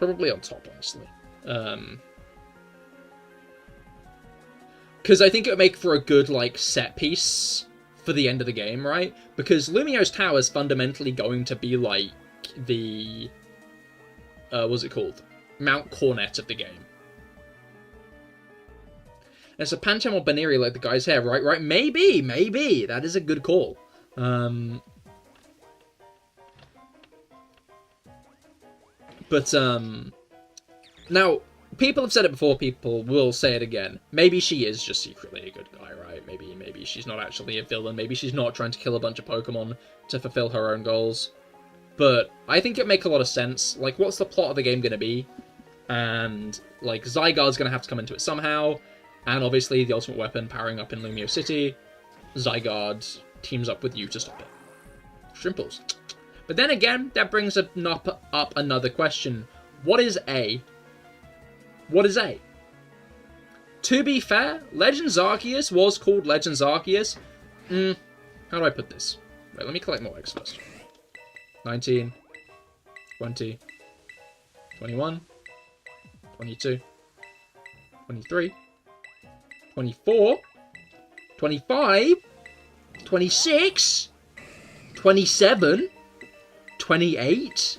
Probably on top, honestly. Because I think it would make for a good, like, set piece for the end of the game, right? Because Lumiose Tower is fundamentally going to be, like, the... what's it called? Mount Cornet of the game. And it's a Pancham or Baneri like the guy's hair, right? Right? Maybe! That is a good call. Now... People have said it before, people will say it again. Maybe she is just secretly a good guy, right? Maybe she's not actually a villain. Maybe she's not trying to kill a bunch of Pokemon to fulfill her own goals. But I think it makes a lot of sense. Like, what's the plot of the game going to be? And, like, Zygarde's going to have to come into it somehow. And obviously, the ultimate weapon powering up in Lumiose City. Zygarde teams up with you to stop it. Shrimples. But then again, that brings up another question. What is A? What is A? To be fair, Legends Arceus was called Legends Arceus. How do I put this? Wait, let me collect more eggs first. 19, 20, 21, 22, 23, 24, 25, 26, 27, 28.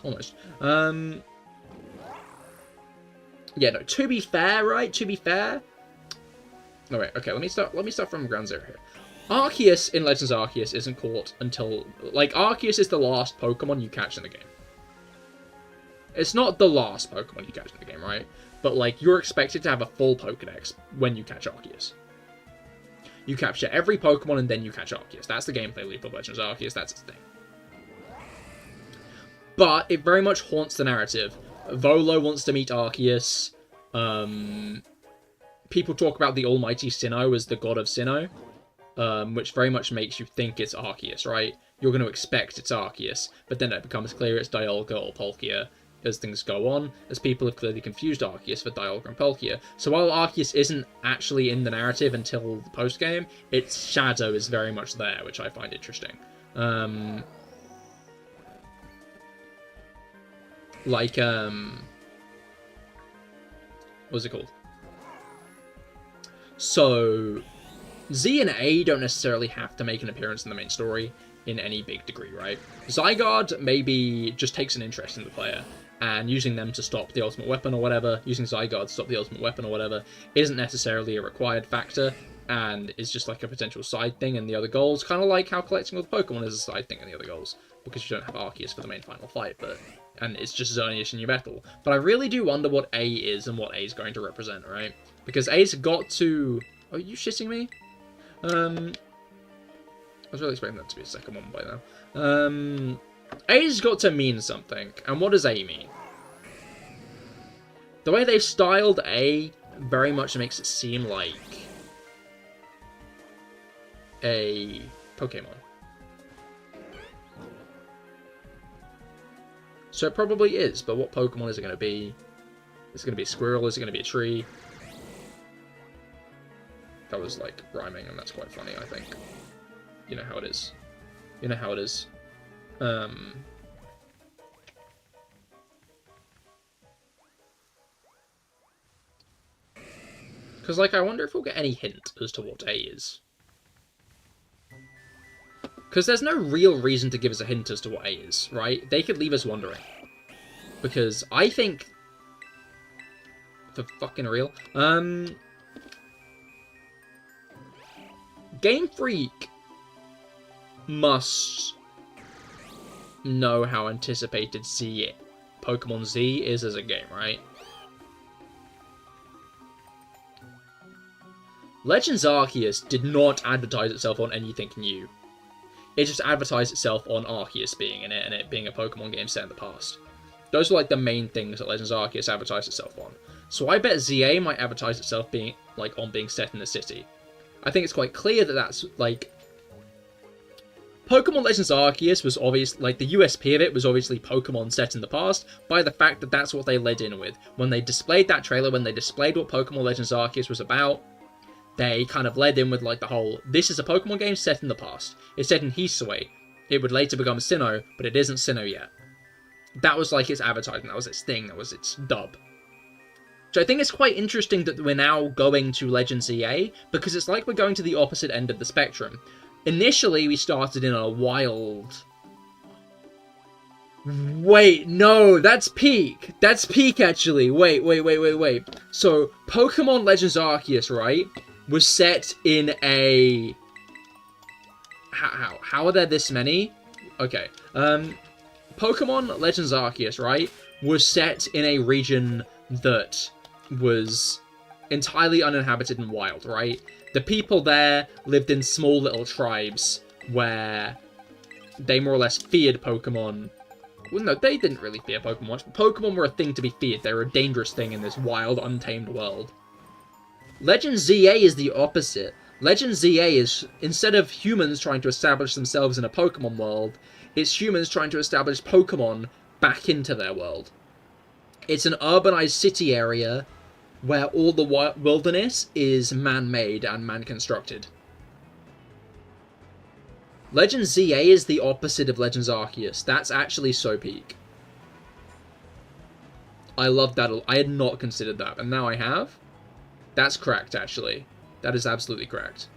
Almost. Yeah, no, to be fair, right? To be fair. No, wait, okay, let me start from ground zero here. Arceus in Legends Arceus isn't caught until... Like, Arceus is the last Pokemon you catch in the game. It's not the last Pokemon you catch in the game, right? But, like, you're expected to have a full Pokedex when you catch Arceus. You capture every Pokemon and then you catch Arceus. That's the gameplay loop of Legends Arceus, that's its thing. But it very much haunts the narrative. Volo wants to meet Arceus. People talk about the almighty Sinnoh as the god of Sinnoh. which very much makes you think it's Arceus, right? You're going to expect it's Arceus, but then it becomes clear it's Dialga or Palkia as things go on, as people have clearly confused Arceus for Dialga and Palkia. So while Arceus isn't actually in the narrative until the post-game, its shadow is very much there, which I find interesting. What's it called? So, Z and A don't necessarily have to make an appearance in the main story in any big degree, right? Zygarde maybe just takes an interest in the player, and using them to stop the ultimate weapon or whatever, using Zygarde to stop the ultimate weapon or whatever, isn't necessarily a required factor, and is just like a potential side thing in the other goals, kind of like how collecting all the Pokemon is a side thing in the other goals, because you don't have Arceus for the main final fight, and it's just Xerneas in your battle. But I really do wonder what A is and what A is going to represent, right? Because A's got to... Oh, are you shitting me? I was really expecting that to be a second one by now. A's got to mean something. And what does A mean? The way they've styled A very much makes it seem like a Pokemon. So it probably is, but what Pokemon is it going to be? Is it going to be a squirrel? Is it going to be a tree? That was, like, rhyming, and that's quite funny, I think. You know how it is. You know how it is. Because, like, I wonder if we'll get any hint as to what A is. Because there's no real reason to give us a hint as to what A is, right? They could leave us wondering. Because I think... For fucking real. Game Freak must know how anticipated Pokemon Z is as a game, right? Legends Arceus did not advertise itself on anything new. It just advertised itself on Arceus being in it, and it being a Pokemon game set in the past. Those are like the main things that Legends Arceus advertised itself on. So I bet ZA might advertise itself being set in the city. I think it's quite clear that that's, like... Pokemon Legends Arceus was obviously, like, the USP of it was obviously Pokemon set in the past, by the fact that that's what they led in with. When they displayed that trailer, when they displayed what Pokemon Legends Arceus was about, they kind of led in with, like, the whole, this is a Pokemon game set in the past. It's set in Hisui. It would later become Sinnoh, but it isn't Sinnoh yet. That was, like, its advertisement. That was its thing. That was its dub. So I think it's quite interesting that we're now going to Legends EA, because it's like we're going to the opposite end of the spectrum. Initially, we started in a wild... Wait, no, that's peak. That's peak, actually. Wait. So, Pokemon Legends Arceus, right, was set in a... How are there this many? Okay. Pokemon Legends Arceus, right, was set in a region that was entirely uninhabited and wild, right? The people there lived in small little tribes where they more or less feared Pokemon. Well, no, they didn't really fear Pokemon much, but Pokemon were a thing to be feared. They were a dangerous thing in this wild, untamed world. Legends ZA is the opposite. Legends ZA is, instead of humans trying to establish themselves in a Pokemon world, it's humans trying to establish Pokemon back into their world. It's an urbanized city area where all the wilderness is man-made and man-constructed. Legends ZA is the opposite of Legends Arceus. That's actually so peak. I love that. I had not considered that, and now I have. That's correct, actually. That is absolutely correct.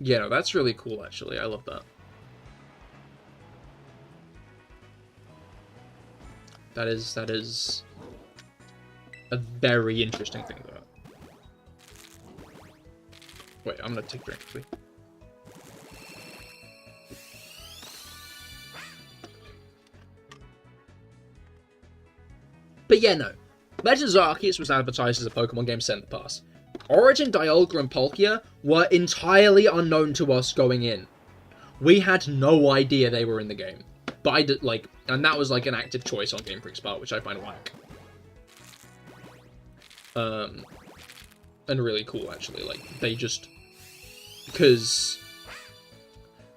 Yeah, no, that's really cool, actually. I love that. That is a very interesting thing, though. Wait, I'm gonna take a drink, quickly. yeah, no. Legends Arceus was advertised as a Pokemon game set in the past. Origin, Dialga, and Palkia were entirely unknown to us going in. We had no idea they were in the game. But I did, like, and that was, like, an active choice on Game Freak's part, which I find whack. And really cool, actually. Like, they just... Because...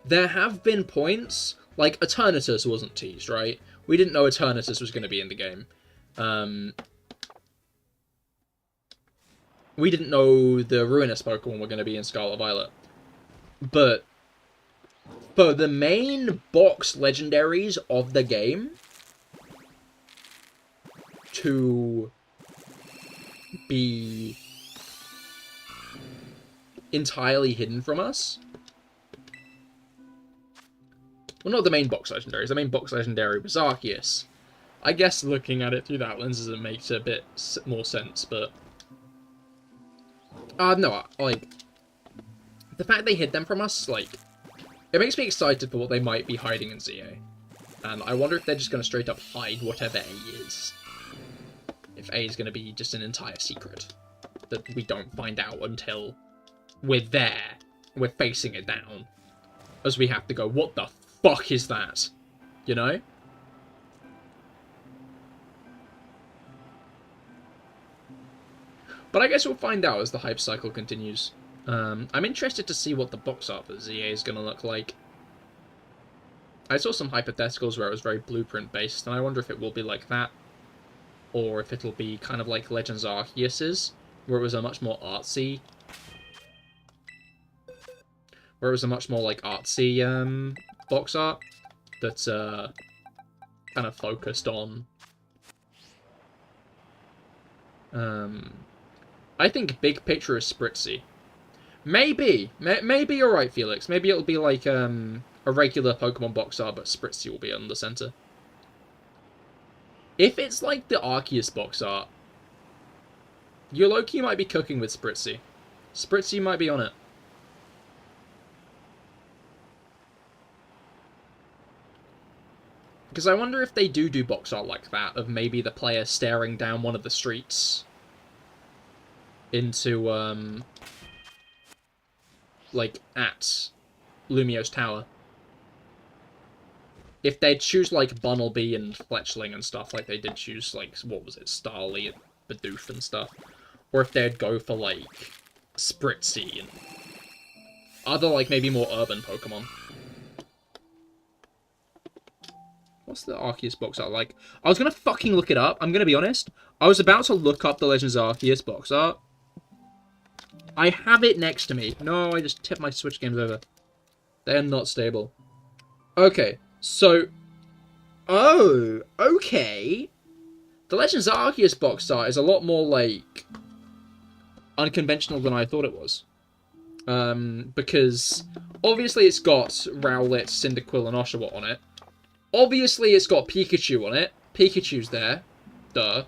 There have been points... Like, Eternatus wasn't teased, right? We didn't know Eternatus was going to be in the game. We didn't know the Ruinous Pokemon were going to be in Scarlet Violet. But... For the main box legendaries of the game... To... be... entirely hidden from us... Well, not the main box legendaries. The main box legendary was Arceus. I guess looking at it through that lens, it makes a bit more sense, but... no, like... The fact they hid them from us, like... It makes me excited for what they might be hiding in ZA. And I wonder if they're just going to straight up hide whatever A is. If A is going to be just an entire secret. That we don't find out until we're there. We're facing it down. As we have to go, what the fuck is that? You know? But I guess we'll find out as the hype cycle continues. I'm interested to see what the box art for ZA is going to look like. I saw some hypotheticals where it was very blueprint based, and I wonder if it will be like that. Or if it'll be kind of like Legends Arceus's, where it was a much more artsy... Where it was a much more like artsy box art that's kind of focused on... I think big picture is Spritzy. Maybe you're right, Felix. Maybe it'll be like a regular Pokemon box art, but Spritzy will be on the center. If it's like the Arceus box art, your Loki might be cooking with Spritzy. Spritzy might be on it. Because I wonder if they do box art like that, of maybe the player staring down one of the streets into, like, at Lumio's tower. If they'd choose, like, Bunnelby and Fletchling and stuff, like they did choose, like, what was it, Starly and Bidoof and stuff. Or if they'd go for, like, Spritzy and other, like, maybe more urban Pokemon. What's the Arceus box art like? I was gonna fucking look it up, I'm gonna be honest. I was about to look up the Legends Arceus box art. I have it next to me. No, I just tipped my Switch games over. They are not stable. Okay, so... Oh, okay. The Legends Arceus box art is a lot more, like, unconventional than I thought it was. Because, obviously it's got Rowlet, Cyndaquil, and Oshawott on it. Obviously it's got Pikachu on it. Pikachu's there. Duh.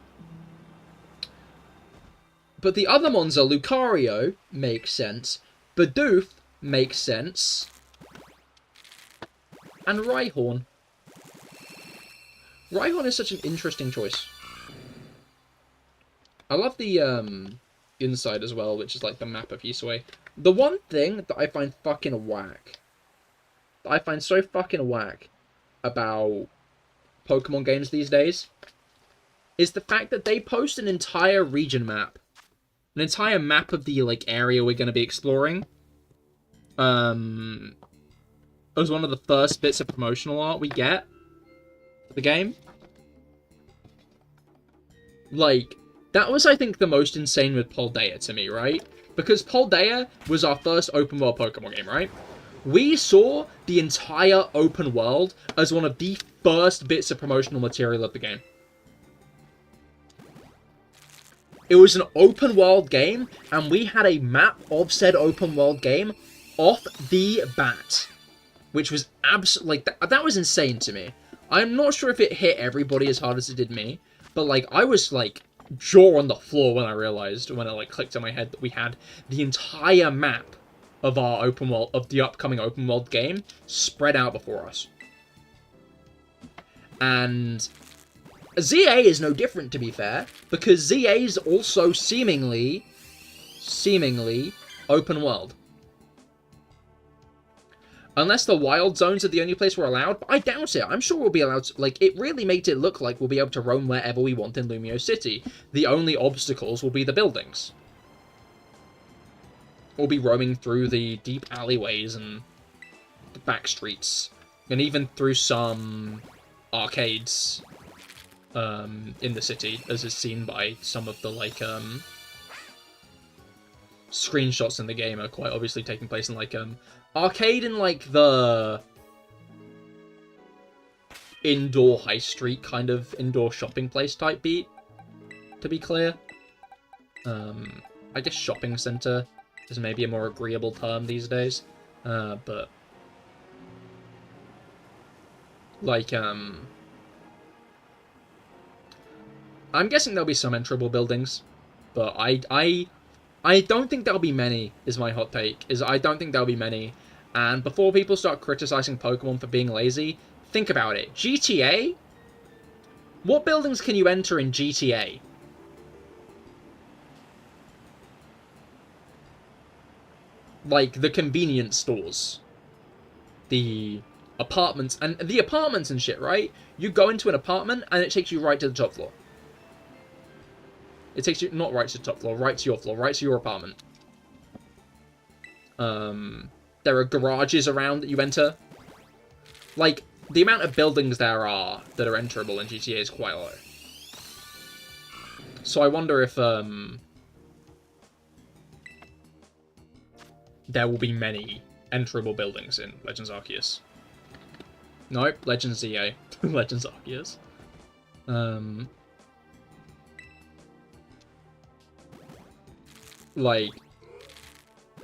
But the other ones are Lucario, makes sense. Bidoof, makes sense. And Rhyhorn. Rhyhorn is such an interesting choice. I love the inside as well, which is like the map of Hisui. The one thing that I find fucking whack, that I find so fucking whack about Pokemon games these days, is the fact that they post an entire region map. An entire map of the, like, area we're going to be exploring. As one of the first bits of promotional art we get for the game. Like, that was, I think, the most insane with Paldea to me, right? Because Paldea was our first open world Pokemon game, right? We saw the entire open world as one of the first bits of promotional material of the game. It was an open world game, and we had a map of said open world game off the bat. Which was absolutely, like, that was insane to me. I'm not sure if it hit everybody as hard as it did me, but, like, I was, like, jaw on the floor when I realized, when it, like, clicked in my head that we had the entire map of our open world, of the upcoming open world game, spread out before us. And ZA is no different, to be fair, because ZA is also seemingly open world. Unless the wild zones are the only place we're allowed, but I doubt it. I'm sure we'll be allowed to, like, it really makes it look like we'll be able to roam wherever we want in Lumio City. The only obstacles will be the buildings. We'll be roaming through the deep alleyways and the back streets, and even through some arcades in the city, as is seen by some of the, like, screenshots in the game are quite obviously taking place in, like, arcade in, like, the indoor high street kind of indoor shopping place type beat, to be clear. I guess shopping center is maybe a more agreeable term these days, but like, I'm guessing there'll be some enterable buildings, but I don't think there'll be many, is my hot take, I don't think there'll be many. And before people start criticizing Pokemon for being lazy, think about it. GTA? What buildings can you enter in GTA? Like, the convenience stores. The apartments, and shit, right? You go into an apartment, and it takes you right to the top floor. It takes you, not right to the top floor, right to your apartment. There are garages around that you enter. Like, the amount of buildings there are that are enterable in GTA is quite low. So I wonder if, there will be many enterable buildings in Legends Arceus. Nope, Legends ZA. Legends Arceus. Like,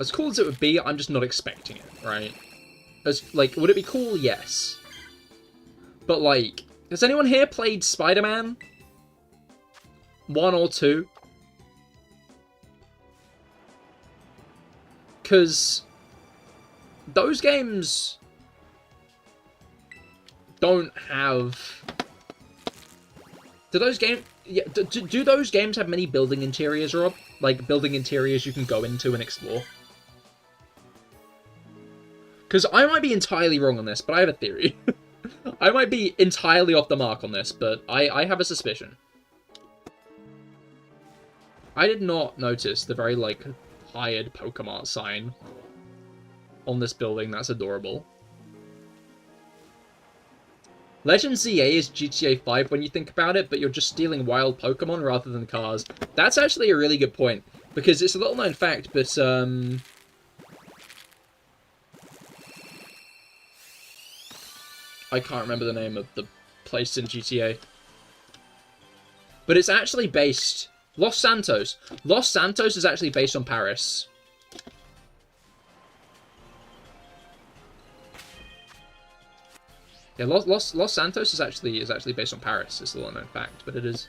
as cool as it would be, I'm just not expecting it, right? As, like, would it be cool? Yes. But, like, has anyone here played Spider-Man? 1 or 2? Because those games don't have... Do those games... Yeah, do those games have many building interiors, Rob? Like, building interiors you can go into and explore? Because I might be entirely wrong on this, but I have a theory. I might be entirely off the mark on this, but I have a suspicion. I did not notice the very, like, hired Pokemon sign on this building. That's adorable. Legend ZA is GTA 5 when you think about it, but you're just stealing wild Pokemon rather than cars. That's actually a really good point, because it's a little known fact, but, I can't remember the name of the place in GTA. But it's actually based... Los Santos. Los Santos is actually based on Paris. Yeah, Los Santos is actually based on Paris. It's a little known fact, but it is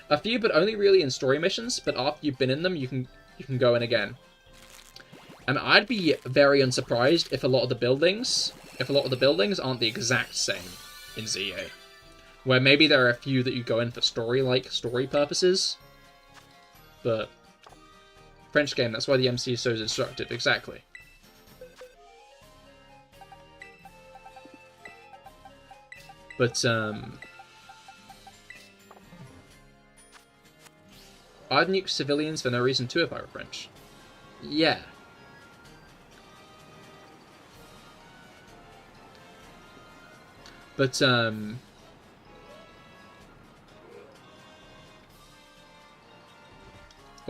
a few, but only really in story missions. But after you've been in them, you can go in again. And I'd be very unsurprised if a lot of the buildings aren't the exact same in ZA, where maybe there are a few that you go in for story purposes. But French game, that's why the MC is so instructive. Exactly. But, I'd nuke civilians for no reason too if I were French. Yeah. But, what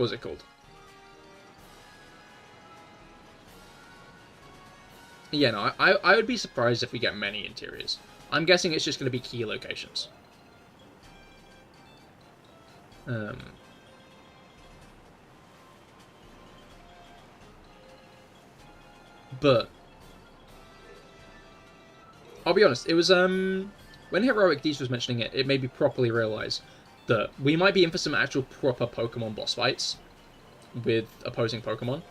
was it called? Yeah, no, I would be surprised if we get many interiors. I'm guessing it's just going to be key locations. But I'll be honest, it was, when Heroic Deeds was mentioning it, it made me properly realise that we might be in for some actual proper Pokemon boss fights with opposing Pokemon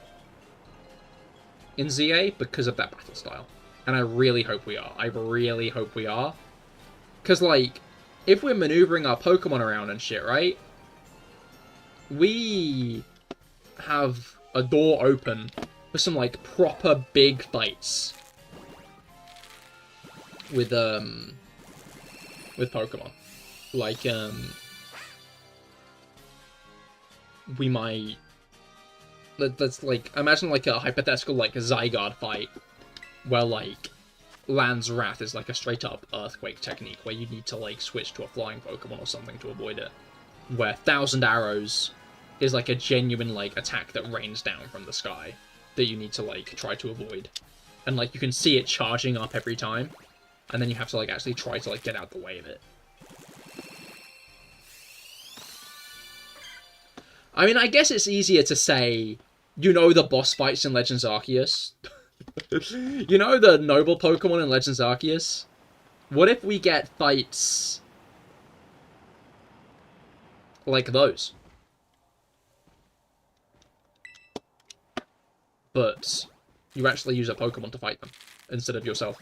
in ZA because of that battle style. And I really hope we are. I really hope we are. Because, like, if we're maneuvering our Pokemon around and shit, right? We have a door open for some, like, proper big fights with Pokemon. Like, we might... Let's, like, imagine, like, a hypothetical, like, Zygarde fight where, like, Land's Wrath is, like, a straight-up Earthquake technique where you need to, like, switch to a flying Pokemon or something to avoid it. Where Thousand Arrows is, like, a genuine, like, attack that rains down from the sky that you need to, like, try to avoid. And, like, you can see it charging up every time, and then you have to, like, actually try to, like, get out the way of it. I mean, I guess it's easier to say, you know, the boss fights in Legends Arceus? You know the noble Pokemon in Legends Arceus? What if we get fights like those? But you actually use a Pokemon to fight them instead of yourself.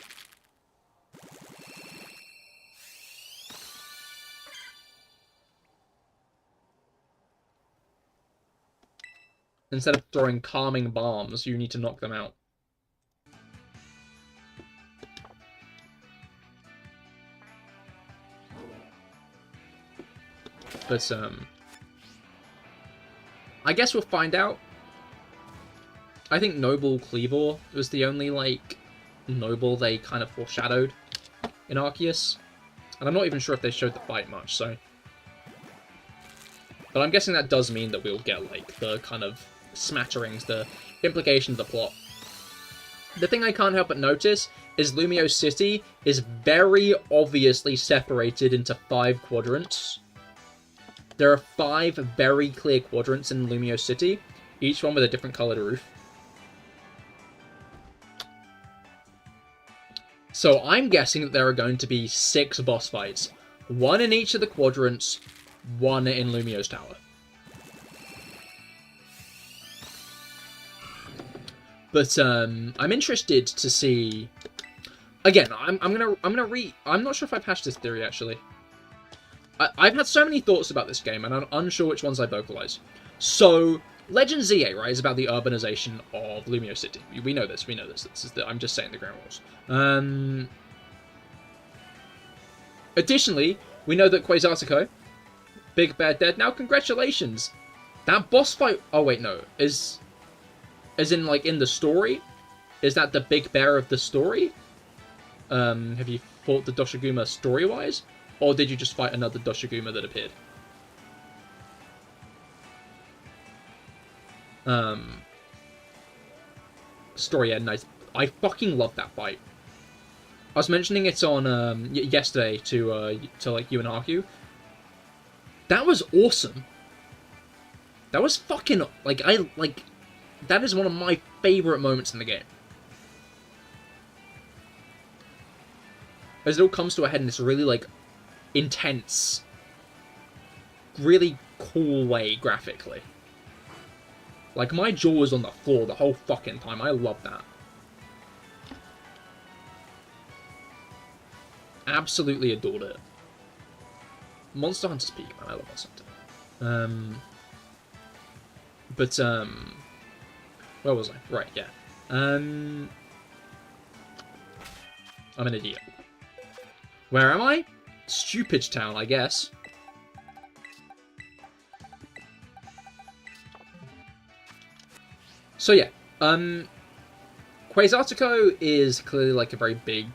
Instead of throwing calming bombs, you need to knock them out. But, I guess we'll find out. I think Noble Cleavor was the only, like, Noble they kind of foreshadowed in Arceus. And I'm not even sure if they showed the fight much, so... But I'm guessing that does mean that we'll get, like, the kind of smatterings, the implication of the plot. The thing I can't help but notice is Lumio City is very obviously separated into 5 quadrants. There are 5 very clear quadrants in Lumio City, each one with a different coloured roof. So I'm guessing that there are going to be 6 boss fights. 1 in each of the quadrants, 1 in Lumio's tower. But I'm interested to see. Again, I'm not sure if I've hashed this theory actually. I've had so many thoughts about this game, and I'm unsure which ones I vocalize. So, Legend ZA, right, is about the urbanization of Lumio City. We know this. This is I'm just saying the ground rules. Additionally, we know that Quasartico, Big Bear dead. Now, congratulations! That boss fight... Oh, wait, no. As in, like, in the story? Is that the Big Bear of the story? Have you fought the Doshiguma story-wise? Or did you just fight another Doshiguma that appeared? Story, yeah, nice. I fucking love that fight. I was mentioning it on, yesterday to like, you and Arcu. That was awesome. That was fucking, like, that is one of my favourite moments in the game. As it all comes to a head in this really, like, intense, really cool way graphically. Like, my jaw was on the floor the whole fucking time. I love that. Absolutely adored it. Monster Hunter's peak, man. I love Monster Hunter. But, where was I? Right, yeah. I'm an idiot. Where am I? Stupid Town, I guess. So yeah, Quasartico is clearly like a very big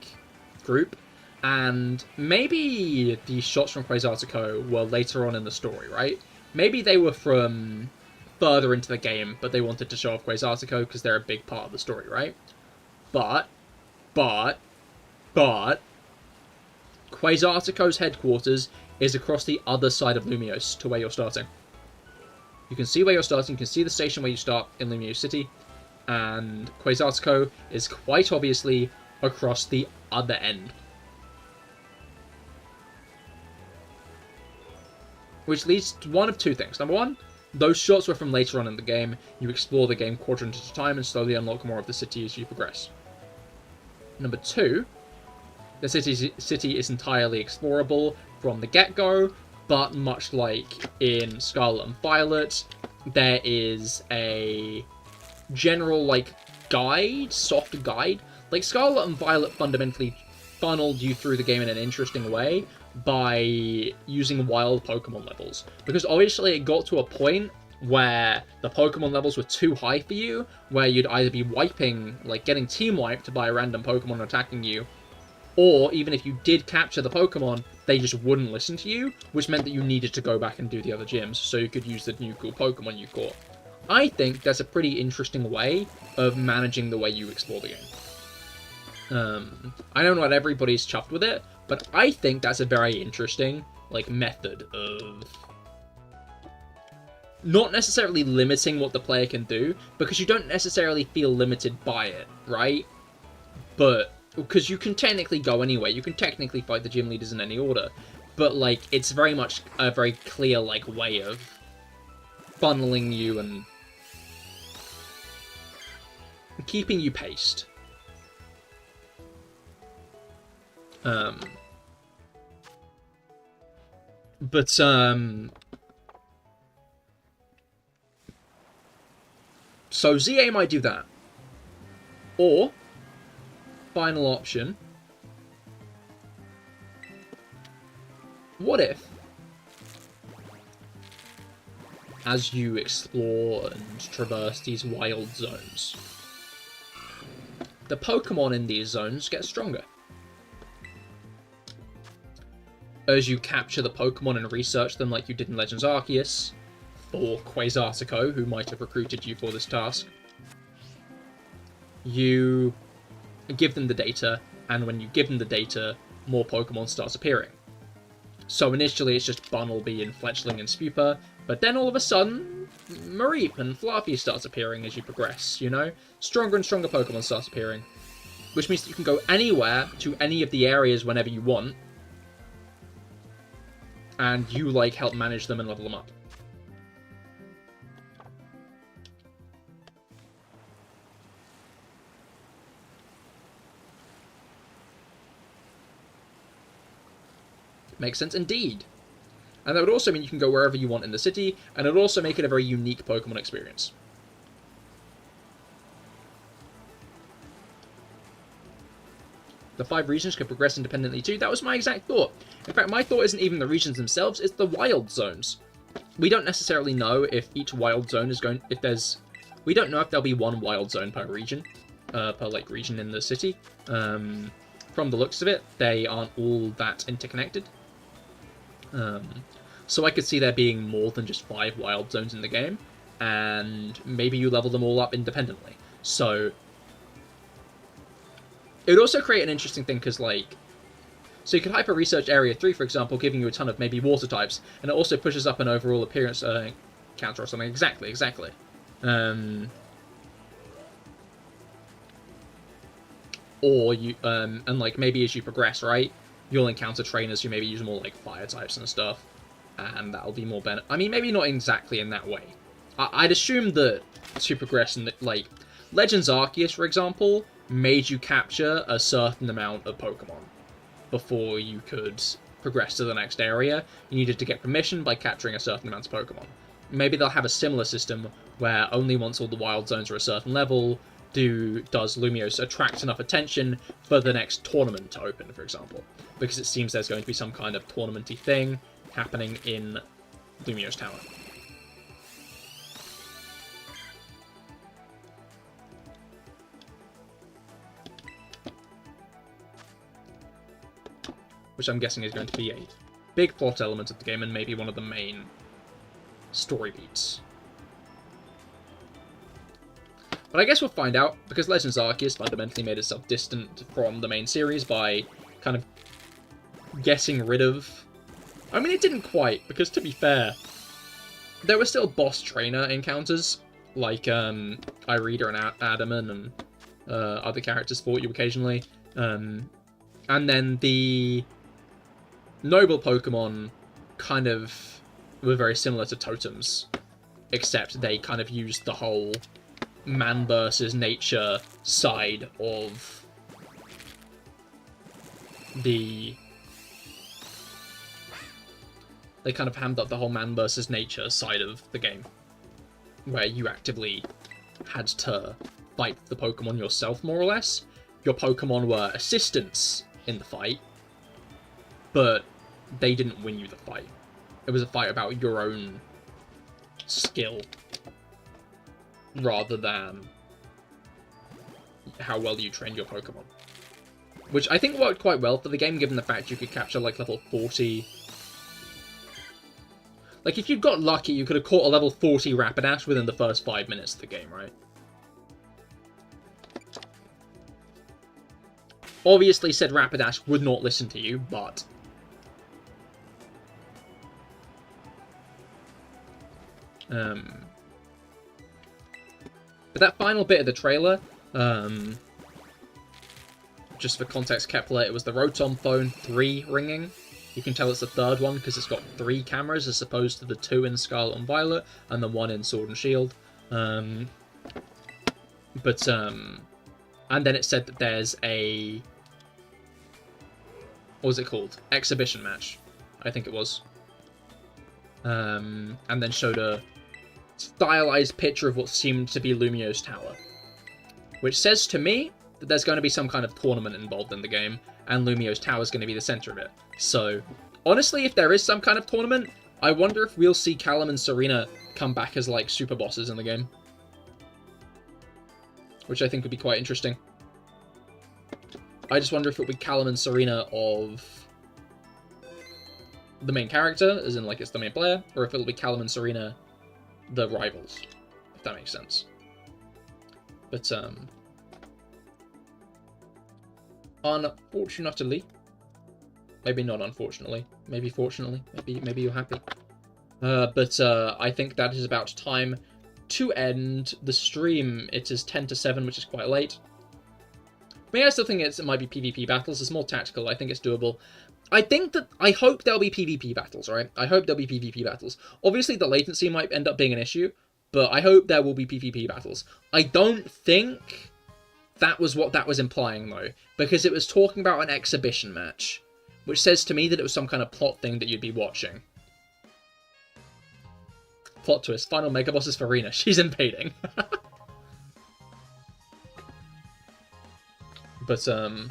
group, and maybe the shots from Quasartico were later on in the story, right? Maybe they were from further into the game, but they wanted to show off Quasartico because they're a big part of the story, right? But, Quasartico's headquarters is across the other side of Lumiose to where you're starting. You can see where you're starting, you can see the station where you start in Lumio City, and Quasartico is quite obviously across the other end. Which leads to one of two things. Number one, those shots were from later on in the game. You explore the game quadrant at a time and slowly unlock more of the city as you progress. Number two, The city is entirely explorable from the get-go, but much like in Scarlet and Violet, there is a general, like, guide, soft guide. Like, Scarlet and Violet fundamentally funneled you through the game in an interesting way by using wild Pokemon levels. Because obviously it got to a point where the Pokemon levels were too high for you, where you'd either be wiping, like getting team wiped by a random Pokemon attacking you, or even if you did capture the Pokemon, they just wouldn't listen to you, which meant that you needed to go back and do the other gyms so you could use the new cool Pokemon you caught. I think that's a pretty interesting way of managing the way you explore the game. I know not everybody's chuffed with it, but I think that's a very interesting, like, method of not necessarily limiting what the player can do, because you don't necessarily feel limited by it, right? But, because you can technically go anywhere, you can technically fight the gym leaders in any order, but, like, it's very much a very clear, like, way of funneling you and keeping you paced. So ZA might do that. Or, final option, what if, as you explore and traverse these wild zones, the Pokemon in these zones get stronger? As you capture the Pokemon and research them like you did in Legends Arceus, for Quasartico, who might have recruited you for this task, you give them the data, and when you give them the data, more Pokemon starts appearing. So initially it's just Bunnelby and Fletchling and Spupa, but then all of a sudden, Mareep and Fluffy starts appearing as you progress, you know? Stronger and stronger Pokemon starts appearing. Which means that you can go anywhere to any of the areas whenever you want, and you, like, help manage them and level them up. Makes sense indeed. And that would also mean you can go wherever you want in the city, and it would also make it a very unique Pokemon experience. The 5 regions could progress independently too. That was my exact thought. In fact, my thought isn't even the regions themselves, it's the wild zones. We don't necessarily know if each wild zone is going... We don't know if there'll be one wild zone per region. Per region in the city. From the looks of it, they aren't all that interconnected. So I could see there being more than just 5 wild zones in the game, and maybe you level them all up independently. So it would also create an interesting thing, because, like, so you could hyper-research Area 3, for example, giving you a ton of maybe water types, and it also pushes up an overall appearance counter or something. Exactly. Or you, and, like, maybe as you progress, right, you'll encounter trainers who maybe use more, like, fire types and stuff, and that'll be more I mean, maybe not exactly in that way. I'd assume that to progress in, like, Legends Arceus, for example, made you capture a certain amount of Pokemon before you could progress to the next area. You needed to get permission by capturing a certain amount of Pokemon. Maybe they'll have a similar system where only once all the wild zones are a certain level does Lumiose attract enough attention for the next tournament to open, for example. Because it seems there's going to be some kind of tournament-y thing happening in Lumiose Tower. Which I'm guessing is going to be a big plot element of the game and maybe one of the main story beats. But I guess we'll find out, because Legends Arceus fundamentally made itself distant from the main series by kind of getting rid of... I mean, it didn't quite, because to be fair, there were still boss trainer encounters, like Irida and Adaman and other characters fought you occasionally. And then the noble Pokemon kind of were very similar to totems, except they kind of used the whole man versus nature side of they kind of hammed up the whole man versus nature side of the game, where you actively had to fight the Pokemon yourself, more or less. Your Pokemon were assistants in the fight, but they didn't win you the fight. It was a fight about your own skill, rather than how well you trained your Pokemon. Which I think worked quite well for the game, given the fact you could capture, like, level 40. Like, if you'd got lucky, you could have caught a level 40 Rapidash within the first 5 minutes of the game, right? Obviously, said Rapidash would not listen to you, but... But that final bit of the trailer, just for context, Kepler, it was the Rotom Phone 3 ringing. You can tell it's the third one because it's got 3 cameras as opposed to the 2 in Scarlet and Violet and the 1 in Sword and Shield. And then it said that there's a... What was it called? Exhibition match, I think it was. And then showed a stylized picture of what seemed to be Lumio's tower. Which says to me that there's going to be some kind of tournament involved in the game, and Lumio's tower is going to be the center of it. So, honestly, if there is some kind of tournament, I wonder if we'll see Callum and Serena come back as, like, super bosses in the game. Which I think would be quite interesting. I just wonder if it'll be Callum and Serena of the main character, as in, like, it's the main player, or if it'll be Callum and Serena, the rivals, if that makes sense. But, unfortunately, maybe not unfortunately, maybe fortunately, maybe you're happy. I think that is about time to end the stream. It is 10 to 7, which is quite late. But I still think it might be PvP battles. It's more tactical. I think it's doable. I hope there'll be PvP battles, right? I hope there'll be PvP battles. Obviously, the latency might end up being an issue, but I hope there will be PvP battles. I don't think that was what that was implying, though, because it was talking about an exhibition match, which says to me that it was some kind of plot thing that you'd be watching. Plot twist. Final Mega Boss is Farina. She's invading. But, 10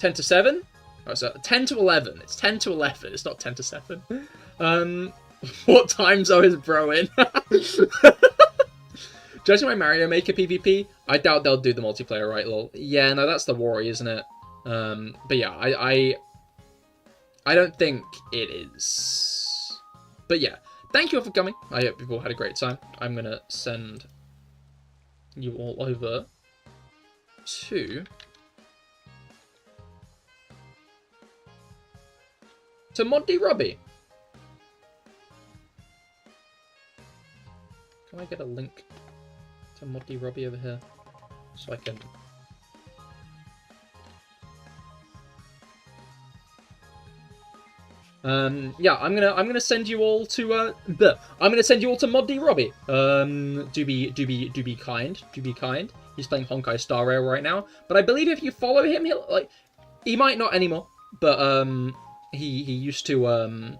to 7? Oh, so 10 to 11. It's 10 to 11. It's not 10 to 7. What time zone is bro in? Judging by Mario Maker PvP, I doubt they'll do the multiplayer, right, lol? Yeah, no, that's the worry, isn't it? But yeah, I don't think it is. But yeah, thank you all for coming. I hope you all had a great time. I'm gonna send you all over to Monty Robbie. Can I get a link to Monty Robbie over here so I can... yeah, I'm gonna send you all to I'm gonna send you all to Monty Robbie. Do be kind. He's playing Honkai Star Rail right now, but I believe if you follow him, he might not anymore, but he used to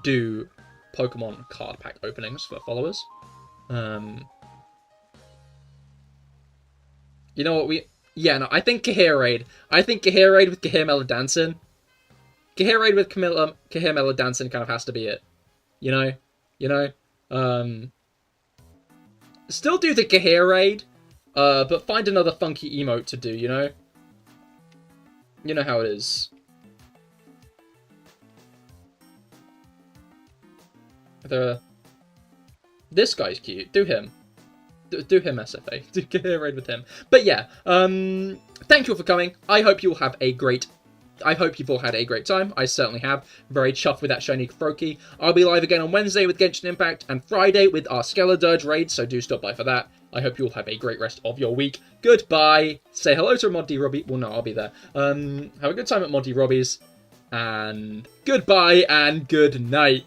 do Pokemon card pack openings for followers. You know what I think Cahir Raid. I think Cahir Raid with Cahir Melodanson. Cahir Raid with Cahir Melodanson kind of has to be it. You know? Still do the Cahir Raid, but find another funky emote to do, you know? You know how it is. This guy's cute. Do him. Do him SFA. Do Cahir Raid with him. But yeah, thank you all for coming. I hope you'll have a great... I hope you've all had a great time. I certainly have. Very chuffed with that shiny Froakie. I'll be live again on Wednesday with Genshin Impact and Friday with our Skeledirge raid, so do stop by for that. I hope you all have a great rest of your week. Goodbye. Say hello to Monty Robbie. Well, no, I'll be there. Have a good time at Monty Robbie's. And goodbye and good night.